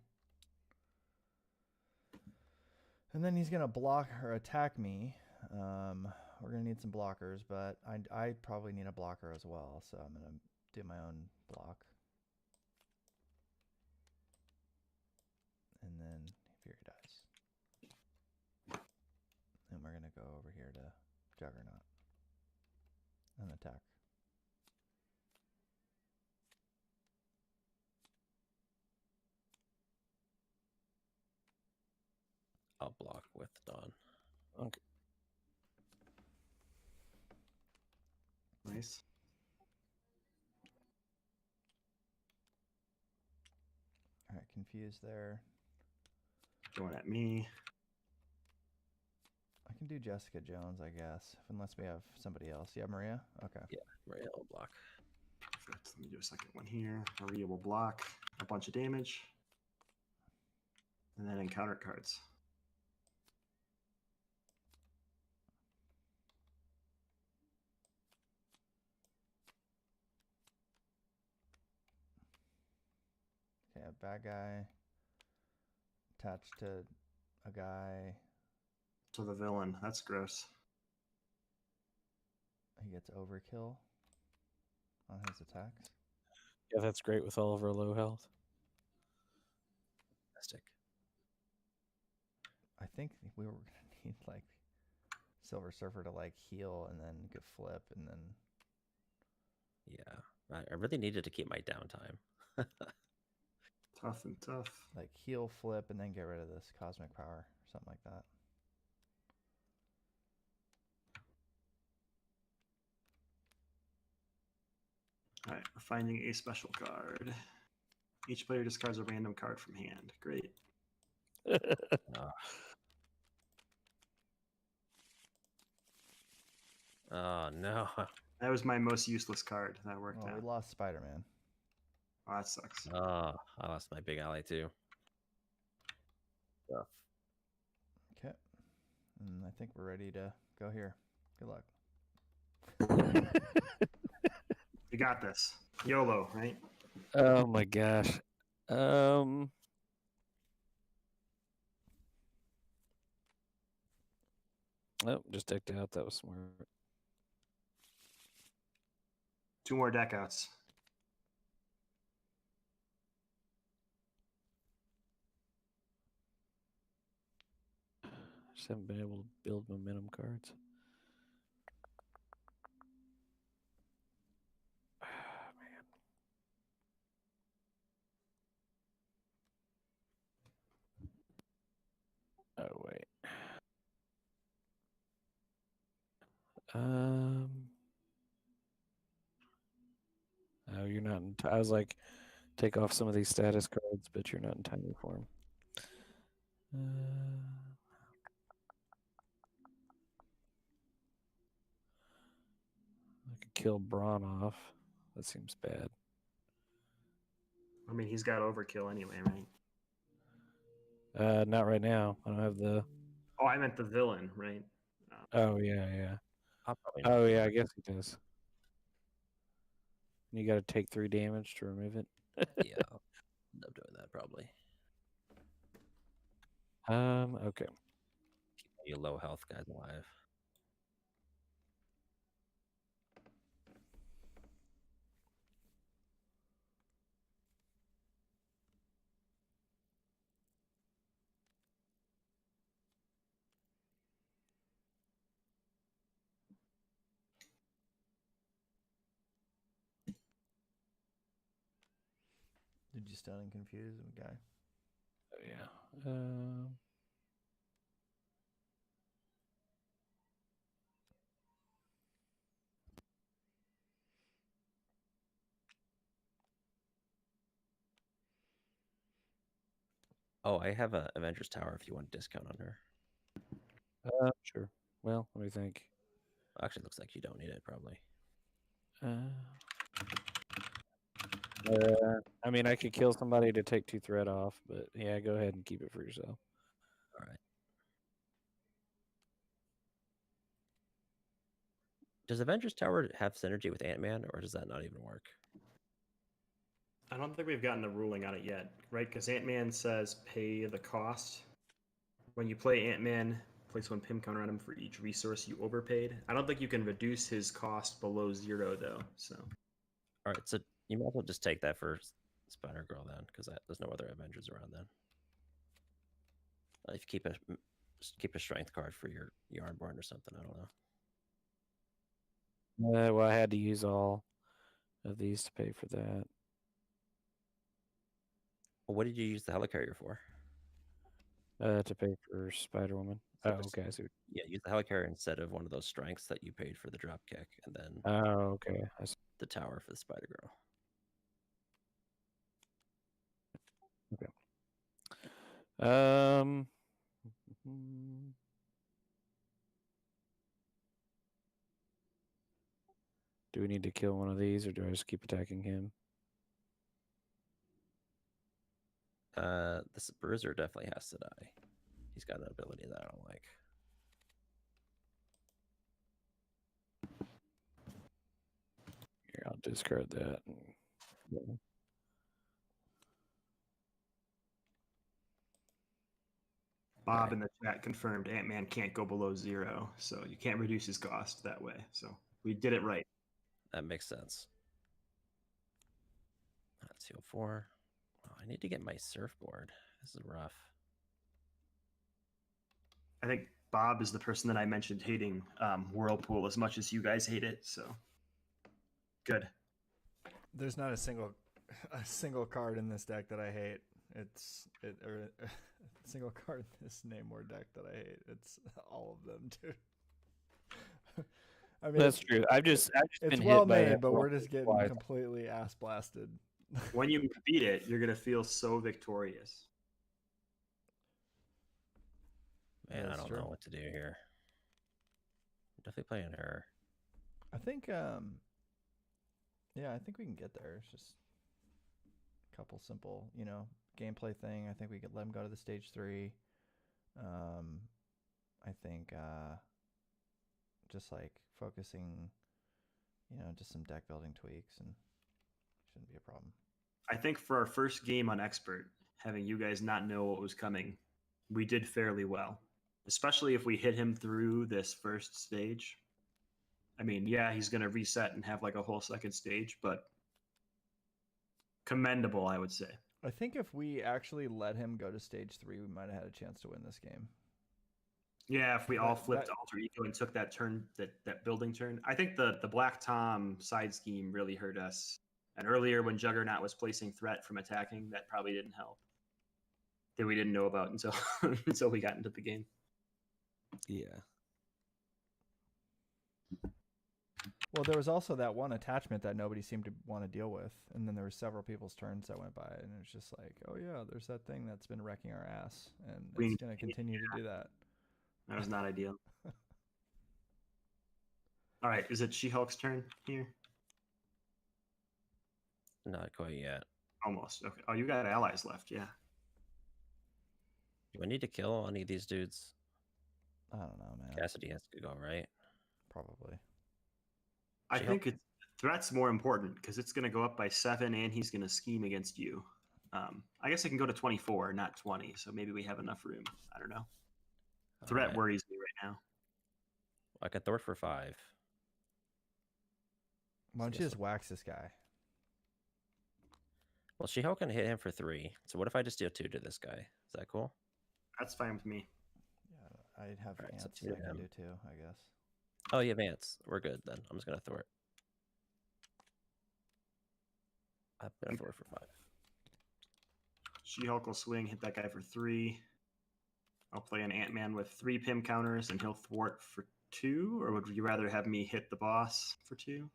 And then he's going to block or attack me. We're going to need some blockers, but I probably need a blocker as well, so I'm going to do my own block. And then Fury dies. And we're going to go over here to Juggernaut and attack. I'll block with Dawn. Okay. Nice. All right, confused there. Going at me. I can do Jessica Jones, I guess, unless we have somebody else. Yeah, Maria? Okay. Yeah, Maria will block. Perfect. Let me do a second one here. Maria will block a bunch of damage. And then encounter cards. Okay, a bad guy attached to a guy. To the villain. That's gross. He gets overkill on his attacks. Yeah, that's great with all of our low health. Fantastic. I think we were gonna need like Silver Surfer to like heal and then get flip and then Yeah, I really needed to keep my downtime. Tough and tough. like heal, flip, and then get rid of this cosmic power or something like that. All right, we're finding a special card. Each player discards a random card from hand. Great. Ah. Oh no. That was my most useless card. That worked Well, out. we lost Spider-Man. Oh, that sucks. Oh, I lost my big ally too. Tough. Okay. And I think we're ready to go here. Good luck. You got this. YOLO, right? Oh my gosh. Oh, just decked out. That was smart. 2 more deck outs. Just haven't been able to build momentum cards. Man. Oh wait. Oh, you're not in. I was like, take off some of these status cards, but you're not in tiny form. I could kill Braun off. That seems bad. I mean, he's got overkill anyway, right? Not right now. I don't have the. Oh, I meant the villain, right? Oh yeah. I'll probably Oh yeah, I guess he does. You got to take 3 damage to remove it. Yeah, I'll end up doing that probably. Okay. Keep you low health guys alive. Did you stun and confuse the guy? Oh, yeah. Oh, I have a Avengers Tower if you want a discount on her. Sure. Well, let me think. Actually, looks like you don't need it probably. I mean, I could kill somebody to take 2 threat off, but yeah, go ahead and keep it for yourself. All right. Does Avengers Tower have synergy with Ant-Man, or does that not even work? I don't think we've gotten a ruling on it yet, right? Because Ant-Man says pay the cost. When you play Ant-Man, place 1 PIM counter on him for each resource you overpaid. I don't think you can reduce his cost below 0, though. So, All right, so you might as well just take that for Spider-Girl then, because there's no other Avengers around then. If you just keep a strength card for your Yarnborn or something, I don't know. Well, I had to use all of these to pay for that. Well, what did you use the helicarrier for? To pay for Spider Woman. So Oh, just- okay. I see. Yeah, use the helicarrier instead of one of those strengths that you paid for the drop kick, and then Oh, okay. I see. the tower for the Spider Girl. Um. Do we need to kill one of these, or do I just keep attacking him? This Bruiser definitely has to die. He's got an ability that I don't like. Here, I'll discard that. Bob in the chat confirmed Ant-Man can't go below 0, so you can't reduce his cost that way. So we did it right. That makes sense. That's heal 4. Oh, I need to get my surfboard. This is rough. I think Bob is the person that I mentioned hating Whirlpool as much as you guys hate it. So good. There's not a single card in this deck that I hate. Or a single card in this name or deck that I hate. It's all of them, dude. I mean, That's true. I've just it's been well hit by made, that but we're Whirlpool just getting twice. completely ass blasted. When you beat it, you're gonna feel so victorious. Man, I That's don't true. know what to do here. I'm definitely playing her. I think, yeah, I think we can get there. It's just a couple simple, gameplay thing. I think we could let him go to the stage 3. I think, just like focusing, just some deck building tweaks, and shouldn't be a problem. I think for our first game on Expert, having you guys not know what was coming, we did fairly well. Especially if we hit him through this first stage. I mean, yeah, he's going to reset and have like a whole second stage, but commendable, I would say. I think if we actually let him go to stage 3, we might have had a chance to win this game. Yeah, if we all flipped Alter Ego and took that turn, that building turn. I think the Black Tom side scheme really hurt us. And earlier when Juggernaut was placing threat from attacking, that probably didn't help. That we didn't know about until until we got into the game. Yeah. Well, there was also that one attachment that nobody seemed to want to deal with, and then there were several people's turns that went by, and it was just like, oh yeah, there's that thing that's been wrecking our ass, and it's going to continue to do that. That was not ideal. All right, is it She-Hulk's turn here? Not quite yet. Almost. Okay. Oh, you got allies left, yeah. Do I need to kill any of these dudes? I don't know, man. Cassidy has to go, right? Probably. I think it's threat's more important because it's going to go up by 7 and he's going to scheme against you. I guess it can go to 24, not 20, so maybe we have enough room. I don't know. Threat worries me right now. I could throw it for 5. Why don't you just wax this guy? Well, She-Hulk can hit him for 3. So what if I just deal 2 to this guy? Is that cool? That's fine with me. Yeah, I'd have All right, so ants 2 I to can him. do too, I guess. Oh, you have ants. We're good then. I'm just going to throw it. I'm going to throw it for 5. She-Hulk will swing, hit that guy for 3. I'll play an Ant-Man with 3 Pim counters and he'll thwart for 2, or would you rather have me hit the boss for 2?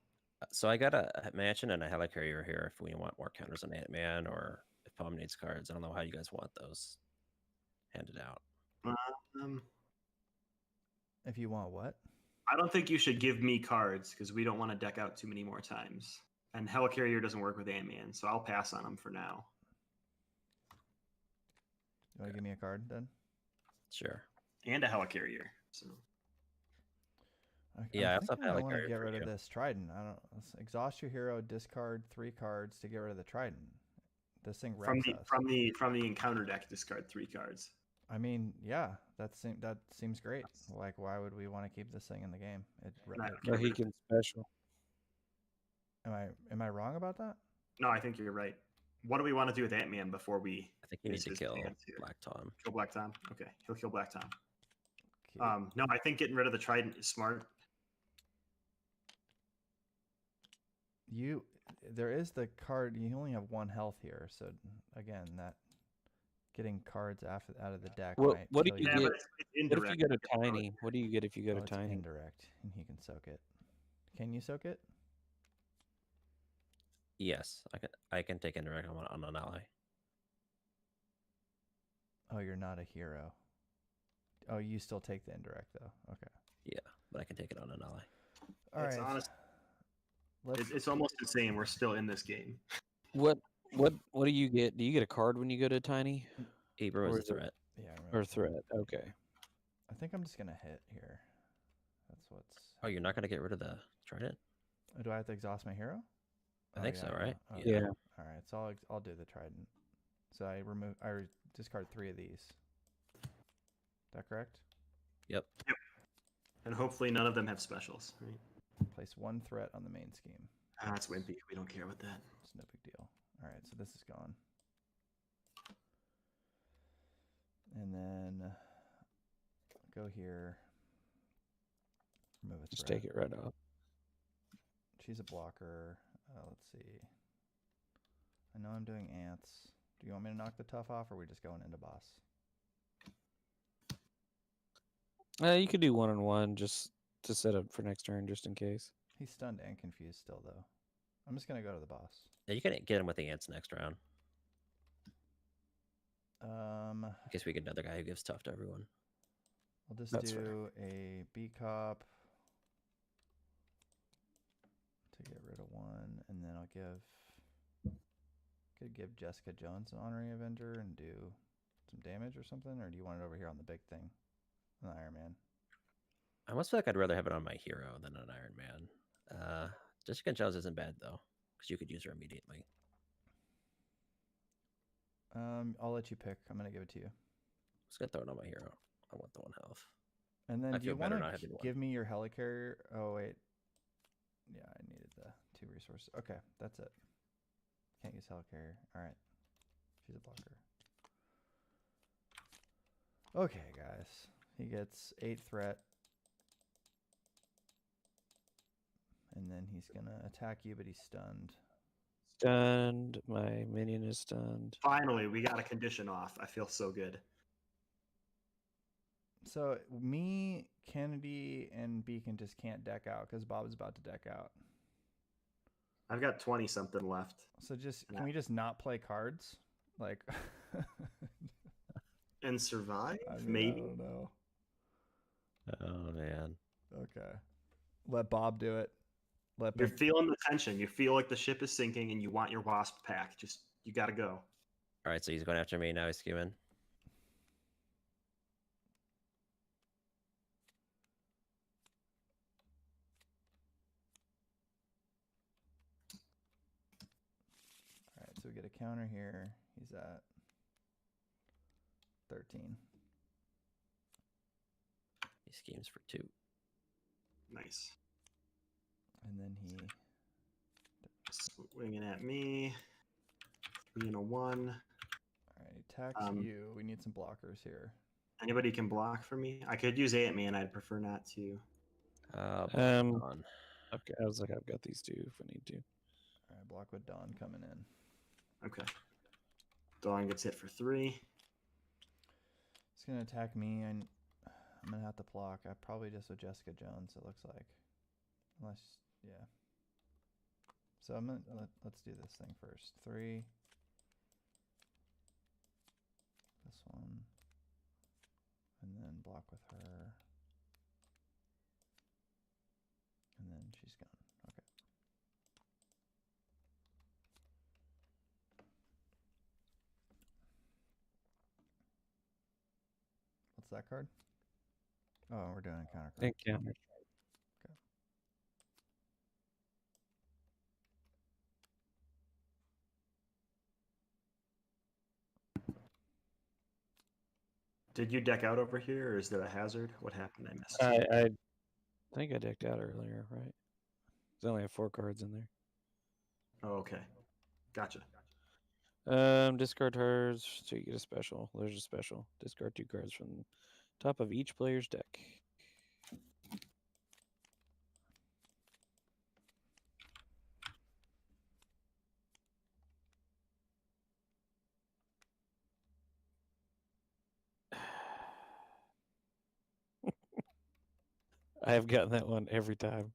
So I got a mansion and a helicarrier here if we want more counters on Ant-Man, or if Palm needs cards. I don't know how you guys want those handed out. If you want what? I don't think you should give me cards because we don't want to deck out too many more times. And Helicarrier doesn't work with Ant-Man, so I'll pass on him for now. You want to give me a card then? Sure. And a Helicarrier. So Yeah, I also think have I want to Helicarrier get for rid of you. this Trident. I don't. Exhaust your hero, discard 3 cards to get rid of the Trident. This thing wrecks us. from the encounter deck, discard 3 cards. I mean, yeah, that seems great. Like, why would we want to keep this thing in the game? No, he can special. Am I wrong about that? No, I think you're right. What do we want to do with Ant-Man before we? I think you need miss to his kill chance here? Black Tom. Kill Black Tom. Okay, he'll kill Black Tom. Okay. No, I think getting rid of the Trident is smart. There is the card. You only have 1 health here, so again, that getting cards out of the deck What might what do kill you Yeah, get? but it's What if indirect. you go to tiny? What do you get if you go to it's tiny? indirect, and he can soak it. Can you soak it? Yes, I can take indirect on an ally. Oh, you're not a hero. Oh, you still take the indirect though. Okay. Yeah, but I can take it on an ally. All It's right. honest. Let's. It's almost insane. We're still in this game. What do you get? Do you get a card when you go to tiny He removes Or the is it- threat. Yeah. I or remember. threat? Okay. I think I'm just gonna hit here. That's what's. Oh, you're not gonna get rid of the trident? Oh, do I have to exhaust my hero? I think so, right? Oh, Yeah. All right. So I'll do the trident. So I discard 3 of these. Is that correct? Yep. And hopefully none of them have specials. Right? Place 1 threat on the main scheme. Ah, it's wimpy. We don't care about that. It's no big deal. All right. So this is gone. And then go here. Remove a Just threat. take it right off. She's a blocker. Let's see. I know I'm doing ants. Do you want me to knock the tough off, or are we just going into boss? You could do 1-on-1 just to set up for next turn, just in case. He's stunned and confused still, though. I'm just gonna go to the boss. Yeah, you can get him with the ants next round. Um, In case we get another guy who gives tough to everyone. I'll just That's do a B cop to get rid of 1, and then I'll could give Jessica Jones an honorary Avenger and do some damage or something, or do you want it over here on the big thing, on the Iron Man? I almost feel like I'd rather have it on my hero than on Iron Man. Jessica Jones isn't bad though, because you could use her immediately. I'll let you pick. I'm gonna give it to you. I'm just gonna throw it on my hero. I want the 1 health. And then I do you feel better want not to having one. give me your helicarrier? Oh wait, yeah, I needed the 2 resources. Okay, that's it. Can't use helicarrier. All right, she's a blocker. Okay, guys, he gets 8 threat, and then he's gonna attack you, but he's stunned. Stunned. My minion is stunned. Finally, we got a condition off. I feel so good. So me, Kennedy, and Beacon just can't deck out because Bob's about to deck out. I've got 20 something left. So just Yeah. can we just not play cards? Like, And survive? I mean, Maybe. I don't know. Oh man. Okay, let Bob do it. Let You're Big feeling the tension. You feel like the ship is sinking and you want your wasp pack. Just, you got to go. All right, so he's going after me now. He's scheming. All right, so we get a counter here. He's at 13. He schemes for 2. Nice. And then he Swinging at me. 3 and a 1. all right, he attacks Um, you. We need some blockers here. Anybody can block for me? I could use Ant-Man. I'd prefer not to. On. Okay, I was like, I've got these 2 if we need to. All right, block with Dawn coming in. Okay. Dawn gets hit for 3. He's gonna attack me, and I'm gonna have to block. I probably just with Jessica Jones. It looks like, unless yeah. So I'm gonna let's do this thing first. 3. This one, and then block with her, and then she's gone. Okay. What's that card? Oh, we're doing a counter card. Encounter. Did you deck out over here, or is there a hazard? What happened? I missed. I think I decked out earlier, right? There's only have 4 cards in there. Oh, okay. Gotcha. Discard hers, so you get a special. There's a special. Discard 2 cards from top of each player's deck. I have gotten that one every time.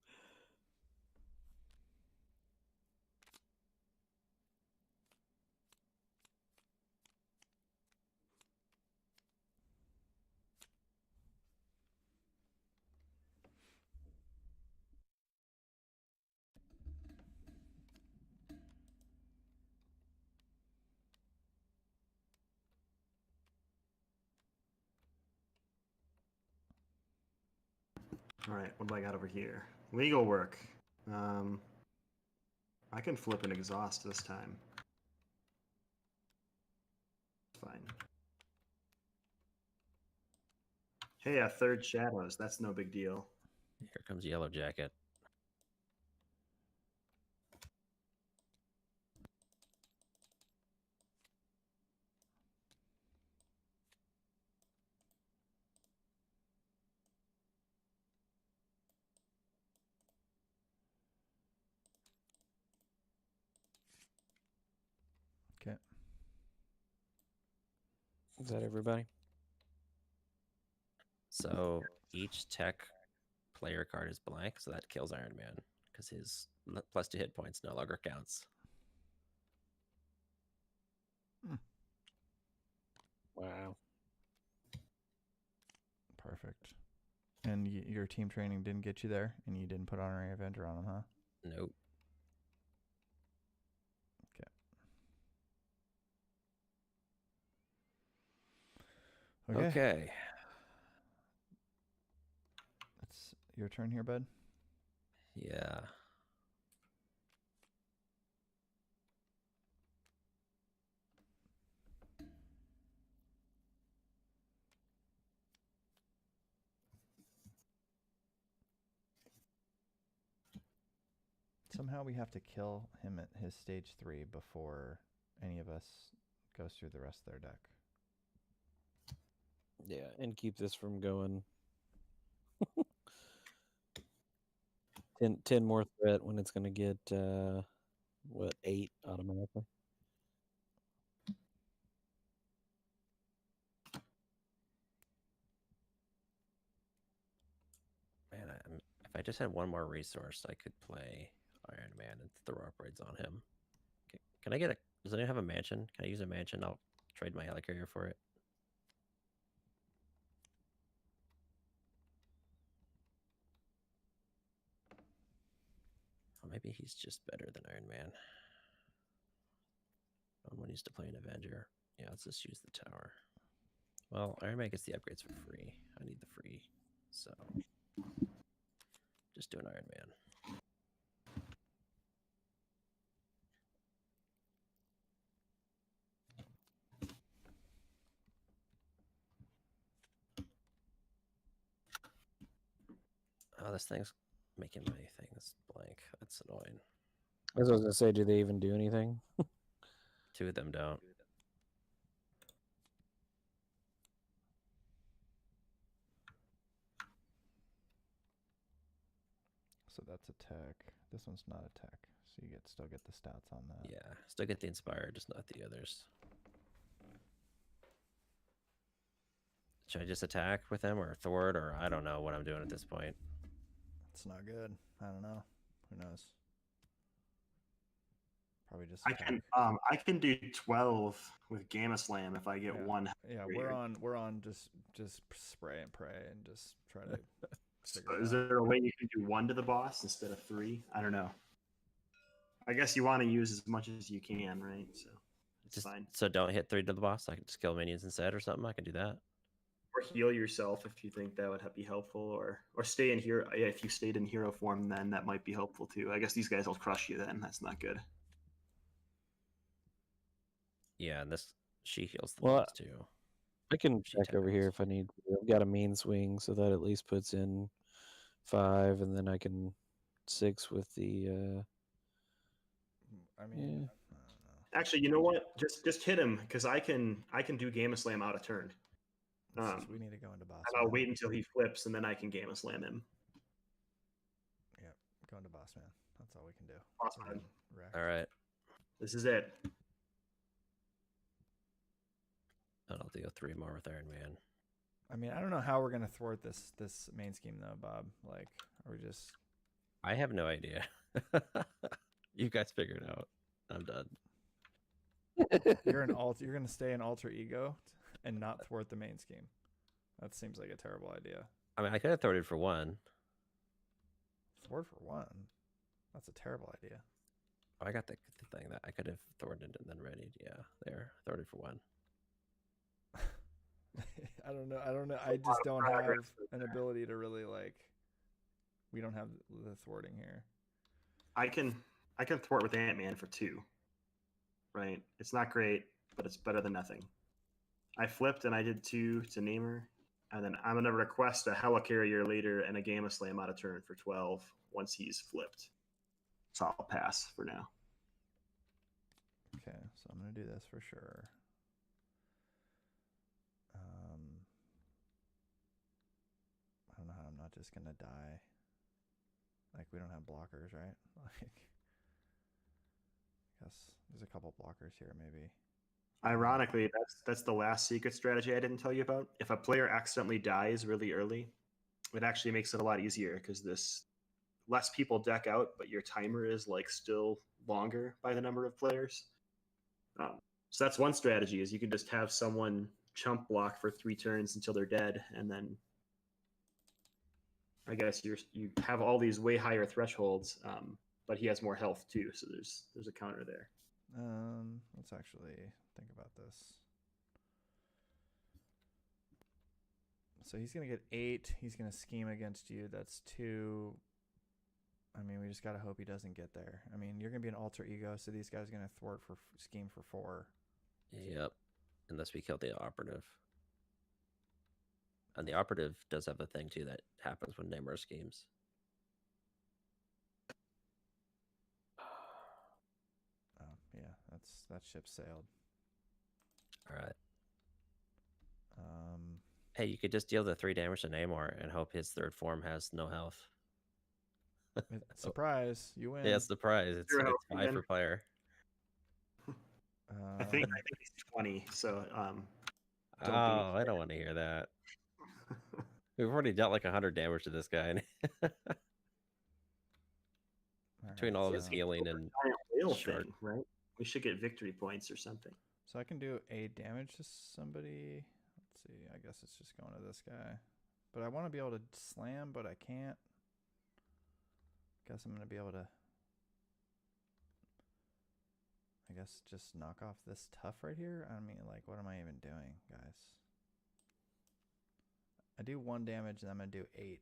All right, what do I got over here? Legal work. I can flip an exhaust this time. Fine. Hey, a third shadows. That's no big deal. Here comes Yellow Jacket. Okay. Is that everybody? So each tech player card is blank, so that kills Iron Man because his +2 hit points no longer counts. Wow. Perfect. And your team training didn't get you there, and you didn't put Honorary Avenger on him, huh? Nope. Okay. Okay. It's your turn here, bud. Yeah. Somehow we have to kill him at his stage 3 before any of us goes through the rest of their deck. Yeah, and keep this from going 10 more threat when it's going to get, 8 automatically? Man, if I just had one more resource, I could play Iron Man and throw upgrades on him. Okay. Can I get a... Does anyone have a mansion? Can I use a mansion? I'll trade my helicarrier for it. Or maybe he's just better than Iron Man. Someone needs to play an Avenger. Yeah, let's just use the tower. Well, Iron Man gets the upgrades for free. I need the free. So, just do an Iron Man. Oh, this thing's making my things blank. That's annoying. As I was going to say, do they even do anything? 2 of them don't. So that's a tech. This one's not a tech, so you still get the stats on that. Yeah, still get the Inspired, just not the others. Should I just attack with him or thwart, or I don't know what I'm doing at this point. It's not good. I don't know. Who knows? Probably just I attack. I can do 12 with Gamma Slam if I get one. Yeah, we're on just spray and pray and just try to figure it Is out. there a way you can do 1 to the boss instead of 3? I don't know. I guess you want to use as much as you can, right? So it's fine. So don't hit 3 to the boss. I can just kill minions instead or something. I can do that. Or heal yourself if you think that would be helpful, or stay in hero. Yeah, if you stayed in hero form, then that might be helpful too. I guess these guys will crush you then. That's not good. Yeah, and she heals the Well, boss too. I can check over here if I need to. I've got a mean swing, so that at least puts in 5, and then I can 6 with the. I mean, yeah. I don't know. Actually, you know what? Just hit him because I can do Gamma Slam out of turn. We need to go into boss. And I'll wait until he flips, and then I can Gamma Slam him. Yeah, go into boss man. That's all we can do. Boss man. All right. This is it. And I'll deal 3 more with Iron Man. I mean, I don't know how we're gonna thwart this main scheme though, Bob. Like, are we just? I have no idea. You guys figure it out. I'm done. You're gonna stay an alter ego and not thwart the main scheme. That seems like a terrible idea. I mean, I could have thwarted for one. Thwart for one. That's a terrible idea. Oh, I got the thing that I could have thwarted and then readied. Yeah, there, thwarted for one. I don't know. I just don't have an ability to really like. We don't have the thwarting here. I can thwart with Ant-Man for 2. Right? It's not great, but it's better than nothing. I flipped and I did 2 to Namor, and then I'm gonna request a Helicarrier later and a Gamma Slam out of turn for 12 once he's flipped. So I'll pass for now. Okay, so I'm gonna do this for sure. I don't know how I'm not just gonna die. Like, we don't have blockers, right? Like, I guess there's a couple blockers here, maybe. Ironically, that's the last secret strategy I didn't tell you about. If a player accidentally dies really early, it actually makes it a lot easier because this less people deck out, but your timer is like still longer by the number of players. So that's one strategy: is you can just have someone chump block for 3 turns until they're dead, and then I guess you have all these way higher thresholds, but he has more health too, so there's a counter there. Let's actually think about this. So he's gonna get 8. He's gonna scheme against you. That's 2. I mean, we just gotta hope he doesn't get there. I mean, you're gonna be an alter ego, so these guys are gonna thwart for scheme for 4. Yep. Unless we kill the operative. And the operative does have a thing too that happens when Namor schemes. Oh yeah, that ship sailed. All right. Um, Hey, you could just deal the 3 damage to Namor and hope his third form has no health. surprise, you win. Yeah, surprise. It's 5 per player. I think he's 20, so I don't want to hear that. We've already dealt like 100 damage to this guy. Between all of his healing and thing, right? We should get victory points or something. So I can do 8 damage to somebody. Let's see. I guess it's just going to this guy. But I want to be able to slam, but I can't. Guess I'm going to be able to, I guess, just knock off this tough right here. I mean, like, what am I even doing, guys? I do 1 damage, and I'm going to do 8.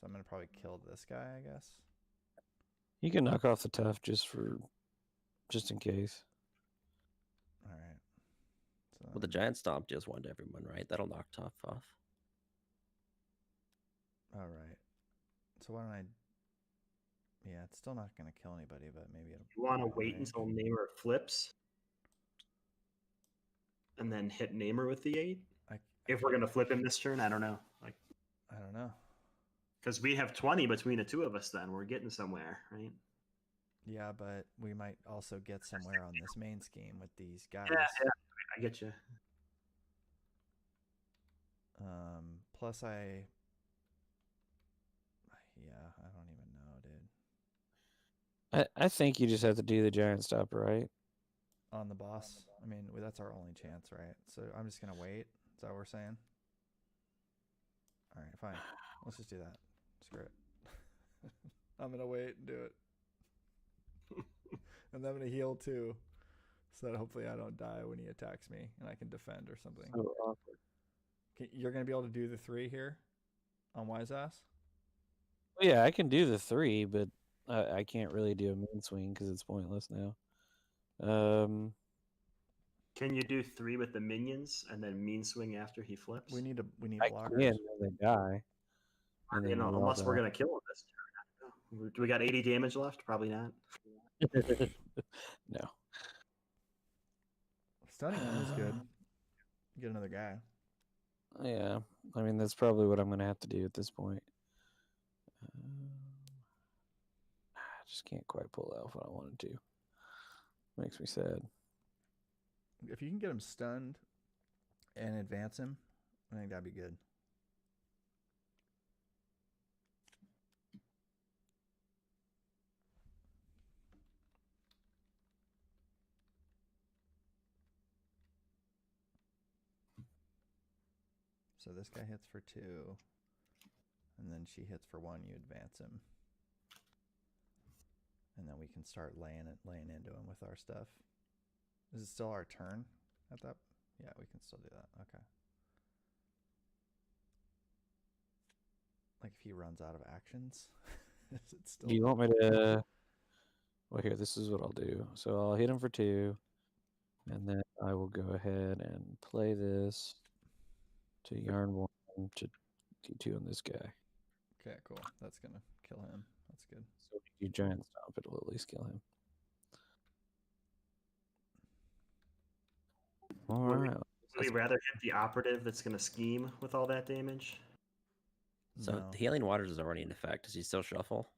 So I'm going to probably kill this guy, I guess. You can knock off the tough just in case. All right. So well, the giant stomp deals 1 to everyone, right? That'll knock tough off. all right. So why don't I? Yeah, it's still not going to kill anybody, but maybe it'll. You want to put it wait on until range. Namor flips, and then hit Namor with the 8. If we're gonna flip him this turn, I don't know. Like, I don't know. because we have 20 between the 2 of us, then we're getting somewhere, right? Yeah, but we might also get somewhere on this main scheme with these guys. Yeah, I get you. Plus yeah, I don't even know, dude. I think you just have to do the giant stop, right? On the boss. I mean, that's our only chance, right? So I'm just gonna wait. Is that what we're saying? All right, fine. Let's just do that. Screw it. I'm gonna wait and do it. And I'm gonna heal too, so that hopefully I don't die when he attacks me and I can defend or something. So awkward. You're gonna be able to do the 3 here on Wise Ass? Well, yeah, I can do the 3, but I can't really do a mean swing because it's pointless now. Can you do 3 with the minions and then mean swing after he flips? We need I blockers. can when they die. And then unless we're gonna kill him this turn. Do we got 80 damage left? Probably not. No. Stunning him is good. Get another guy. Yeah, I mean that's probably what I'm gonna have to do at this point. I just can't quite pull out what I wanted to. Makes me sad. If you can get him stunned and advance him, I think that'd be good. So this guy hits for 2, and then she hits for 1. You advance him, and then we can start laying into him with our stuff. Is it still our turn at that? Yeah, we can still do that. Okay. Like if he runs out of actions, is it still? Do you want me to? Well, here, this is what I'll do. So I'll hit him for 2, and then I will go ahead and play this to yarn 1 to D2 on this guy. Okay, cool. That's gonna kill him. That's good. So if you giant stomp, it'll at least kill him. All right. Would we rather hit the operative that's going to scheme with all that damage? So No. the Healing Waters is already in effect. Does he still shuffle?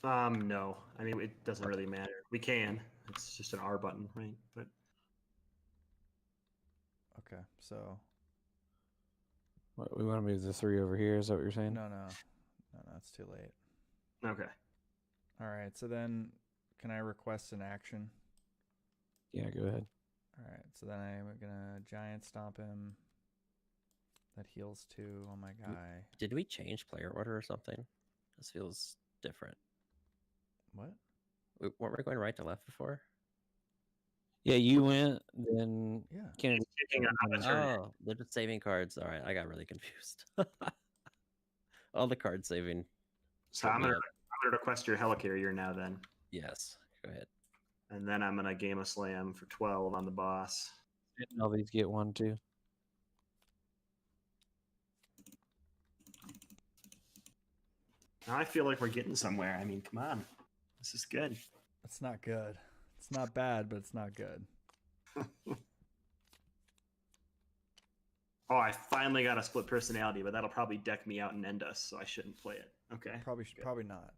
No. I mean, it doesn't really matter. We can. It's just an R button, right? But Okay, so What, we want to move the 3 over here? Is that what you're saying? no, it's too late. okay. All right, so then can I request an action? Yeah, go ahead. All right, so then I'm gonna giant stomp him. That heals 2 on my guy. Did we change player order or something? This feels different. What? Weren't we going right to left before? Yeah, you went, then Yeah. Kennedy. Kicking on a turn. Oh, they're just saving cards. All right, I got really confused. All the card saving. So tripped I'm me gonna up. request your helicarrier now then. Yes, go ahead. And then I'm going to game a slam for 12 on the boss. Didn't all these get 1 too? Now I feel like we're getting somewhere. I mean, come on. This is good. It's not good. It's not bad, but it's not good. Oh, I finally got a split personality, but that'll probably deck me out and end us, so I shouldn't play it. Okay. Probably Good. probably not.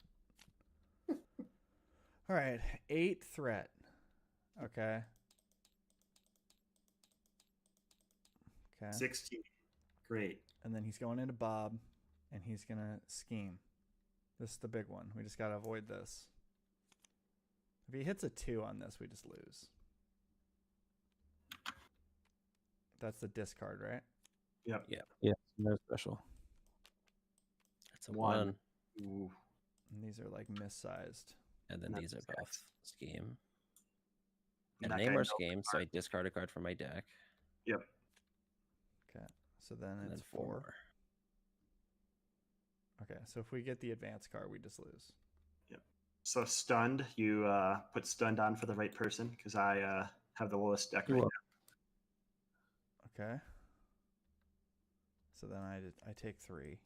All right, 8 threat. Okay. Okay. 16. Great. And then he's going into Bob, and he's gonna scheme. This is the big one. We just gotta avoid this. If he hits a 2 on this, we just lose. That's the discard, right? Yep. Yeah, no special. That's a One. 1. Ooh. And these are like missized. And then Not these are exact. both scheme. And And that name guy or knows scheme, so I discard a card from my deck. Yep. Okay. So then And it's then 4. 4. Okay. So if we get the advance card, we just lose. So stunned, you put stunned on for the right person because I have the lowest deck You're right welcome. Okay. So then I take 3.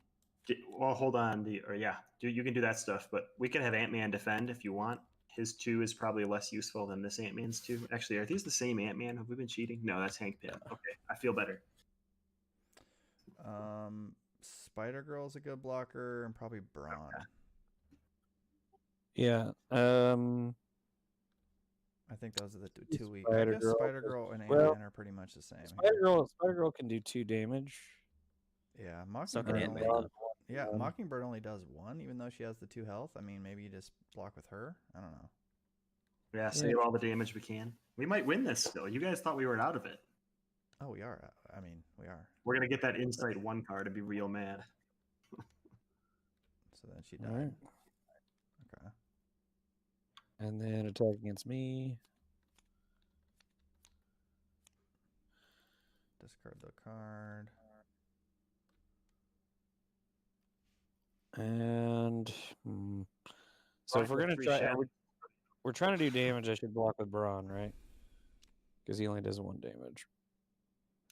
now. Well, hold on. You can do that stuff, but we can have Ant-Man defend if you want. His 2 is probably less useful than this Ant-Man's 2. Actually, are these the same Ant-Man? Have we been cheating? No, that's Hank Pym. Okay, I feel better. Spider-Girl's a good blocker, and probably Brawn. Okay. Yeah. I think those are the 2 weak. I guess Spider-Girl Spider-Girl and well, Ant-Man are pretty much the same. Spider-Girl can do 2 damage. Yeah, So can Mockingbird Ant-Man, only, though. yeah, Mockingbird only does 1, even though she has the 2 health. I mean, maybe you just block with her. I don't know. Yeah, save all the damage we can. We might win this still. You guys thought we were out of it. Oh, we are. I mean, we are. We're gonna get that Insight 1 card and be real mad. So then she All died. right. Okay. And then attack against me. Discard the card. And so if we're gonna Free try, shell. we're trying to do damage. I should block with Braun, right? Because he only does 1 damage.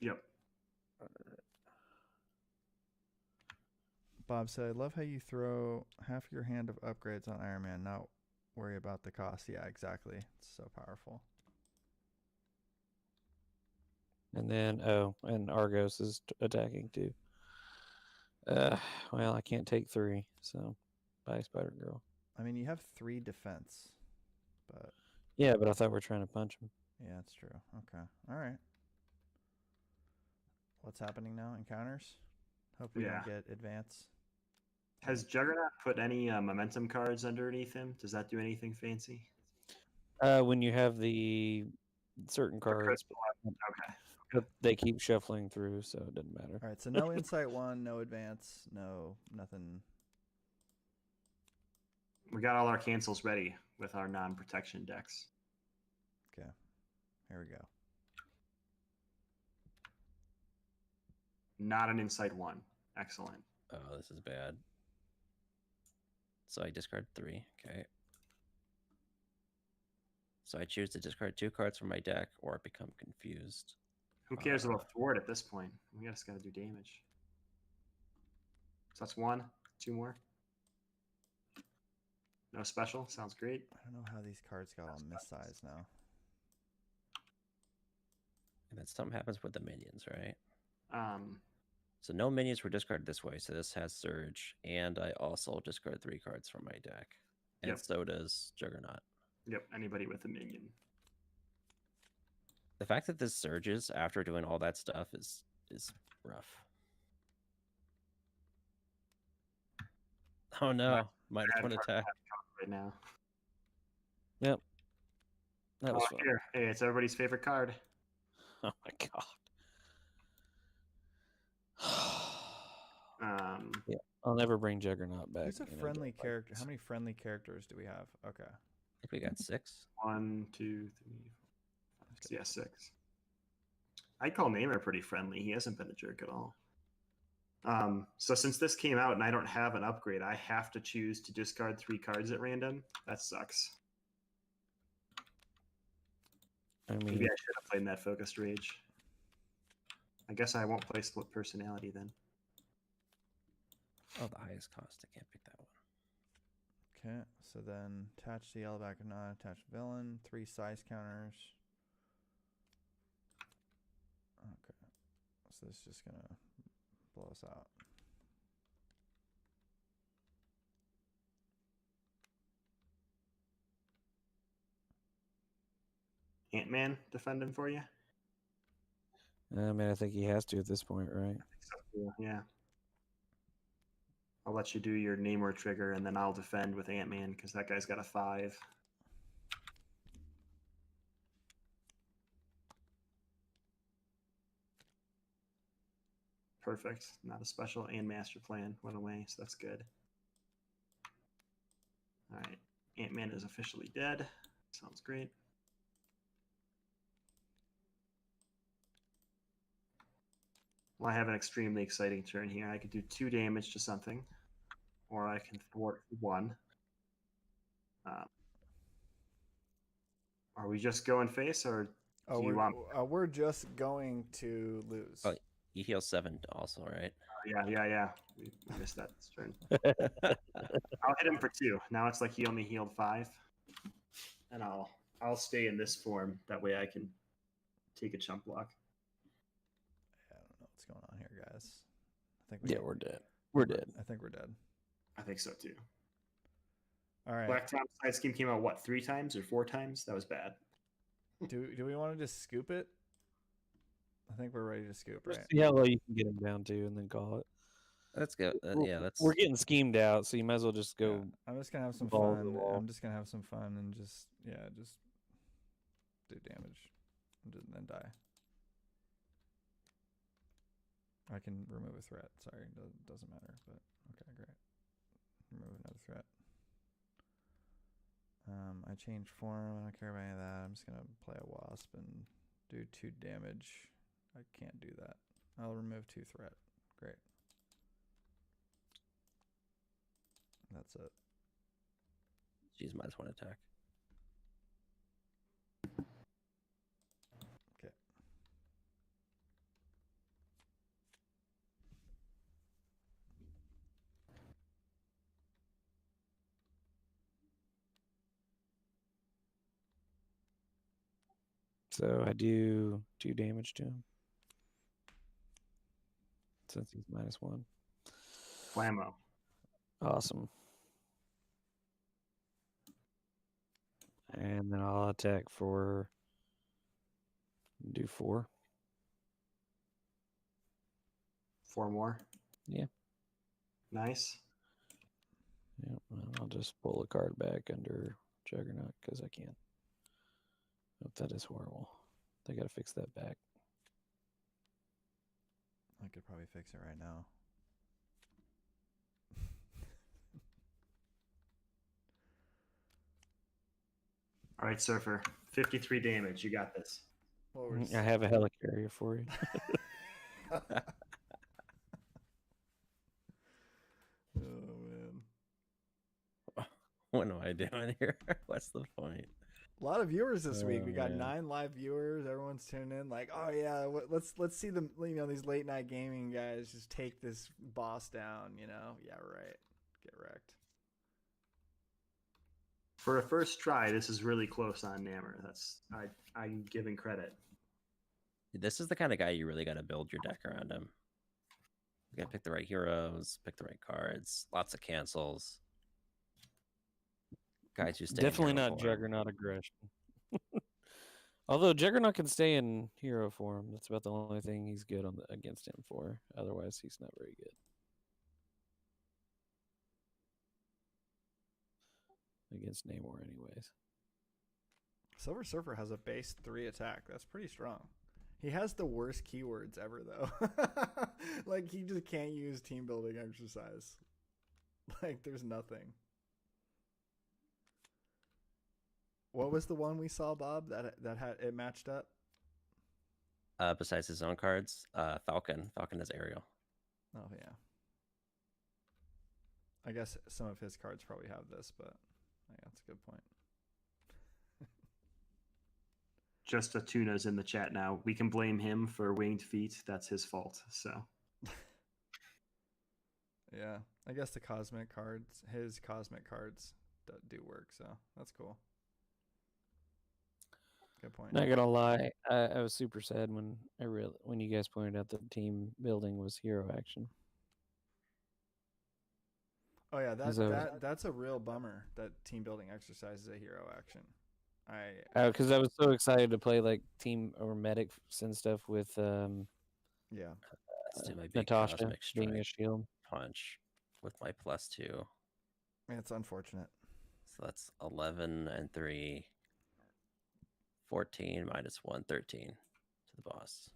Yep. Bob said, I love how you throw half your hand of upgrades on Iron Man, not worry about the cost. Yeah, exactly. It's so powerful. And then and Argos is attacking too. Well, I can't take 3, so bye, Spider-Girl. I mean, you have 3 defense, but Yeah, but I thought we were trying to punch him. yeah, that's true. Okay. All right. what's happening now? Encounters. Hope we don't get advance. Has Juggernaut put any momentum cards underneath him? Does that do anything fancy? When you have the certain cards, Okay. but they keep shuffling through, so it doesn't matter. All right, so no Insight 1, no advance, no nothing. We got all our cancels ready with our non-protection decks. Okay, here we go. Not an Insight 1. Excellent. Oh, this is bad. So I discard 3. Okay. So I choose to discard 2 cards from my deck or become confused. Who cares about thwart at this point? We just got to do damage. So that's 1. 2 more. No special. Sounds great. I don't know how these cards got all missized now. And then something happens with the minions, right? Um, So no minions were discarded this way. So this has Surge. And I also discard 3 cards from my deck. And Yep. so does Juggernaut. Yep. Anybody with a minion. The fact that this surges after doing all that stuff is rough. Oh no, minus Bad 1 card attack. right now. Yep. That was Oh, fun. here. Hey, it's everybody's favorite card. Oh my god. Yeah, I'll never bring Juggernaut back. Who's a friendly character? How many friendly characters do we have? Okay. I think we got 6. 1, 2, 3, 4, 5, 6. Yeah, 6. I'd call Namer pretty friendly. He hasn't been a jerk at all. So since this came out and I don't have an upgrade, I have to choose to discard 3 cards at random. That sucks. I mean, Maybe I should have played in that focused rage. I guess I won't play split personality then. Oh, the highest cost. I can't pick that one. Okay, so then attach the yellow back and not attached villain. 3 size counters. Okay, so this is just gonna blow us out. Ant-Man defending for you? I mean, I think he has to at this point, right? Yeah. I'll let you do your Namor trigger, and then I'll defend with Ant-Man, because that guy's got a 5. Perfect. Not a special, and Master Plan went away, so that's good. All right. Ant-Man is officially dead. Sounds great. Well, I have an extremely exciting turn here. I could do 2 damage to something, or I can thwart 1. Are we just going face, or do you want? We're just going to lose. Oh, you heal 7 also, right? Yeah. We missed that this turn. I'll hit him for 2. Now it's like he only healed 5, and I'll stay in this form. That way I can take a chump block. I don't know what's going on here, guys. I think we're dead. We're dead. I think we're dead. I think so too. All right. Black Tom side scheme came out, what, 3 times or 4 times? That was bad. Do we want to just scoop it? I think we're ready to scoop, right? See how low you can get him down to, and then call it. Let's go. Yeah, that's. We're getting schemed out, so you might as well just go. Yeah, I'm just gonna have some balls to the fun. wall. I'm just gonna have some fun and just do damage and then die. I can remove a threat. Sorry, doesn't matter. But okay, great. Remove another threat. I changed form. I don't care about any of that. I'm just gonna play a wasp and do 2 damage. I can't do that. I'll remove 2 threat. Great. That's it. She's minus 1 attack. Okay. So I do 2 damage to him. Since he's minus 1. Flammo. Awesome. And then I'll attack for do 4. 4 more. Yeah. Nice. Yeah, well, I'll just pull a card back under Juggernaut because I can't. Oh, that is horrible. They got to fix that back. I could probably fix it right now. All right, Surfer. 53 damage. You got this. What were I have a helicarrier for you. Oh man. What am I doing here? What's the point? A lot of viewers this week. Oh, We got man. 9 live viewers. Everyone's tuning in. Like, oh yeah, let's see them. You know, these late night gaming guys just take this boss down. You know, yeah, right. Get wrecked. For a first try, this is really close on Namor. I'm giving credit. This is the kind of guy you really got to build your deck around him. You got to pick the right heroes, pick the right cards, lots of cancels. Guys who stay in Definitely hero not form. Juggernaut aggression. Although Juggernaut can stay in hero form. That's about the only thing he's good on against him for. Otherwise, he's not very good. Against Namor, anyways. Silver Surfer has a base 3 attack. That's pretty strong. He has the worst keywords ever, though. Like, he just can't use team building exercise. Like, there's nothing. What was the one we saw, Bob, that had it matched up? Besides his own cards, Falcon. Falcon is aerial. Oh, yeah. I guess some of his cards probably have this, but yeah, that's a good point. Just a Tuna's in the chat now. We can blame him for winged feet. That's his fault. So Yeah, I guess the cosmic cards, his cosmic cards do work, so that's cool. Good point. Not gonna lie, I was super sad when you guys pointed out that team building was hero action. Oh yeah, So- that's a real bummer that team building exercise is a hero action. Because I was so excited to play like team or medics and stuff with Yeah. Let's do my big Natasha cosmic being a strike shield. punch with my +2. It's unfortunate. So that's 11 and 3. 14 minus 1, 13 to the boss.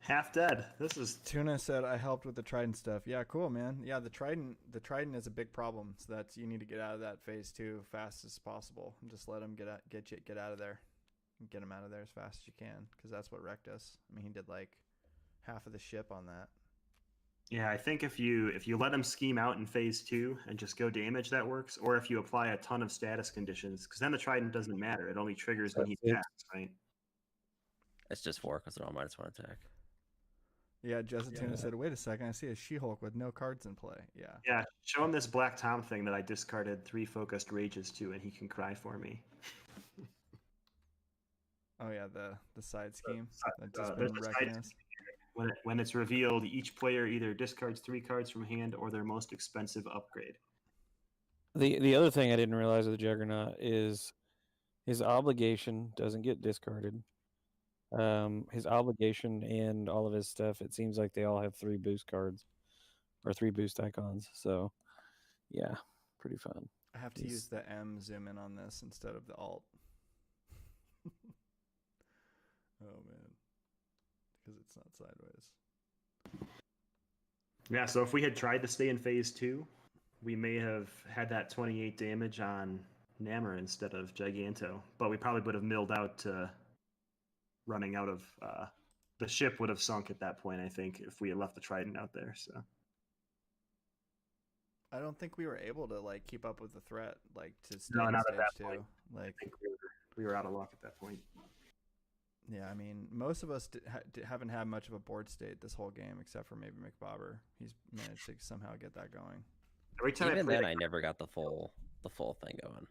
half dead. This is Tuna said I helped with the Trident stuff. Yeah, cool, man. Yeah, the Trident is a big problem. So that's you need to get out of that phase 2 fast as possible. And just let him get out of there. Get him out of there as fast as you can, because that's what wrecked us. I mean, he did like half of the ship on that. Yeah, I think if you let him scheme out in phase 2 and just go damage, that works. Or if you apply a ton of status conditions, because then the Trident doesn't matter. It only triggers when he That's it. attacks, right? It's just 4 because they're all -1 attack. Yeah, Justin Tuna said, wait a second, I see a She-Hulk with no cards in play. Yeah. Yeah, show him this Black Tom thing that I discarded 3 focused rages to, and he can cry for me. Oh yeah, the side scheme that just there's been a side wrecking us. When it's revealed, each player either discards 3 cards from hand or their most expensive upgrade. The other thing I didn't realize with the Juggernaut is his obligation doesn't get discarded. His obligation and all of his stuff, it seems like they all have 3 boost cards or 3 boost icons. So, yeah, pretty fun. I have to He's- use the M zoom in on this instead of the Alt. Oh man, because it's not sideways. Yeah, so if we had tried to stay in phase 2, we may have had that 28 damage on Namor instead of Giganto, but we probably would have milled out to running out of the ship would have sunk at that point, I think, if we had left the Trident out there. So I don't think we were able to like keep up with the threat, like to stay No, in not at stage that 2. point. I Like, think we were out of luck at that point. yeah, I mean, most of us haven't had much of a board state this whole game, except for maybe McBobber. He's managed to somehow get that going. Every time Even I played then, I never got the full thing going.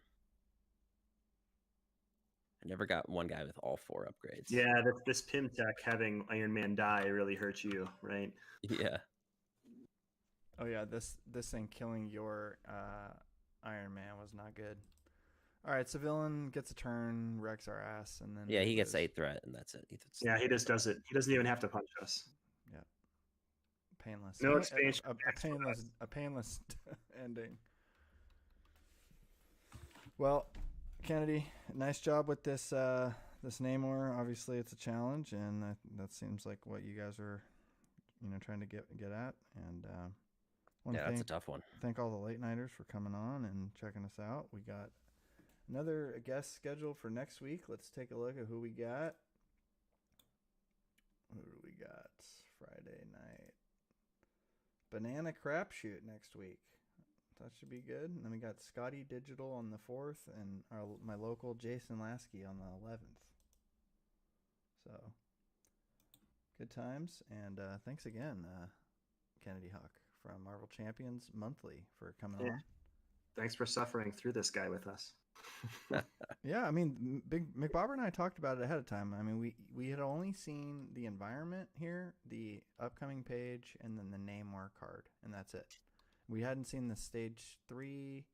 I never got one guy with all 4 upgrades. yeah, this Pim Tech having Iron Man die really hurts you, right? Yeah. Oh yeah, this thing killing your Iron Man was not good. All right, so villain gets a turn, wrecks our ass, and then Yeah, we he gets lose. 8 threat, and that's it. Yeah, he just does it. He doesn't even have to punch us. Painless. No expansion A packs for painless. us. A painless ending. Well, Kennedy, nice job with this. This Namor. Obviously, it's a challenge, and that seems like what you guys are, trying to get at. And wanna Yeah, that's a tough one. thank all the late nighters for coming on and checking us out. We got another guest scheduled for next week. Let's take a look at who we got. Who do we got? Friday night. Banana Crapshoot next week. That should be good. And then we got Scotty Digital on the 4th and my local Jason Lasky on the 11th. So, good times. And thanks again, KennedyHawk from Marvel Champions Monthly for coming on. Thanks for suffering through this guy with us. Yeah, I mean, Big McBobber and I talked about it ahead of time. I mean, we had only seen the environment here, the upcoming page, and then the Namor card, and that's it. We hadn't seen the stage 3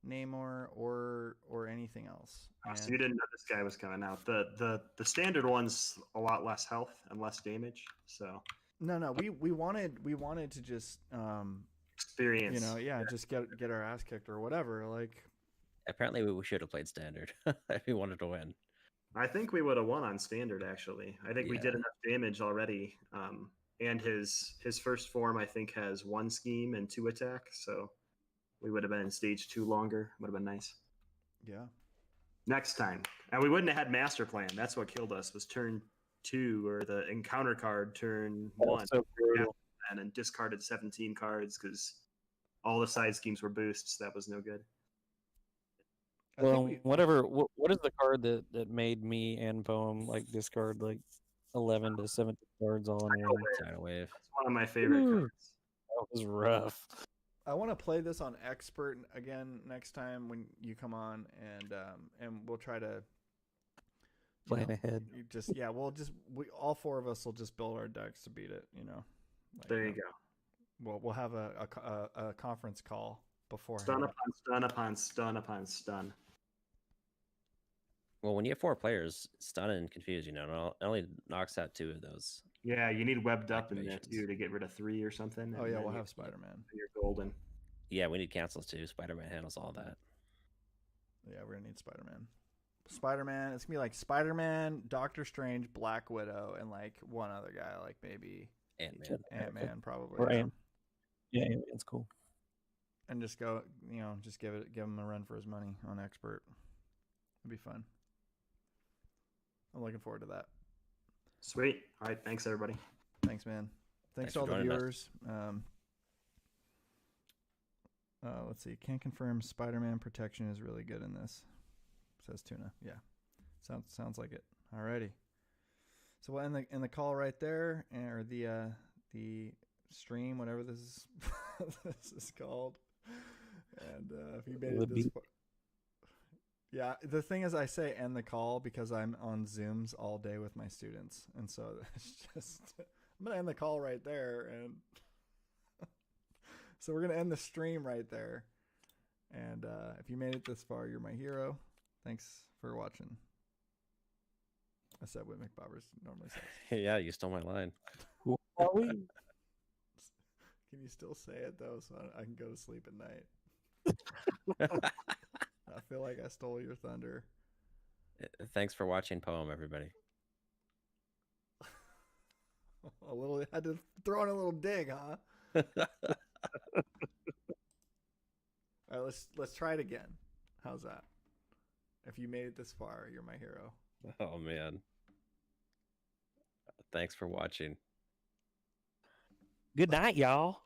Namor or anything else. So you didn't know this guy was coming out. The standard one's a lot less health and less damage. So No, we wanted to just experience. just get our ass kicked or whatever. Like, Apparently, we should have played standard if we wanted to win. I think we would have won on standard. Actually, I think we did enough damage already. And his first form, I think, has 1 scheme and 2 attack. So we would have been in stage 2 longer. Would have been nice. Yeah. Next time, and we wouldn't have had master plan. That's what killed us. Was turn 2 or the encounter card turn 1. So brutal. And then discarded 17 cards because all the side schemes were boosts. That was no good. Well, whatever. What is the card that made me and Poem like discard like 11 to 17 cards all in one? Tidal Wave. That's one of my favorite cards. That was rough. I want to play this on expert again next time when you come on, and we'll try to Plan ahead. All 4 of us will just build our decks to beat it. There you go. We'll have a conference call before. Stun upon stun upon stun upon stun. Well, when you have 4 players, stun and confuse, it only knocks out 2 of those. Yeah, you need webbed up in there Activations. too to get rid of 3 or something. Oh and yeah, then we'll have Spider-Man. You're golden. Yeah, we need cancels too. Spider-Man handles all that. Yeah, we're gonna need Spider-Man. Spider-Man. It's gonna be like Spider-Man, Doctor Strange, Black Widow, and like one other guy, like maybe Ant-Man. Ant-Man, probably. Or yeah. Ant. Yeah, Ant-Man's cool. And just go, just give him a run for his money on expert. It'd be fun. I'm looking forward to that. Sweet. All right. Thanks, everybody. Thanks, man. Thanks to all for the joining us. viewers. Let's see. Can't confirm Spider-Man protection is really good in this. Says Tuna. Yeah. Sounds like it. Alrighty. So we'll end the call right there, or the stream, whatever this is this is called. And if you made it this far. Yeah, the thing is, I say end the call because I'm on Zooms all day with my students, and so it's just I'm gonna end the call right there, and so we're gonna end the stream right there. And if you made it this far, you're my hero. Thanks for watching. I said what McBobbers normally says. Yeah, you stole my line. Who are we? Can you still say it though, so I can go to sleep at night? I feel like I stole your thunder. Thanks for watching Poem, everybody. Had to throw in a little dig, huh? All right, let's try it again. How's that? If you made it this far, you're my hero. Oh man. Thanks for watching. Good night, y'all.